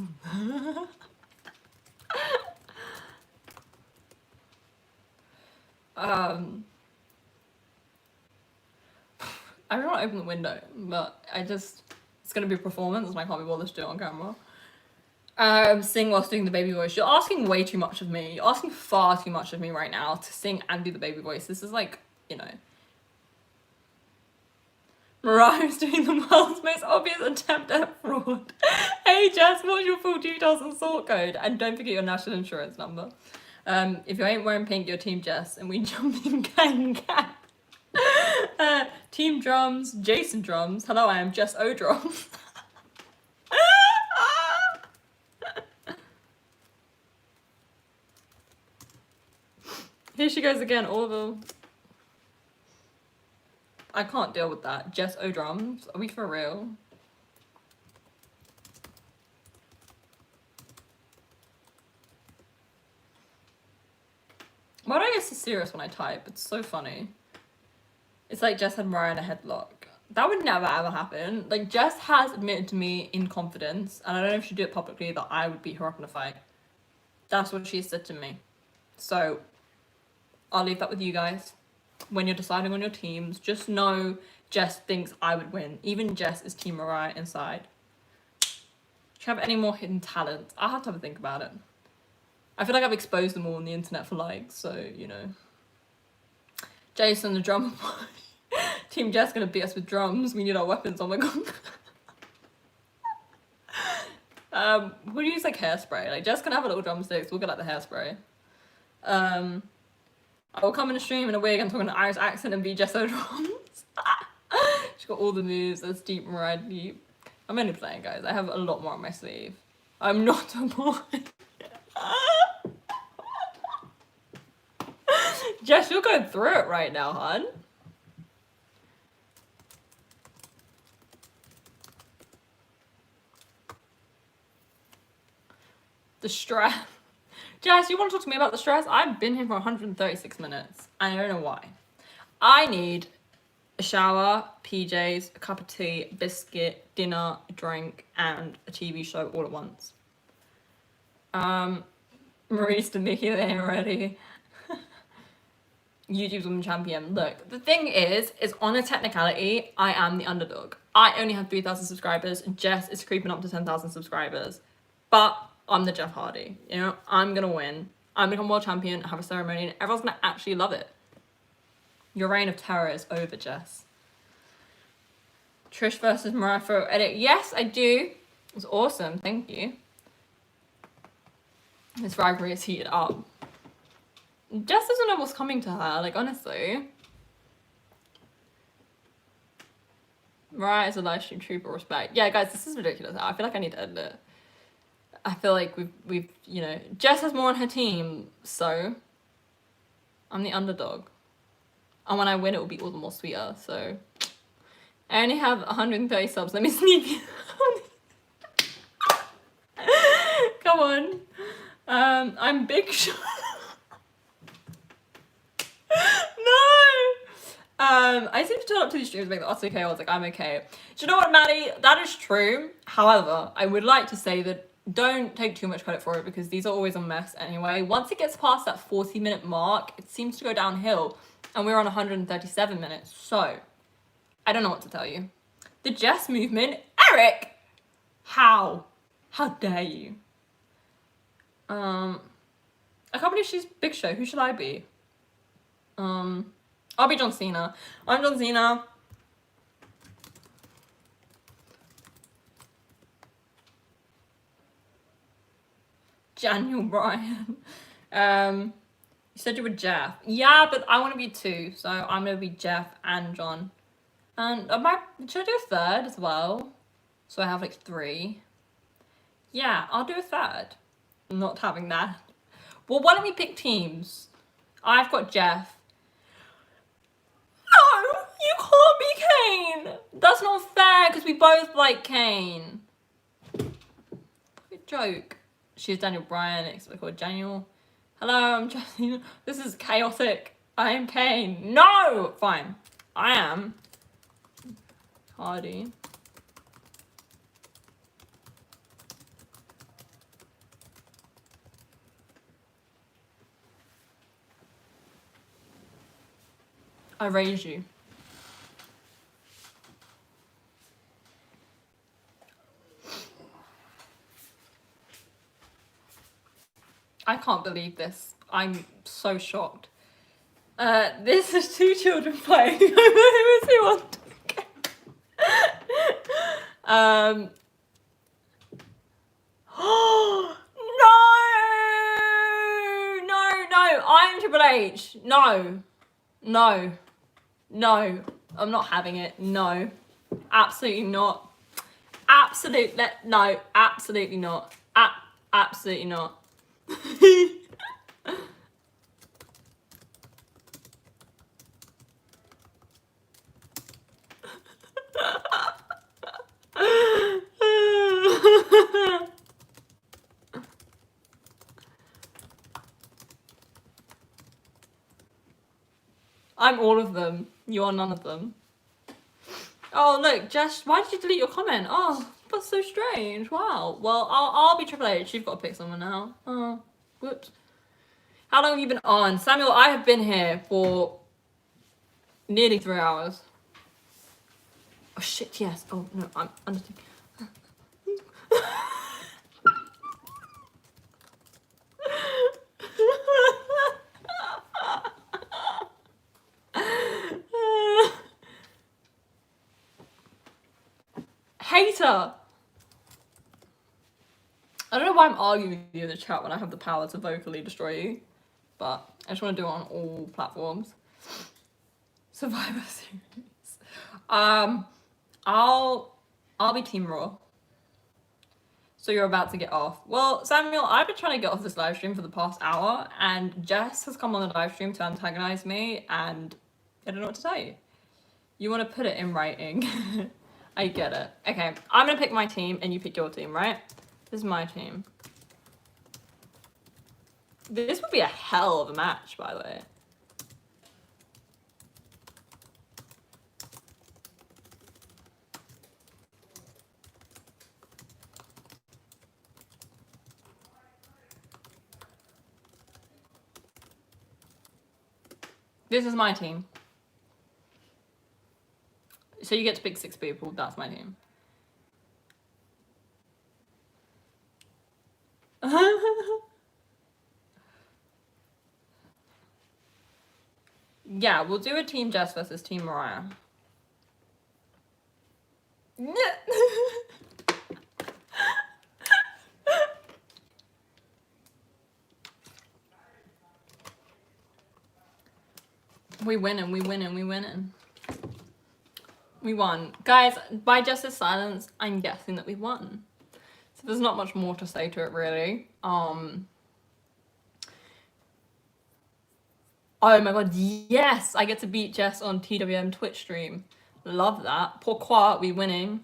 I don't want to open the window, but it's gonna be a performance and I can't be bothered to do it on camera. Sing whilst doing the baby voice. You're asking way too much of me. You're asking far too much of me right now to sing and do the baby voice. This is like, you know. Mariah's doing the world's most obvious attempt at fraud. Hey Jess, what's your full details and sort code? And don't forget your national insurance number. If you ain't wearing pink, you're Team Jess, and we jumping gang. Team Drums, Jason Drums. Hello, I am Jess O Drums. Here she goes again, Orville. I can't deal with that. Jess O Drums. Are we for real? Why do I get so serious when I type? It's so funny. It's like Jess had Mariah in a headlock. That would never ever happen. Like, Jess has admitted to me in confidence, and I don't know if she'd do it publicly, that I would beat her up in a fight. That's what she said to me. So, I'll leave that with you guys. When you're deciding on your teams, just know Jess thinks I would win. Even Jess is Team Mariah inside. Do you have any more hidden talents? I'll have to have a think about it. I feel like I've exposed them all on the internet for likes, so, you know. Jason, the drummer boy. Team Jess gonna beat us with drums. We need our weapons. Oh my god. We'll use like hairspray. Like, Jess can have a little drumsticks. We'll get like the hairspray. I will come in a stream in a wig and talk in an Irish accent and be Jess O Drums. She's got all the moves. That's deep, Mariah deep. I'm only playing, guys. I have a lot more on my sleeve. I'm not a boy. Jess, you're going through it right now, hon. The stress. Jess, you want to talk to me about the stress? I've been here for 136 minutes. I don't know why. I need a shower, PJs, a cup of tea, biscuit, dinner, a drink, and a TV show all at once. Maurice to Mickey, they ain't ready. YouTube's Women Champion. Look, the thing is on a technicality, I am the underdog. I only have 3,000 subscribers. Jess is creeping up to 10,000 subscribers. But I'm the Jeff Hardy. You know, I'm gonna win. I'm gonna become world champion, have a ceremony, and everyone's gonna actually love it. Your reign of terror is over, Jess. Trish versus Mariah for edit. Yes, I do. It was awesome. Thank you. This rivalry is heated up. Jess doesn't know what's coming to her, like, honestly. Mariah is a live stream trooper, respect. Yeah, guys, this is ridiculous. I feel like I need to edit it. I feel like we've you know, Jess has more on her team, so I'm the underdog. And when I win, it will be all the more sweeter, so. I only have 130 subs. Let me sneak in. Come on. I'm Big Shot. I seem to turn up to these streams and make the okay. I was like, I'm okay. Do you know what, Maddie? That is true. However, I would like to say that don't take too much credit for it because these are always a mess anyway. Once it gets past that 40-minute mark, it seems to go downhill. And we're on 137 minutes. So, I don't know what to tell you. The Jess movement. Eric! How? How dare you? I can't believe she's Big Show. Who should I be? I'll be John Cena. I'm John Cena. Daniel Bryan. You said you were Jeff. Yeah, but I want to be two, so I'm gonna be Jeff and John. And should I do a third as well? So I have like 3. Yeah, I'll do a third. I'm not having that. Well, why don't we pick teams? I've got Jeff. No, you can't be Kane. That's not fair because we both like Kane. Good joke. She's Daniel Bryan. It's called Daniel. Hello, I'm Justin. This is chaotic. I am Kane. No! Fine. I am Hardy. I raised you. I can't believe this. I'm so shocked. This is 2 children playing. Who is who on? No, I'm Triple H. No, I'm not having it. No, absolutely not. No, absolutely not. Absolutely not. I'm all of them. You are none of them. Oh look, Jess, why did you delete your comment? Oh, that's so strange. Wow. Well, I'll be Triple H. You've got to pick someone now. Oh, whoops. How long have you been on? Samuel, I have been here for nearly 3 hours. Oh shit, yes. Oh no, I'm understanding. Hater! I don't know why I'm arguing with you in the chat when I have the power to vocally destroy you, but I just want to do it on all platforms. Survivor Series. I'll be Team Raw. So you're about to get off. Well, Samuel, I've been trying to get off this live stream for the past hour, and Jess has come on the live stream to antagonize me, and I don't know what to tell you. You want to put it in writing. I get it. Okay, I'm gonna pick my team, and you pick your team, right? This is my team. This would be a hell of a match, by the way. This is my team. So you get to pick 6 people. That's my team. Yeah, we'll do a Team Jess versus Team Mariah. We winning. We won. Guys, by Jess's silence, I'm guessing that we won. So there's not much more to say to it, really. Oh my god, yes! I get to beat Jess on TWM Twitch stream. Love that. Pourquoi, we winning.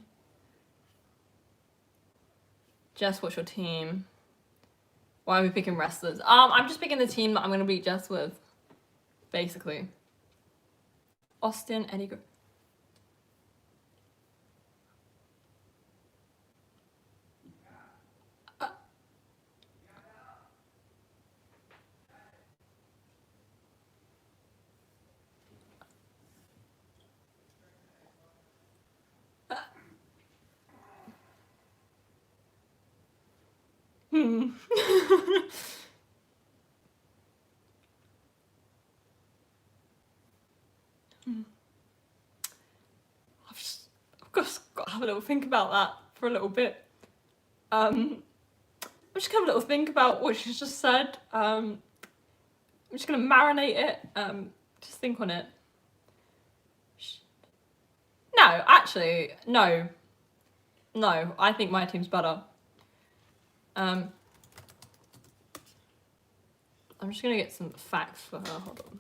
Jess, what's your team? Why are we picking wrestlers? I'm just picking the team that I'm gonna beat Jess with. Basically. Austin, Eddie Gr I've just got to have a little think about that for a little bit. I'm just gonna have a little think about what she's just said. I'm just gonna marinate it. Just think on it. No, actually, no. No, I think my team's better. I'm just gonna get some facts for her. Hold on.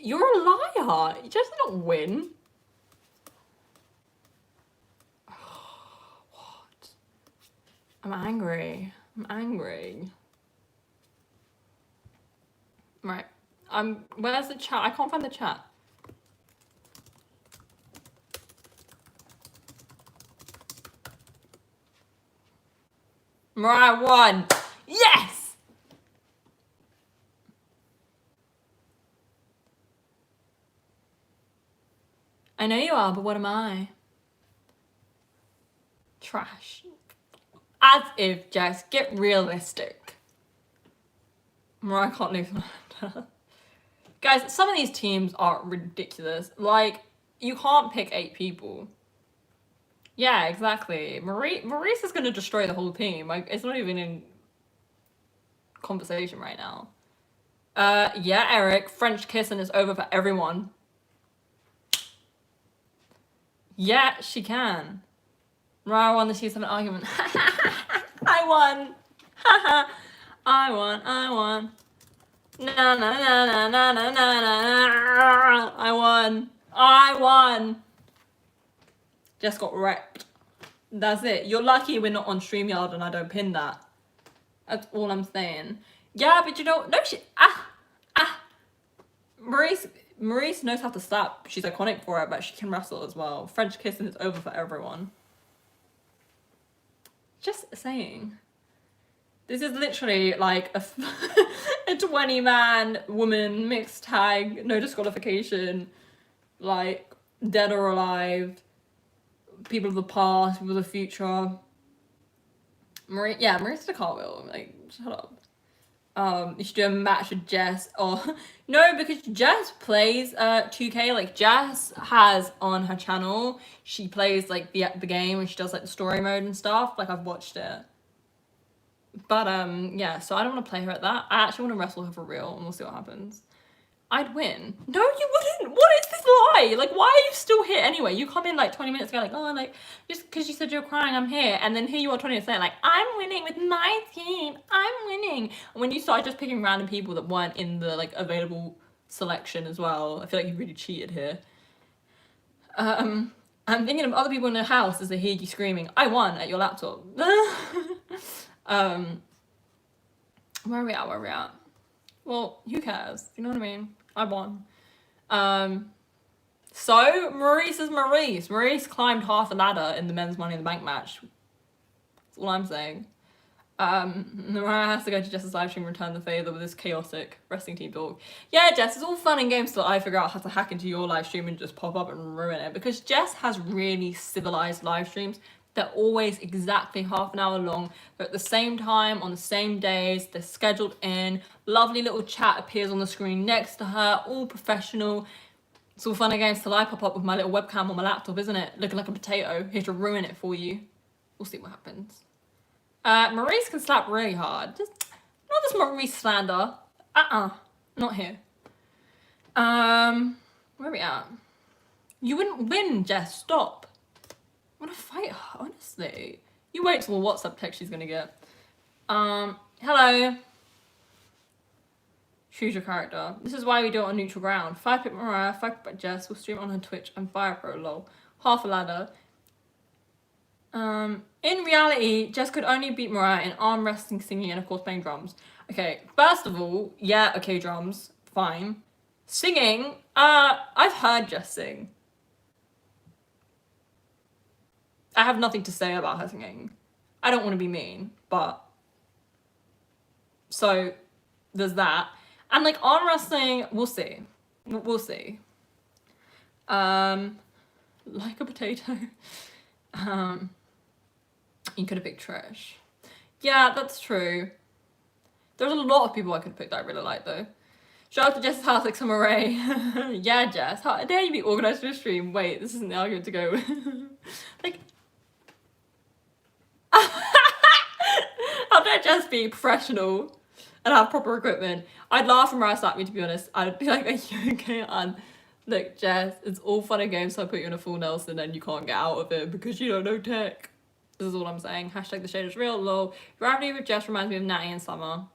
You're a liar. You just didn't win. What? I'm angry. Right. Where's the chat? I can't find the chat. Mariah won. Yes! I know you are, but what am I? Trash. As if, Jess, get realistic. Mariah can't lose. Guys, some of these teams are ridiculous. Like, you can't pick 8 people. Yeah, exactly. Maurice is gonna destroy the whole team. Like, it's not even in conversation right now. Yeah, Eric, French kissing is over for everyone. Yeah, she can. Mariah won the She's Having an Argument. I won. I won. Na na na na na na na na. I won. Just got wrecked. That's it. You're lucky we're not on StreamYard and I don't pin that. That's all I'm saying. Yeah, but you know, no shit. Maurice knows how to slap. She's iconic for it, but she can wrestle as well. French kissing is over for everyone. Just saying. This is literally like a 20-man woman mixed tag, no disqualification, like dead or alive, people of the past, people of the future. Maurice did a cartwheel. Like, shut up. You should do a match with Jess. Or no, because Jess plays 2K. Like, Jess has on her channel, she plays like the game and she does like the story mode and stuff. Like, I've watched it. But yeah, so I don't want to play her at that. I actually want to wrestle her for real and we'll see what happens. I'd win. No, you wouldn't. What is this lie? Like, why are you still here anyway? You come in like 20 minutes ago, like, oh, like, just because you said you're crying, I'm here. And then here you are 20 minutes later, like, I'm winning with my team. I'm winning. And when you started just picking random people that weren't in the, like, available selection as well, I feel like you really cheated here. I'm thinking of other people in the house as they hear you screaming, I won at your laptop. Where are we at? Well, who cares? You know what I mean? I won. So Maurice is Maurice. Maurice climbed half a ladder in the men's Money in the Bank match. That's all I'm saying. Mariah has to go to Jess's live stream and return the favour with this chaotic wrestling team talk. Yeah, Jess, it's all fun and games till I figure out how to hack into your live stream and just pop up and ruin it. Because Jess has really civilised live streams. They're always exactly half an hour long. They're at the same time, on the same days. They're scheduled in. Lovely little chat appears on the screen next to her. All professional. It's all fun and games till I pop up with my little webcam on my laptop, isn't it? Looking like a potato. Here to ruin it for you. We'll see what happens. Maurice can slap really hard. Just not this Maurice slander. Not here. Where are we at? You wouldn't win, Jess. Stop. I want to fight her, honestly. You wait till the WhatsApp text she's gonna get. Hello. Choose your character. This is why we do it on neutral ground. 5-pick Mariah, 5-pick Jess. We'll stream on her Twitch and Fire Pro, lol. Half a ladder. In reality, Jess could only beat Mariah in arm wrestling, singing, and of course playing drums. Okay, first of all, yeah, okay, drums, fine. Singing, I've heard Jess sing. I have nothing to say about her singing. I don't want to be mean, but... So, there's that. And, like, arm wrestling, we'll see. We'll see. Like a potato. You could have picked Trish. Yeah, that's true. There's a lot of people I could have picked that I really like, though. Shout out to Jess's house, like Summer Rae. Yeah, Jess. How dare you be organised for a stream? Wait, this isn't the argument to go with. Like... How dare Jess be professional and have proper equipment? I'd laugh when Mariah slapped me, to be honest. I'd be like, are you okay, Anne? Look, Jess, it's all fun and games, so I put you in a full Nelson and you can't get out of it because you don't know tech. This is all I'm saying. Hashtag the shade is real, lol. Gravity with Jess reminds me of Natty and Summer.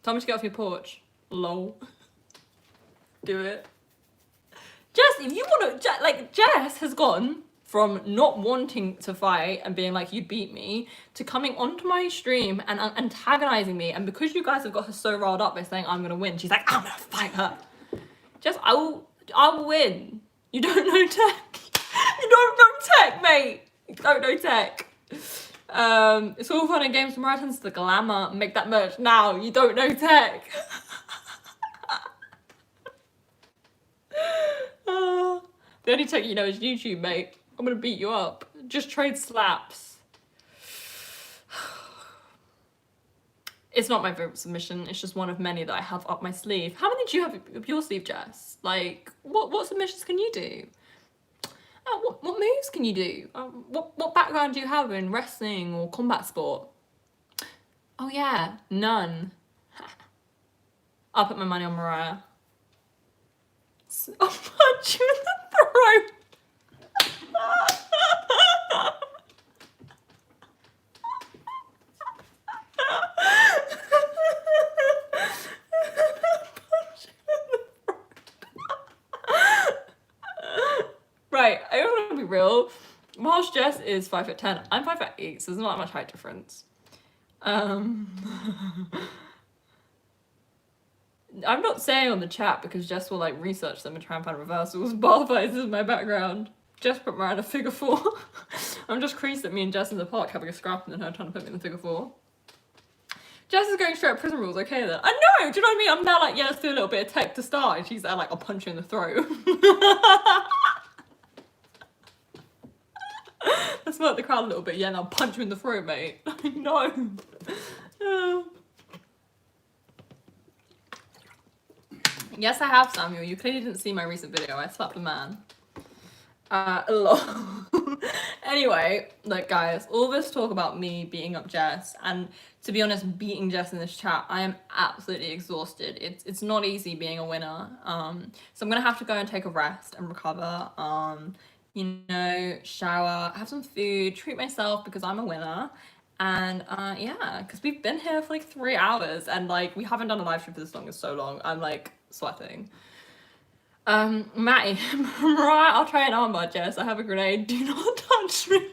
Tell me to get off your porch. Lol. Do it. Jess, if you want to, like, Jess has gone from not wanting to fight and being like, you beat me, to coming onto my stream and antagonizing me. And because you guys have got her so riled up by saying I'm gonna win, she's like, I'm gonna fight her. Jess, I will win. You don't know tech. You don't know tech, mate. You don't know tech. It's all fun and games. Mariah turns to the glamour. Make that merch now. You don't know tech. The only tech you know is YouTube, mate. I'm gonna beat you up. Just trade slaps. It's not my favorite submission. It's just one of many that I have up my sleeve. How many do you have up your sleeve, Jess? Like, what submissions can you do? What moves can you do? What background do you have in wrestling or combat sport? Oh yeah, none. I'll put my money on Mariah. I'll punch you in the throat. Right, I don't want to be real. Whilst Jess is 5'10", I'm 5'8", so there's not that much height difference. I'm not saying on the chat because Jess will like research them and try and find reversals. Bar fights is my background. Jess put me in a figure 4. I'm just creased at me and Jess in the park having a scrap and then her trying to put me in the figure 4. Jess is going straight at prison rules, okay then. I know, do you know what I mean? I'm now like, yeah, let's do a little bit of tech to start. And she's there like, I'll punch you in the throat. Let's work the crowd a little bit. Yeah, and I'll punch you in the throat, mate. No. Yes, I have, Samuel. You clearly didn't see my recent video. I slapped a man. Anyway, look, guys, all this talk about me beating up Jess, and to be honest, beating Jess in this chat, I am absolutely exhausted. It's not easy being a winner. So I'm gonna have to go and take a rest and recover. You know, shower, have some food, treat myself because I'm a winner. And yeah, because we've been here for like 3 hours and like we haven't done a live stream for this long in so long. I'm like sweating. Matty, Mariah, I'll try an armbar, Jess. I have a grenade. Do not touch me.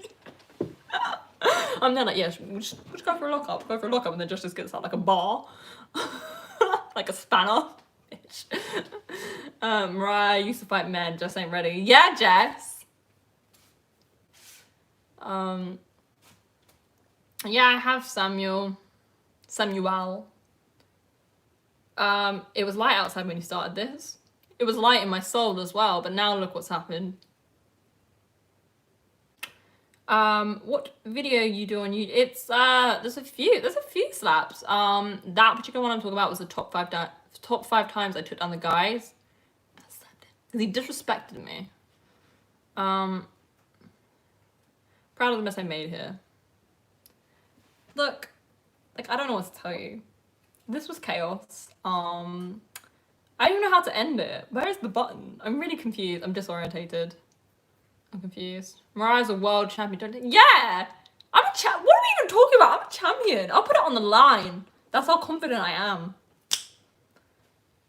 I'm then like, yeah, we'll just go for a lockup. Go for a lockup, and then just gets out like a bar, like a spanner. Bitch. Mariah used to fight men. Jess ain't ready. Yeah, Jess. Yeah, I have Samuel. It was light outside when you started this. It was light in my soul as well, but now look what's happened. What video you do on YouTube? It's there's a few slaps. That particular one I'm talking about was the top five times I took down the guys. Because he disrespected me. Proud of the mess I made here. Look, like I don't know what to tell you. This was chaos. I don't even know how to end it. Where is the button? I'm really confused. I'm disorientated. I'm confused. Mariah's a world champion. Yeah! I'm a what are we even talking about? I'm a champion. I'll put it on the line. That's how confident I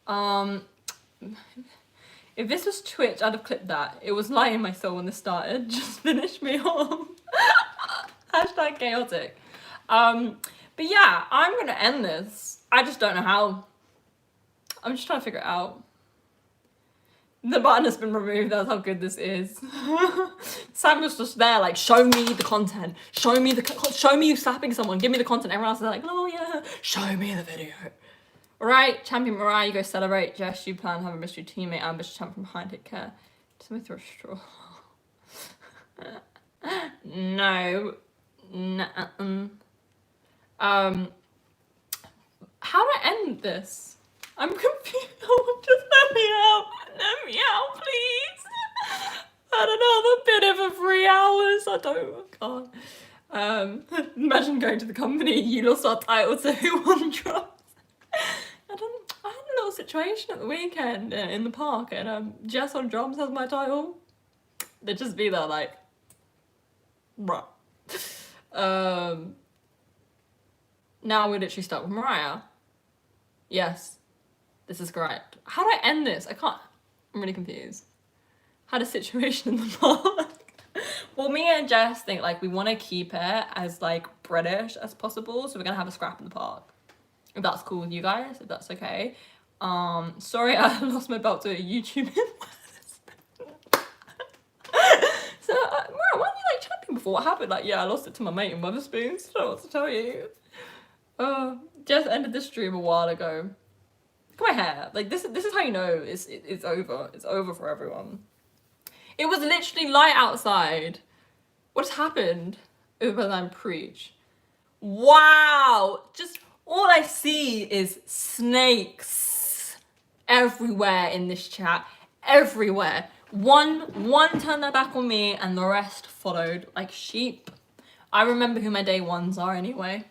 am. If this was Twitch, I'd have clipped that. It was light in my soul when this started. Just finish me off. Hashtag chaotic. But yeah, I'm gonna end this. I just don't know how. I'm just trying to figure it out. The button has been removed. That's how good this is. Samuel's just there, like, show me the content. Show me you slapping someone. Give me the content. Everyone else is like, oh yeah, show me the video. All right, champion Mariah, you go celebrate. Jess, you plan to have a mystery teammate. Ambush champ from behind. Take care. Just let me throw a straw. No. How do I end this? I'm confused. Oh, just let me out. Let me out, please. I don't know, I've been here for 3 hours. I imagine going to the company, you lost our title to who won drops. I had a little situation at the weekend in the park, and Jess on drums has my title. They'd just be there like, bruh. Now we're literally stuck with Mariah. Yes, this is correct. How do I end this? I can't. I'm really confused. Had a situation in the park. Well, me and Jess think like we want to keep it as like British as possible, so we're gonna have a scrap in the park. If that's cool with you guys, if that's okay. Sorry, I lost my belt to a YouTube. So, Mariah, weren't you like champion before. What happened? Like, yeah, I lost it to my mate in Wetherspoons. I don't know what to tell you. Just ended the stream a while ago. Look at my hair. Like, this is how you know it's over. It's over for everyone. It was literally light outside. What's happened? Over than preach. Wow! Just all I see is snakes everywhere in this chat. Everywhere. One turned their back on me and the rest followed like sheep. I remember who my day ones are anyway.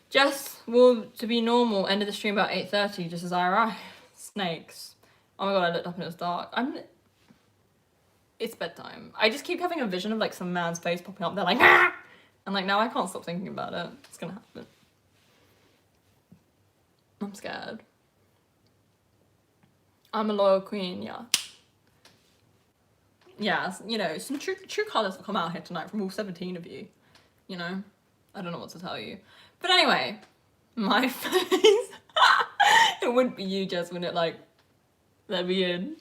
Jess will, to be normal, ended the stream about 8:30 just as I arrived. Snakes. Oh my god, I looked up and it was dark. It's bedtime. I just keep having a vision of like some man's face popping up. They're like, ah! And like now I can't stop thinking about it. It's gonna happen. I'm scared. I'm a loyal queen, yeah. Yeah, you know, some true colours will come out here tonight from all 17 of you. You know? I don't know what to tell you. But anyway, my face. It wouldn't be you, Jess, wouldn't it? Like, let me in.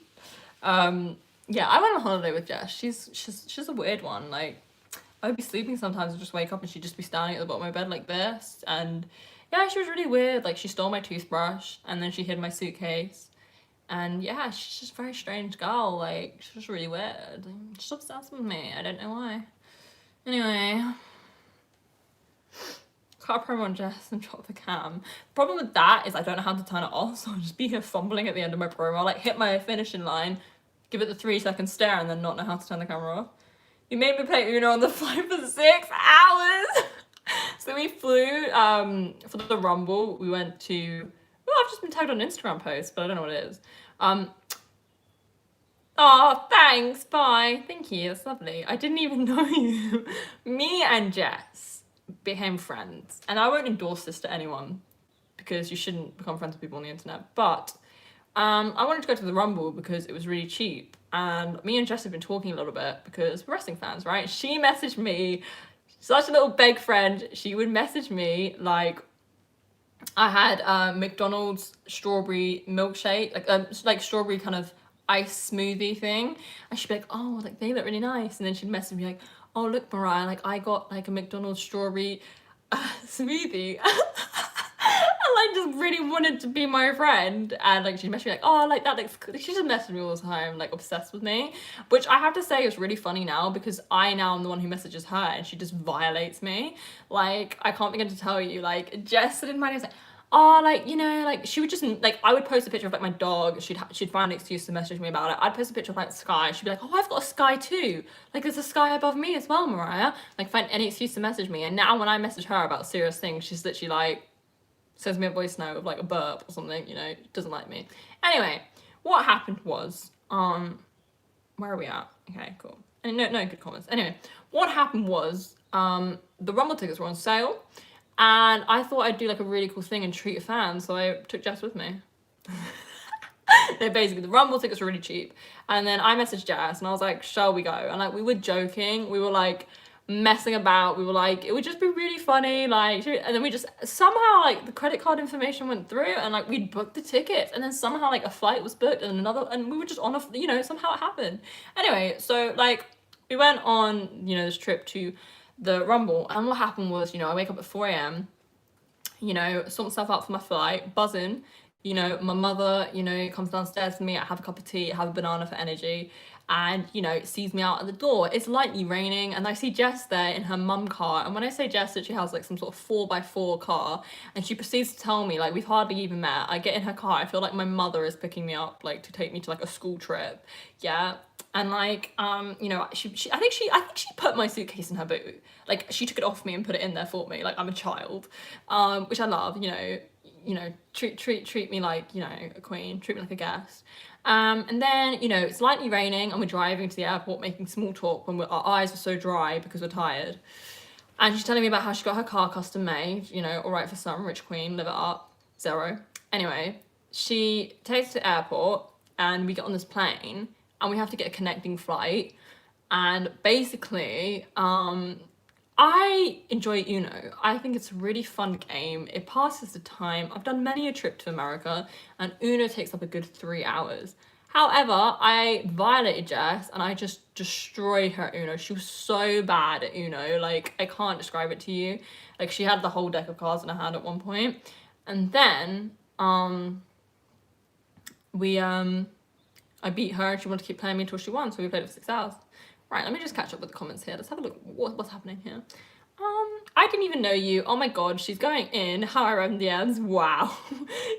Yeah, I went on holiday with Jess. She's a weird one. Like, I would be sleeping sometimes and just wake up and she'd just be standing at the bottom of my bed like this. And yeah, she was really weird. Like, she stole my toothbrush and then she hid my suitcase. And yeah, she's just a very strange girl. Like, she's just really weird. She's obsessed with me. I don't know why. Anyway. Can't promo on Jess and drop the cam. Problem with that is I don't know how to turn it off, so I'll just be here fumbling at the end of my promo. I'll like hit my finishing line, give it the 3-second stare, and then not know how to turn the camera off. You made me play Uno on the flight for 6 hours! So we flew for the Rumble. We went to... Oh, I've just been tagged on an Instagram post, but I don't know what it is. Oh, thanks, bye. Thank you, that's lovely. I didn't even know you. Me and Jess became friends, and I won't endorse this to anyone because you shouldn't become friends with people on the internet, but I wanted to go to the Rumble because it was really cheap, and me and Jess have been talking a little bit because we're wrestling fans, right? She messaged me, such a little beg friend. She would message me like I had McDonald's strawberry milkshake, like strawberry kind of ice smoothie thing, and she'd be like, oh, like they look really nice, and then she'd message me like, oh look Mariah, like I got like a McDonald's strawberry smoothie. I like just really wanted to be my friend, and like she messaged me like, oh, like that looks cool. She just messaged me all the time, like obsessed with me, which I have to say is really funny now because I now am the one who messages her and she just violates me. Like, I can't begin to tell you, like Jess didn't mind, was like, oh, like, you know, like she would just like, I would post a picture of like my dog, she'd find an excuse to message me about it. I'd post a picture of like the sky, she'd be like, oh, I've got a sky too, like there's a sky above me as well, Mariah. Like, find any excuse to message me. And now when I message her about serious things, she's literally like, sends me a voice note of like a burp or something, you know, doesn't like me. Anyway, what happened was, where are we at? Okay, cool. And no good comments. Anyway, what happened was, the Rumble tickets were on sale, and I thought I'd do like a really cool thing and treat a fan, so I took Jess with me. No, basically, the Rumble tickets were really cheap, and then I messaged Jess, and I was like, shall we go? And like, we were joking, we were like, messing about, we were like, it would just be really funny, like, and then we just somehow like the credit card information went through, and like we'd booked the tickets, and then somehow like a flight was booked and another, and we were just on a, you know, somehow it happened. Anyway, so like we went on, you know, this trip to the Rumble, and what happened was, you know, I wake up at 4 a.m, you know, sort myself out for my flight, buzzing, you know, my mother, you know, comes downstairs to me, I have a cup of tea, I have a banana for energy, and, you know, sees me out at the door. It's lightly raining, and I see Jess there in her mum car, and when I say Jess, that she has like some sort of 4x4 car, and she proceeds to tell me, like, we've hardly even met, I get in her car, I feel like my mother is picking me up, like, to take me to like a school trip, yeah, and like, you know, I think she put my suitcase in her boot, like, she took it off me and put it in there for me, like I'm a child, which I love, you know, treat me like, you know, a queen, treat me like a guest. And then, you know, it's lightly raining and we're driving to the airport making small talk when our eyes are so dry because we're tired. And she's telling me about how she got her car custom made, you know, all right for some, rich queen, live it up, zero. Anyway, she takes us to the airport and we get on this plane and we have to get a connecting flight. And basically, I enjoy Uno. I think it's a really fun game. It passes the time. I've done many a trip to America, and Uno takes up a good 3 hours. However, I violated Jess and I just destroyed her Uno. She was so bad at Uno, like I can't describe it to you. Like she had the whole deck of cards in her hand at one point. And then I beat her and she wanted to keep playing me until she won, so we played it for 6 hours. Right, let me just catch up with the comments here. Let's have a look what's happening here. I didn't even know you. Oh my god, she's going in. How I run DMs. Wow.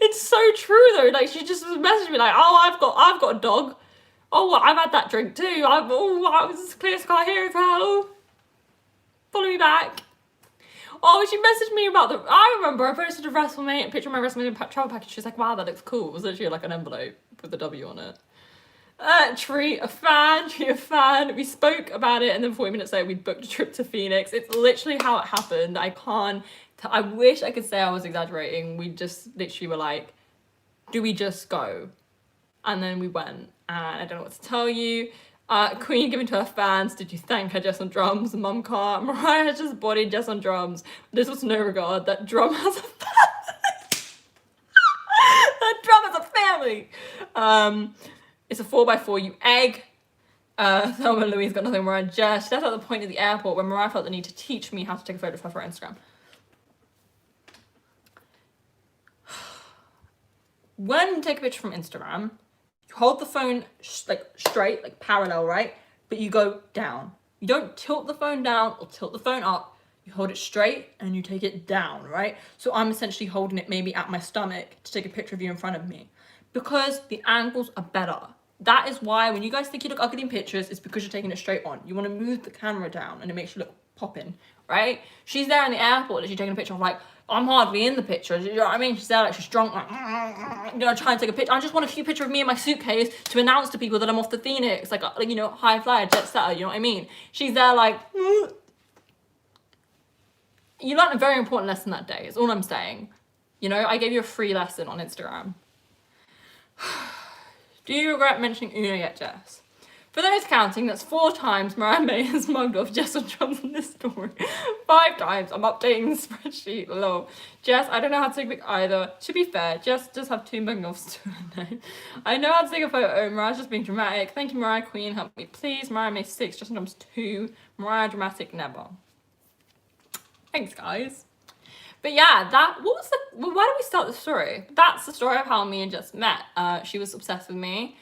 It's so true though. Like she just messaged me like, oh, I've got a dog. Oh, I've had that drink too. I was clear sky here as well. Follow me back. Oh, she messaged me about I remember I posted a picture of my WrestleMania travel package. She's like, wow, that looks cool. It was literally like an envelope with a W on it. Treat a fan. We spoke about it and then 40 minutes later we booked a trip to Phoenix. It's literally how it happened. I wish I could say I was exaggerating. We just literally were like, do we just go? And then we went, and I don't know what to tell you. Queen giving to her fans, did you thank her? Jess on drums, mum car. Mariah just bodied Jess on drums. This was no regard. That drum has a family. That drum has a family. It's a 4x4, you egg. Thelma and Louise got nothing. Mariah Jess. That's at the point at the airport when Mariah felt the need to teach me how to take a photo of her for Instagram. When you take a picture from Instagram, you hold the phone like straight, like parallel, right? But you go down. You don't tilt the phone down or tilt the phone up. You hold it straight and you take it down, right? So I'm essentially holding it maybe at my stomach to take a picture of you in front of me because the angles are better. That is why when you guys think you look ugly in pictures, it's because you're taking it straight on. You want to move the camera down and it makes you look popping, right? She's there in the airport and she's taking a picture of like, I'm hardly in the picture. You know what I mean? She's there like she's drunk, like, you know, trying to take a picture. I just want a few pictures of me in my suitcase to announce to people that I'm off the Phoenix, like you know, high flyer, jet setter. You know what I mean? She's there like. You learned a very important lesson that day. Is all I'm saying. You know, I gave you a free lesson on Instagram. Do you regret mentioning Uno yet, Jess? For those counting, that's 4 times Mariah May has mugged off Jess on drums in this story. 5 times. I'm updating the spreadsheet. Lol. Jess, I don't know how to take a pic either. To be fair, Jess does have 2 mugging offs to her name. I know how to take a photo. Mariah's just being dramatic. Thank you, Mariah Queen. Help me, please. Mariah May 6, Jess on drums 2. Mariah dramatic never. Thanks, guys. But yeah, why did we start the story? That's the story of how me and Jess met. She was obsessed with me.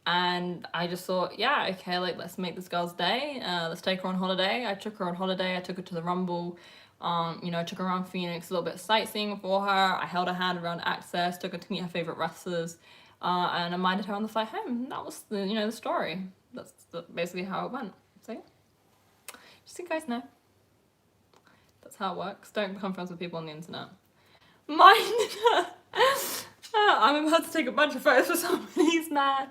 And I just thought, yeah, okay, like, let's make this girl's day. Let's take her on holiday. I took her on holiday. I took her to the Rumble. You know, I took her around Phoenix, a little bit of sightseeing for her. I held her hand around Access, took her to meet her favorite wrestlers, and I minded her on the flight home. That was the story. That's basically how it went. So yeah, just so you guys know, that's how it works. Don't become friends with people on the internet. I'm about to take a bunch of photos for somebody's mad.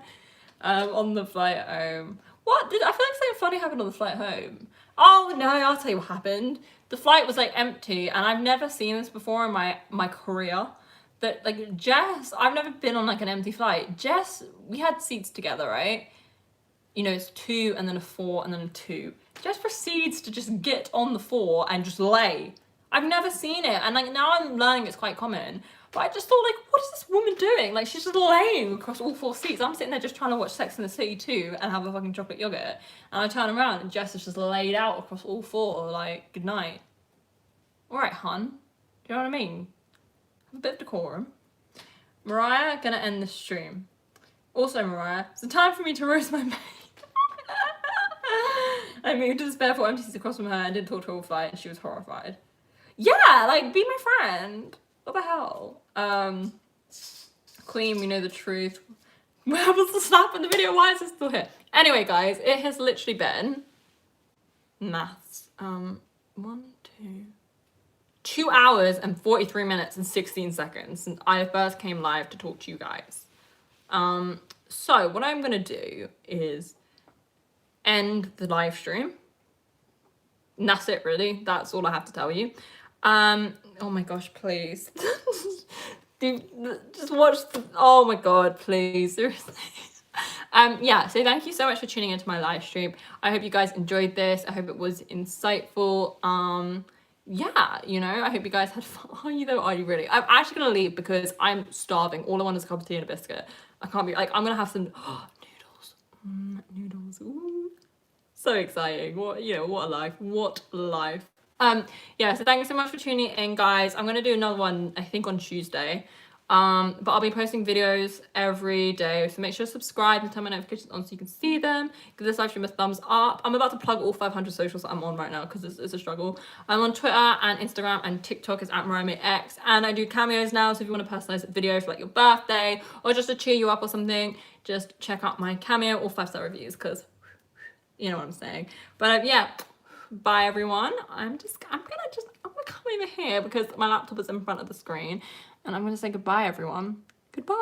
On the flight home. What? I feel like something funny happened on the flight home. Oh no, I'll tell you what happened. The flight was like empty and I've never seen this before in my career. That like Jess, I've never been on like an empty flight. Jess, we had seats together, right? You know, it's 2 and then a 4 and then a 2. Jess proceeds to just get on the 4 and just lay. I've never seen it and like now I'm learning it's quite common. But I just thought, like, what is this woman doing? Like, she's just laying across all 4 seats. I'm sitting there just trying to watch Sex and the City 2 and have a fucking chocolate yogurt. And I turn around and Jess is just laid out across all 4, like, good night. All right, hun. Do you know what I mean? Have a bit of decorum. Mariah, gonna end the stream. Also, Mariah, it's the time for me to roast my maid. I moved to the spare 4 empty seats across from her and didn't talk to her all flight and she was horrified. Yeah, like, be my friend. What the hell? Queen, we know the truth. Where was the snap in the video? Why is it still here? Anyway, guys, it has literally been maths. 2 hours and 43 minutes and 16 seconds since I first came live to talk to you guys. So what I'm gonna do is end the live stream. And that's it, really. That's all I have to tell you. Oh my gosh, please. Just watch oh my god, please, seriously. Yeah, so thank you so much for tuning into my live stream. I hope you guys enjoyed this. I hope it was insightful. yeah, you know, I hope you guys had fun. Are you though? Are you really? I'm actually gonna leave because I'm starving. All I want is a cup of tea and a biscuit. I can't be like, I'm gonna have some noodles. Noodles. Ooh. So exciting. What, you know, what a life. What life. Yeah, so thanks so much for tuning in, guys. I'm gonna do another one, I think, on Tuesday. But I'll be posting videos every day, so make sure to subscribe and turn my notifications on so you can see them. Give this live stream a thumbs up. I'm about to plug all 500 socials that I'm on right now because it's a struggle. I'm on Twitter and Instagram and TikTok is @MariahX, and I do cameos now, so if you want to personalize a video for like your birthday or just to cheer you up or something, just check out my cameo or 5-star reviews, because you know what I'm saying. But yeah, bye everyone. I'm gonna come over here because my laptop is in front of the screen, and I'm gonna say goodbye everyone. Goodbye.